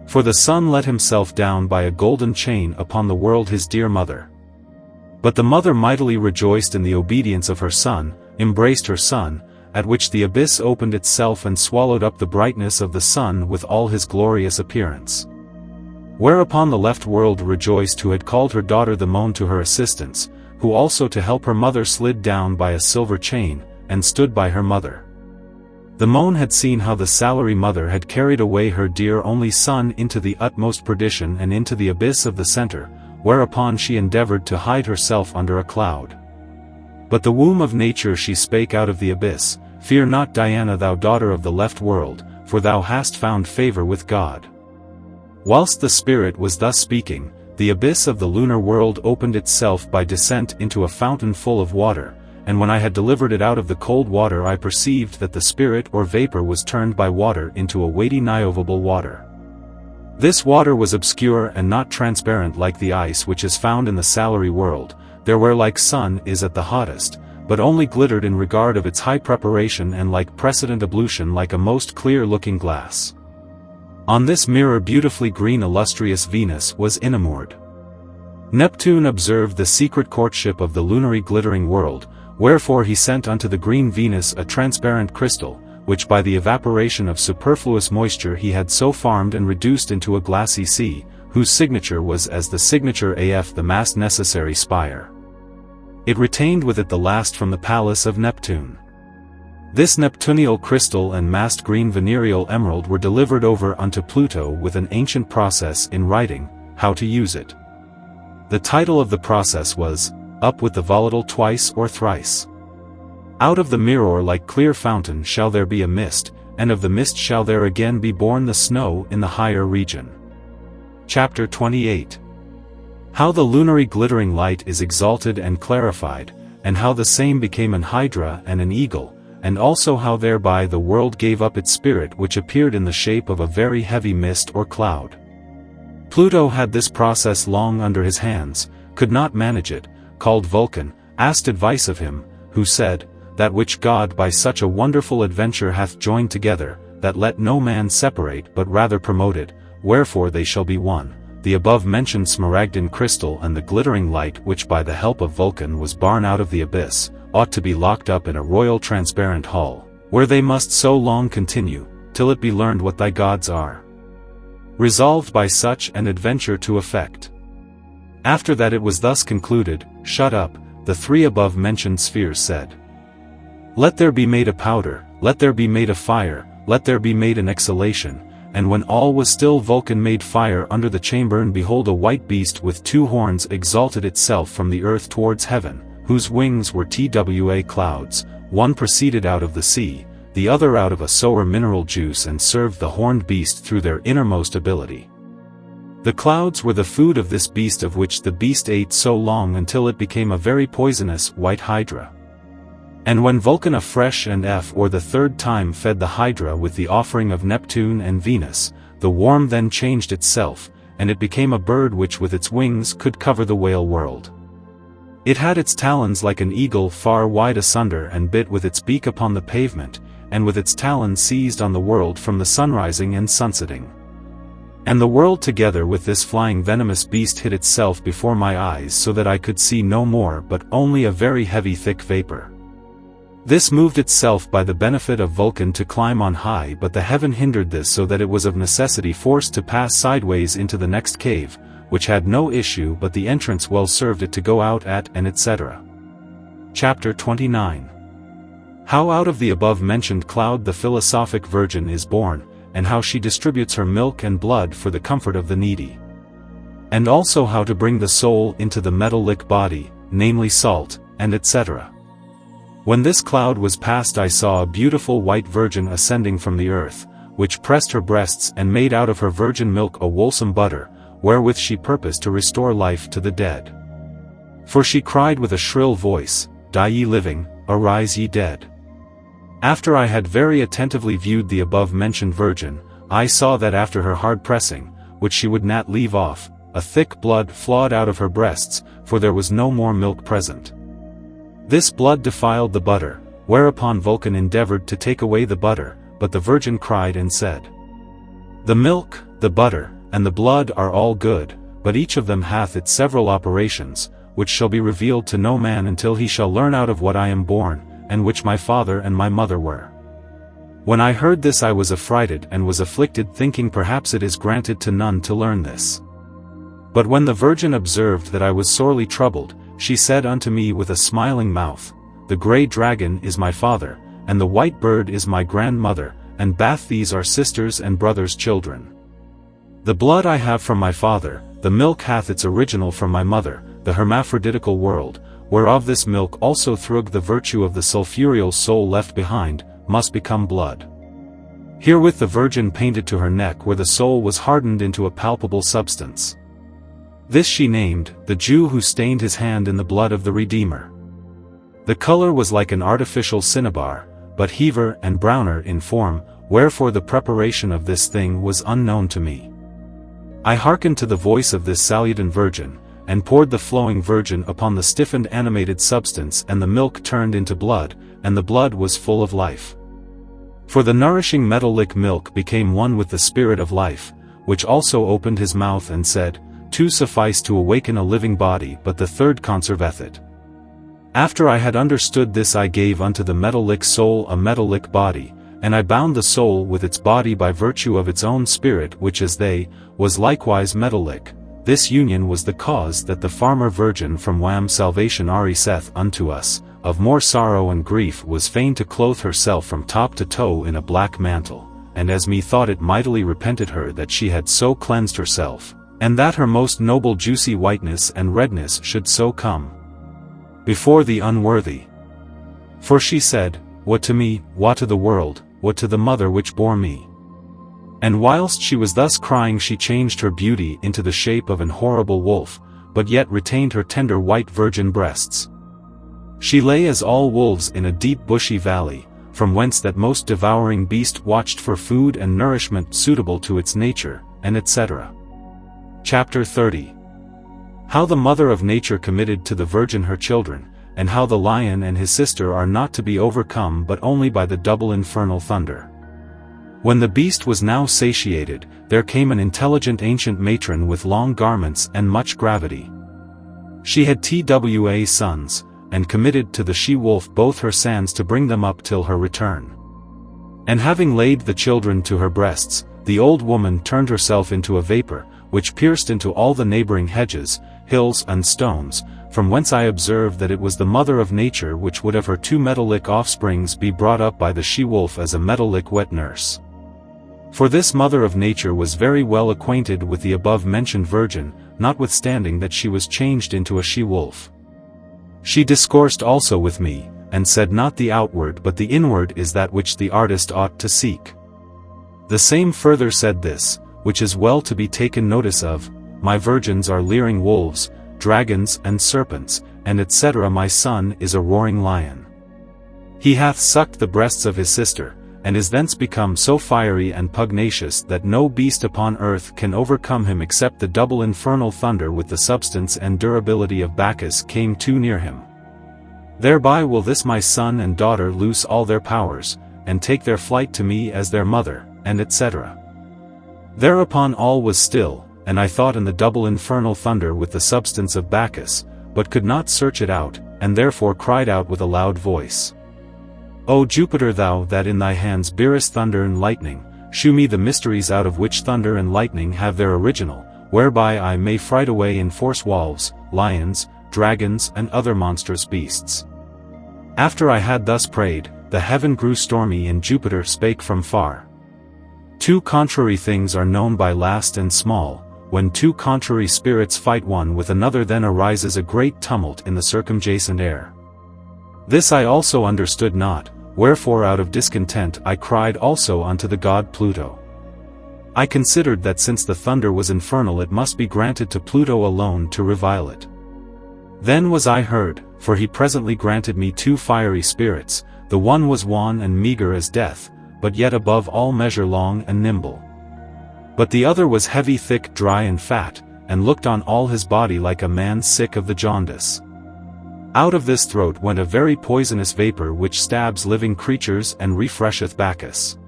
Speaker 1: For the son let himself down by a golden chain upon the world his dear mother. But the mother mightily rejoiced in the obedience of her son, embraced her son, at which the abyss opened itself and swallowed up the brightness of the sun with all his glorious appearance. Whereupon the left world rejoiced who had called her daughter the moon to her assistance, who also to help her mother slid down by a silver chain, and stood by her mother. The moon had seen how the salary mother had carried away her dear only son into the utmost perdition and into the abyss of the center, whereupon she endeavored to hide herself under a cloud. But the womb of nature she spake out of the abyss, "Fear not, Diana, thou daughter of the left world, for thou hast found favor with God." Whilst the spirit was thus speaking, the abyss of the lunar world opened itself by descent into a fountain full of water, and when I had delivered it out of the cold water I perceived that the spirit or vapor was turned by water into a weighty niovable water. This water was obscure and not transparent like the ice which is found in the salary world, there where like sun is at the hottest, but only glittered in regard of its high preparation and like precedent ablution like a most clear-looking glass. On this mirror beautifully green illustrious Venus was innermost. Neptune observed the secret courtship of the lunary glittering world, wherefore he sent unto the green Venus a transparent crystal, which by the evaporation of superfluous moisture he had so farmed and reduced into a glassy sea, whose signature was as the signature AF the mass necessary spire. It retained with it the last from the palace of Neptune. This Neptunial crystal and massed green venereal emerald were delivered over unto Pluto with an ancient process in writing, how to use it. The title of the process was, "Up with the volatile twice or thrice. Out of the mirror like clear fountain shall there be a mist, and of the mist shall there again be born the snow in the higher region." Chapter 28. How the lunary glittering light is exalted and clarified, and how the same became an hydra and an eagle, and also how thereby the world gave up its spirit which appeared in the shape of a very heavy mist or cloud. Pluto had this process long under his hands, could not manage it, called Vulcan, asked advice of him, who said, "That which God by such a wonderful adventure hath joined together, that let no man separate but rather promote it, wherefore they shall be one. The above-mentioned smaragdine crystal and the glittering light which by the help of Vulcan was borne out of the abyss, ought to be locked up in a royal transparent hall, where they must so long continue, till it be learned what thy gods are. Resolved by such an adventure to effect." After that it was thus concluded, shut up, the three above-mentioned spheres said, "Let there be made a powder, let there be made a fire, let there be made an exhalation, and when all was still Vulcan made fire under the chamber, and behold a white beast with 2 horns exalted itself from the earth towards heaven, whose wings were twa clouds, one proceeded out of the sea, the other out of a sour mineral juice, and served the horned beast through their innermost ability. The clouds were the food of this beast, of which the beast ate so long until it became a very poisonous white hydra. And when Vulcan afresh and or the 3rd time fed the hydra with the offering of Neptune and Venus, the worm then changed itself, and it became a bird which with its wings could cover the whale world. It had its talons like an eagle far wide asunder, and bit with its beak upon the pavement, and with its talons seized on the world from the sunrising and sunsetting. And the world together with this flying venomous beast hid itself before my eyes, so that I could see no more but only a very heavy thick vapor. This moved itself by the benefit of Vulcan to climb on high, but the heaven hindered this, so that it was of necessity forced to pass sideways into the next cave, which had no issue, but the entrance well served it to go out at, and etc. Chapter 29. How out of the above-mentioned cloud the philosophic virgin is born, and how she distributes her milk and blood for the comfort of the needy. And also how to bring the soul into the metallic body, namely salt, and etc. When this cloud was past, I saw a beautiful white virgin ascending from the earth, which pressed her breasts and made out of her virgin milk a wholesome butter, wherewith she purposed to restore life to the dead. For she cried with a shrill voice, Die ye living, arise ye dead. After I had very attentively viewed the above-mentioned virgin, I saw that after her hard pressing, which she would not leave off, a thick blood flowed out of her breasts, for there was no more milk present. This blood defiled the butter, whereupon Vulcan endeavored to take away the butter, but the virgin cried and said, The milk, the butter, and the blood are all good, but each of them hath its several operations, which shall be revealed to no man until he shall learn out of what I am born, and which my father and my mother were. When I heard this I was affrighted and was afflicted, thinking perhaps it is granted to none to learn this. But when the virgin observed that I was sorely troubled, she said unto me with a smiling mouth, The grey dragon is my father, and the white bird is my grandmother, and bath these are sisters and brothers' children. The blood I have from my father, the milk hath its original from my mother, the hermaphroditical world, whereof this milk also through the virtue of the sulphureal soul left behind, must become blood. Herewith the virgin painted to her neck where the soul was hardened into a palpable substance. This she named, the Jew who stained his hand in the blood of the Redeemer. The color was like an artificial cinnabar, but heaver and browner in form, wherefore the preparation of this thing was unknown to me. I hearkened to the voice of this salutant virgin, and poured the flowing virgin upon the stiffened animated substance, and the milk turned into blood, and the blood was full of life. For the nourishing metallic milk became one with the spirit of life, which also opened his mouth and said, Two suffice to awaken a living body, but the third conserveth it. After I had understood this, I gave unto the metallic soul a metallic body, and I bound the soul with its body by virtue of its own spirit, which as they, was likewise metallic. This union was the cause that the farmer virgin from wham salvation Ari saith unto us, of more sorrow and grief was fain to clothe herself from top to toe in a black mantle, and as me thought it mightily repented her that she had so cleansed herself, and that her most noble juicy whiteness and redness should so come before the unworthy. For she said, What to me, what to the world, what to the mother which bore me? And whilst she was thus crying she changed her beauty into the shape of an horrible wolf, but yet retained her tender white virgin breasts. She lay as all wolves in a deep bushy valley, from whence that most devouring beast watched for food and nourishment suitable to its nature, and etc. Chapter 30. How the mother of nature committed to the virgin her children, and how the lion and his sister are not to be overcome but only by the double infernal thunder. When the beast was now satiated, there came an intelligent ancient matron with long garments and much gravity. She had twa sons, and committed to the she-wolf both her sons to bring them up till her return. And having laid the children to her breasts, the old woman turned herself into a vapor, which pierced into all the neighboring hedges, hills and stones, from whence I observed that it was the mother of nature which would of her 2 metallic offsprings be brought up by the she-wolf as a metallic wet nurse. For this mother of nature was very well acquainted with the above-mentioned virgin, notwithstanding that she was changed into a she-wolf. She discoursed also with me, and said, not the outward but the inward is that which the artist ought to seek. The same further said this, which is well to be taken notice of, my virgins are leering wolves, dragons and serpents, and etc. My son is a roaring lion. He hath sucked the breasts of his sister, and is thence become so fiery and pugnacious that no beast upon earth can overcome him except the double infernal thunder with the substance and durability of Bacchus came too near him. Thereby will this my son and daughter lose all their powers, and take their flight to me as their mother, and etc. Thereupon all was still, and I thought in the double infernal thunder with the substance of Bacchus, but could not search it out, and therefore cried out with a loud voice. O Jupiter, thou that in thy hands bearest thunder and lightning, shew me the mysteries out of which thunder and lightning have their original, whereby I may fright away in force wolves, lions, dragons and other monstrous beasts. After I had thus prayed, the heaven grew stormy and Jupiter spake from far. 2 contrary things are known by last and small, when 2 contrary spirits fight one with another then arises a great tumult in the circumjacent air. This I also understood not, wherefore out of discontent I cried also unto the god Pluto. I considered that since the thunder was infernal it must be granted to Pluto alone to revile it. Then was I heard, for he presently granted me 2 fiery spirits, the one was wan and meager as death, but yet above all measure long and nimble. But the other was heavy, thick, dry and fat, and looked on all his body like a man sick of the jaundice. Out of this throat went a very poisonous vapor which stabs living creatures and refresheth Bacchus.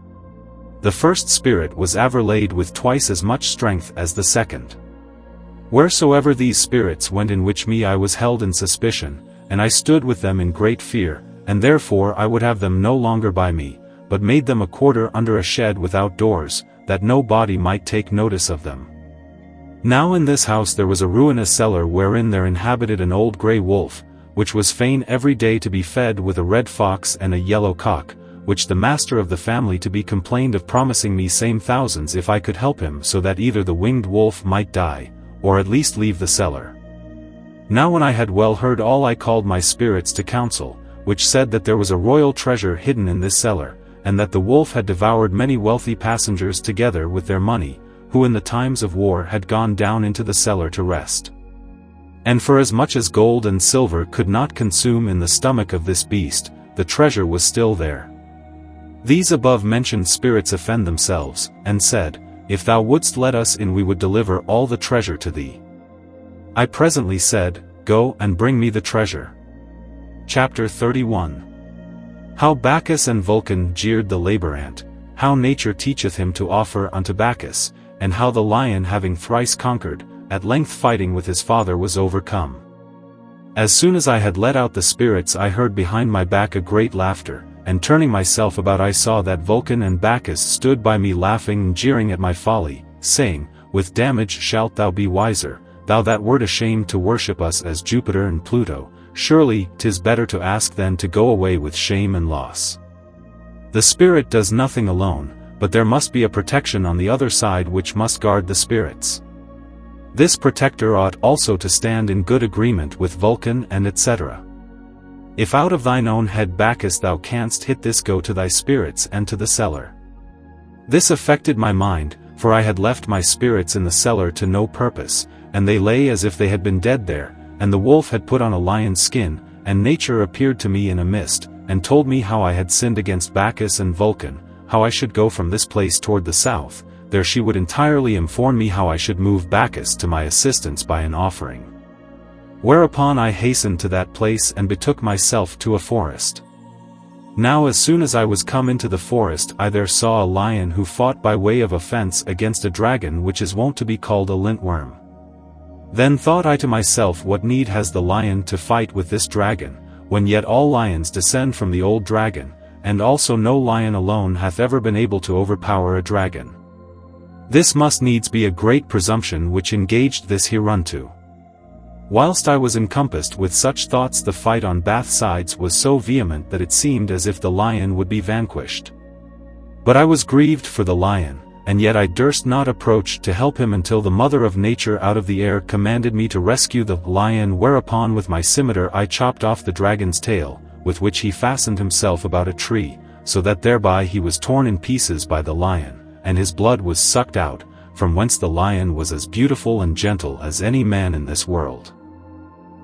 Speaker 1: The first spirit was overlaid with twice as much strength as the second. Wheresoever these spirits went in which me I was held in suspicion, and I stood with them in great fear, and therefore I would have them no longer by me, but made them a quarter under a shed without doors, that no body might take notice of them. Now in this house there was a ruinous cellar wherein there inhabited an old grey wolf, which was fain every day to be fed with a red fox and a yellow cock, which the master of the family to be complained of promising me same thousands if I could help him so that either the winged wolf might die, or at least leave the cellar. Now when I had well heard all I called my spirits to counsel, which said that there was a royal treasure hidden in this cellar, and that the wolf had devoured many wealthy passengers together with their money, who in the times of war had gone down into the cellar to rest. And for as much as gold and silver could not consume in the stomach of this beast, the treasure was still there. These above-mentioned spirits offend themselves, and said, If thou wouldst let us in we would deliver all the treasure to thee. I presently said, Go and bring me the treasure. Chapter 31. How Bacchus and Vulcan jeered the labourant, how nature teacheth him to offer unto Bacchus, and how the lion having thrice conquered, at length fighting with his father was overcome. As soon as I had let out the spirits I heard behind my back a great laughter, and turning myself about I saw that Vulcan and Bacchus stood by me laughing and jeering at my folly, saying, With damage shalt thou be wiser, thou that wert ashamed to worship us as Jupiter and Pluto. Surely, 'tis better to ask than to go away with shame and loss. The spirit does nothing alone, but there must be a protection on the other side which must guard the spirits. This protector ought also to stand in good agreement with Vulcan and etc. If out of thine own head Bacchus thou canst hit this, go to thy spirits and to the cellar. This affected my mind, for I had left my spirits in the cellar to no purpose, and they lay as if they had been dead there, and the wolf had put on a lion's skin, and nature appeared to me in a mist, and told me how I had sinned against Bacchus and Vulcan, how I should go from this place toward the south. There she would entirely inform me how I should move Bacchus to my assistance by an offering. Whereupon I hastened to that place and betook myself to a forest. Now as soon as I was come into the forest I there saw a lion who fought by way of offense against a dragon which is wont to be called a lintworm. Then thought I to myself, what need has the lion to fight with this dragon, when yet all lions descend from the old dragon, and also no lion alone hath ever been able to overpower a dragon. This must needs be a great presumption which engaged this hereunto. Whilst I was encompassed with such thoughts, the fight on both sides was so vehement that it seemed as if the lion would be vanquished. But I was grieved for the lion, and yet I durst not approach to help him until the mother of nature out of the air commanded me to rescue the lion, whereupon with my scimitar I chopped off the dragon's tail, with which he fastened himself about a tree, so that thereby he was torn in pieces by the lion, and his blood was sucked out, from whence the lion was as beautiful and gentle as any man in this world.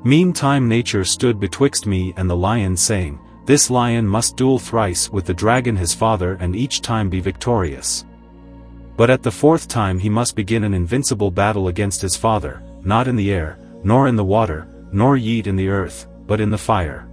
Speaker 1: Meantime nature stood betwixt me and the lion, saying, "This lion must duel thrice with the dragon his father, and each time be victorious. But at the fourth time he must begin an invincible battle against his father, not in the air, nor in the water, nor yet in the earth, but in the fire.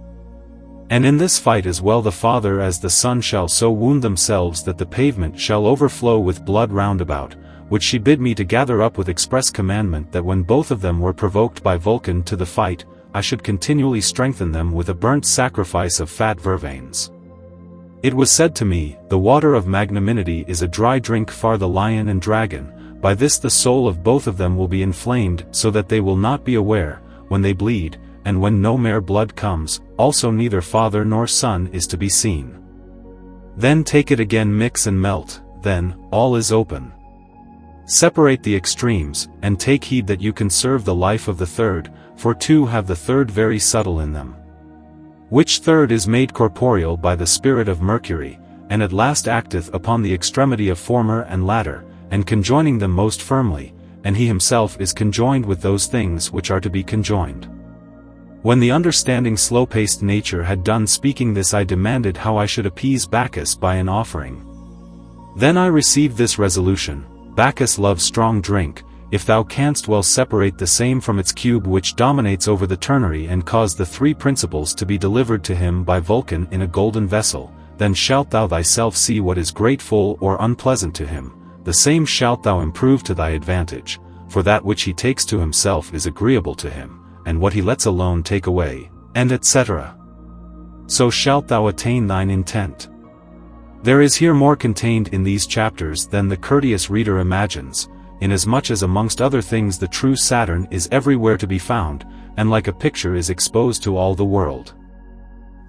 Speaker 1: And in this fight as well the father as the son shall so wound themselves that the pavement shall overflow with blood round about, which she bid me to gather up with express commandment, that when both of them were provoked by Vulcan to the fight, I should continually strengthen them with a burnt sacrifice of fat vervains. It was said to me, the water of magnanimity is a dry drink for the lion and dragon, by this the soul of both of them will be inflamed, so that they will not be aware, when they bleed, and when no mere blood comes, also neither father nor son is to be seen. Then take it again, mix and melt, then, all is open. Separate the extremes, and take heed that you conserve the life of the third, for two have the third very subtle in them. Which third is made corporeal by the spirit of Mercury, and at last acteth upon the extremity of former and latter, and conjoining them most firmly, and he himself is conjoined with those things which are to be conjoined." When the understanding slow-paced nature had done speaking this, I demanded how I should appease Bacchus by an offering. Then I received this resolution: Bacchus loves strong drink. If thou canst well separate the same from its cube which dominates over the ternary, and cause the three principles to be delivered to him by Vulcan in a golden vessel, then shalt thou thyself see what is grateful or unpleasant to him, the same shalt thou improve to thy advantage, for that which he takes to himself is agreeable to him, and what he lets alone take away, and etc. So shalt thou attain thine intent. There is here more contained in these chapters than the courteous reader imagines, inasmuch as amongst other things the true Saturn is everywhere to be found, and like a picture is exposed to all the world.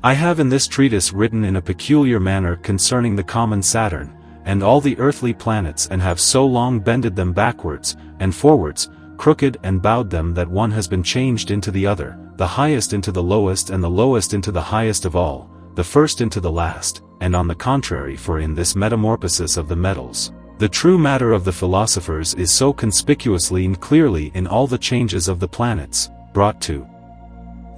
Speaker 1: I have in this treatise written in a peculiar manner concerning the common Saturn, and all the earthly planets, and have so long bended them backwards, and forwards, crooked and bowed them, that one has been changed into the other, the highest into the lowest, and the lowest into the highest of all, the first into the last, and on the contrary, for in this metamorphosis of the metals, the true matter of the philosophers is so conspicuously and clearly in all the changes of the planets, brought to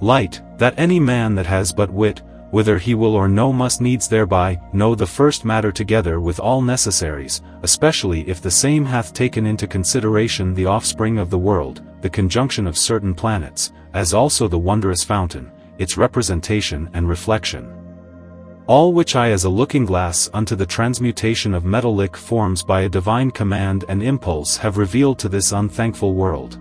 Speaker 1: light, that any man that has but wit, whether he will or no, must needs thereby know the first matter together with all necessaries, especially if the same hath taken into consideration the offspring of the world, the conjunction of certain planets, as also the wondrous fountain, its representation and reflection. All which I as a looking-glass unto the transmutation of metallic forms by a divine command and impulse have revealed to this unthankful world.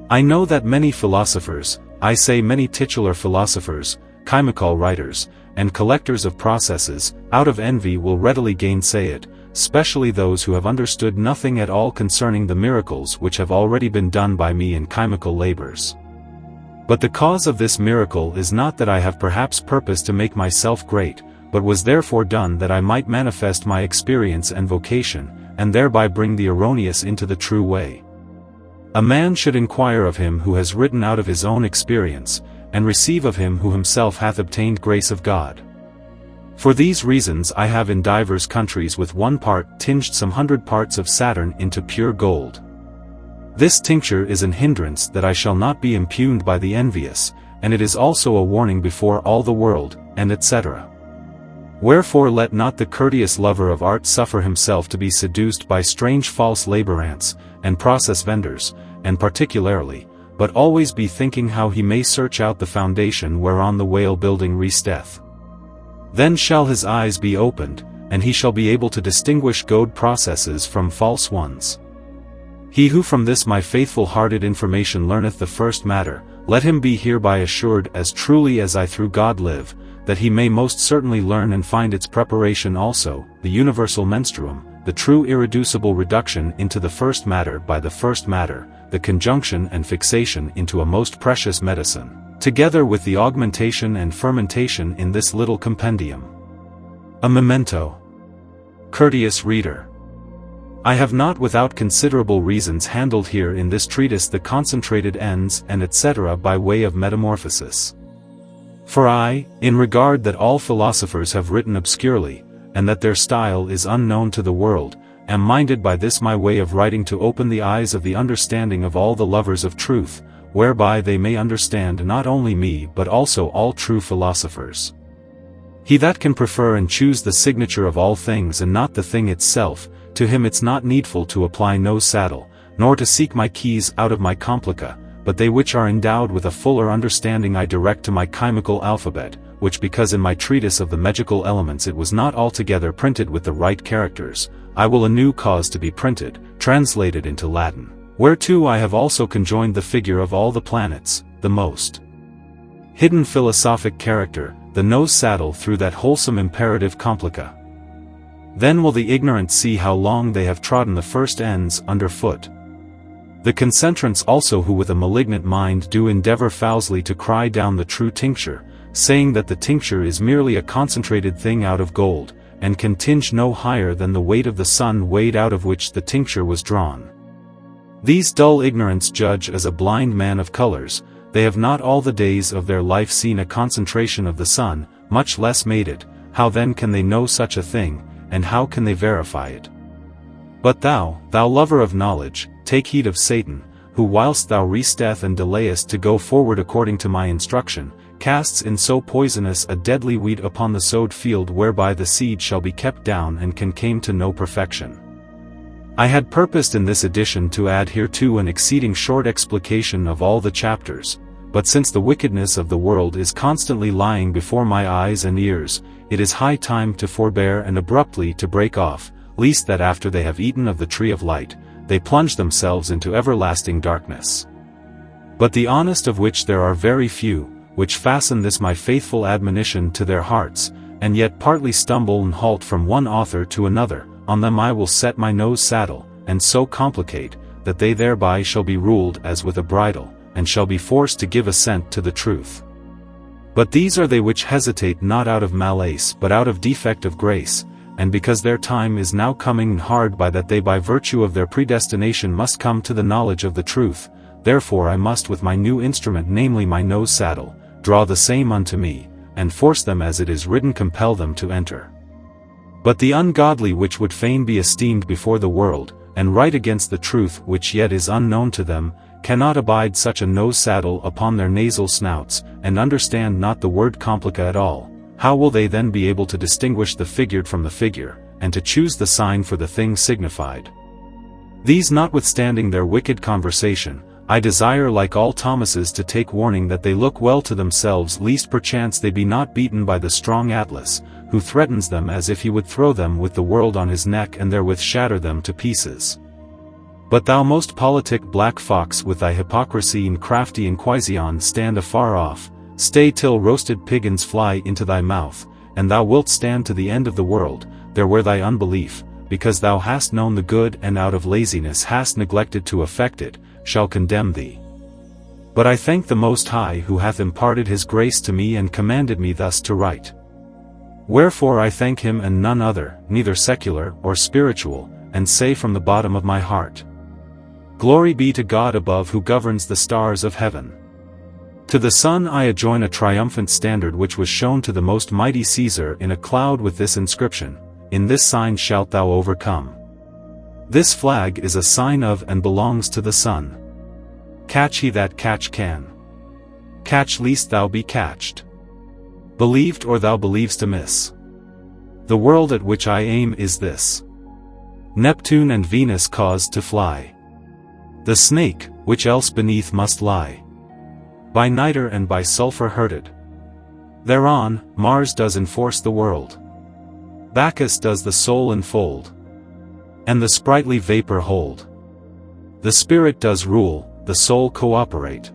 Speaker 1: I know that many philosophers, I say many titular philosophers, chemical writers, and collectors of processes, out of envy will readily gainsay it, specially those who have understood nothing at all concerning the miracles which have already been done by me in chemical labors. But the cause of this miracle is not that I have perhaps purposed to make myself great, but was therefore done that I might manifest my experience and vocation, and thereby bring the erroneous into the true way. A man should inquire of him who has written out of his own experience, and receive of him who himself hath obtained grace of God. For these reasons I have in divers countries with one part tinged some 100 parts of Saturn into pure gold. This tincture is an hindrance that I shall not be impugned by the envious, and it is also a warning before all the world, and etc. Wherefore let not the courteous lover of art suffer himself to be seduced by strange false laborants, and process vendors, and particularly, but always be thinking how he may search out the foundation whereon the whale building resteth. Then shall his eyes be opened, and he shall be able to distinguish good processes from false ones. He who from this my faithful-hearted information learneth the first matter, let him be hereby assured as truly as I through God live, that he may most certainly learn and find its preparation also, the universal menstruum, the true irreducible reduction into the first matter by the first matter, the conjunction and fixation into a most precious medicine, together with the augmentation and fermentation in this little compendium. A memento. Courteous reader, I have not without considerable reasons handled here in this treatise the concentrated ends and etc. by way of metamorphosis. For I, in regard that all philosophers have written obscurely, and that their style is unknown to the world, am minded by this my way of writing to open the eyes of the understanding of all the lovers of truth, whereby they may understand not only me but also all true philosophers. He that can prefer and choose the signature of all things and not the thing itself, to him it's not needful to apply no saddle, nor to seek my keys out of my complica, but they which are endowed with a fuller understanding I direct to my chymical alphabet, which because in my treatise of the magical elements it was not altogether printed with the right characters, I will anew cause to be printed, translated into Latin, whereto I have also conjoined the figure of all the planets, the most hidden philosophic character, the nose saddle through that wholesome imperative complica. Then will the ignorant see how long they have trodden the first ends under foot. The concentrants also who with a malignant mind do endeavor foully to cry down the true tincture, saying that the tincture is merely a concentrated thing out of gold, and can tinge no higher than the weight of the sun weighed out of which the tincture was drawn. These dull ignorants judge as a blind man of colors, they have not all the days of their life seen a concentration of the sun, much less made it, how then can they know such a thing, and how can they verify it? But thou lover of knowledge, take heed of Satan, who whilst thou resteth and delayest to go forward according to my instruction, casts in so poisonous a deadly weed upon the sowed field whereby the seed shall be kept down and can came to no perfection. I had purposed in this edition to add hereto an exceeding short explication of all the chapters, but since the wickedness of the world is constantly lying before my eyes and ears, it is high time to forbear and abruptly to break off, lest that after they have eaten of the tree of light, they plunge themselves into everlasting darkness. But the honest of which there are very few, which fasten this my faithful admonition to their hearts, and yet partly stumble and halt from one author to another, on them I will set my nose saddle, and so complicate, that they thereby shall be ruled as with a bridle, and shall be forced to give assent to the truth. But these are they which hesitate not out of malice but out of defect of grace, and because their time is now coming hard by that they by virtue of their predestination must come to the knowledge of the truth, therefore I must with my new instrument namely my nose saddle, draw the same unto me, and force them as it is written compel them to enter. But the ungodly which would fain be esteemed before the world, and write against the truth which yet is unknown to them, cannot abide such a nose saddle upon their nasal snouts, and understand not the word complica at all. How will they then be able to distinguish the figured from the figure, and to choose the sign for the thing signified? These notwithstanding their wicked conversation, I desire like all Thomases to take warning that they look well to themselves lest perchance they be not beaten by the strong Atlas, who threatens them as if he would throw them with the world on his neck and therewith shatter them to pieces. But thou most politic black fox with thy hypocrisy and crafty inquisition stand afar off, stay till roasted piggins fly into thy mouth, and thou wilt stand to the end of the world, there where thy unbelief, because thou hast known the good and out of laziness hast neglected to effect it, shall condemn thee. But I thank the Most High who hath imparted his grace to me and commanded me thus to write. Wherefore I thank him and none other, neither secular or spiritual, and say from the bottom of my heart, Glory be to God above who governs the stars of heaven. To the sun I adjoin a triumphant standard which was shown to the most mighty Caesar in a cloud with this inscription, In this sign shalt thou overcome. This flag is a sign of and belongs to the sun. Catch he that catch can. Catch lest thou be catched. Believed or thou believest amiss. The world at which I aim is this. Neptune and Venus caused to fly. The snake, which else beneath must lie. By nitre and by sulphur hurted. Thereon, Mars does enforce the world. Bacchus does the soul enfold. And the sprightly vapor hold. The spirit does rule, the soul cooperate.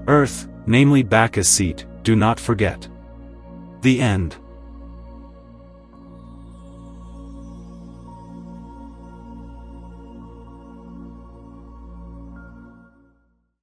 Speaker 1: Earth, namely Bacchus' seat, do not forget. The end.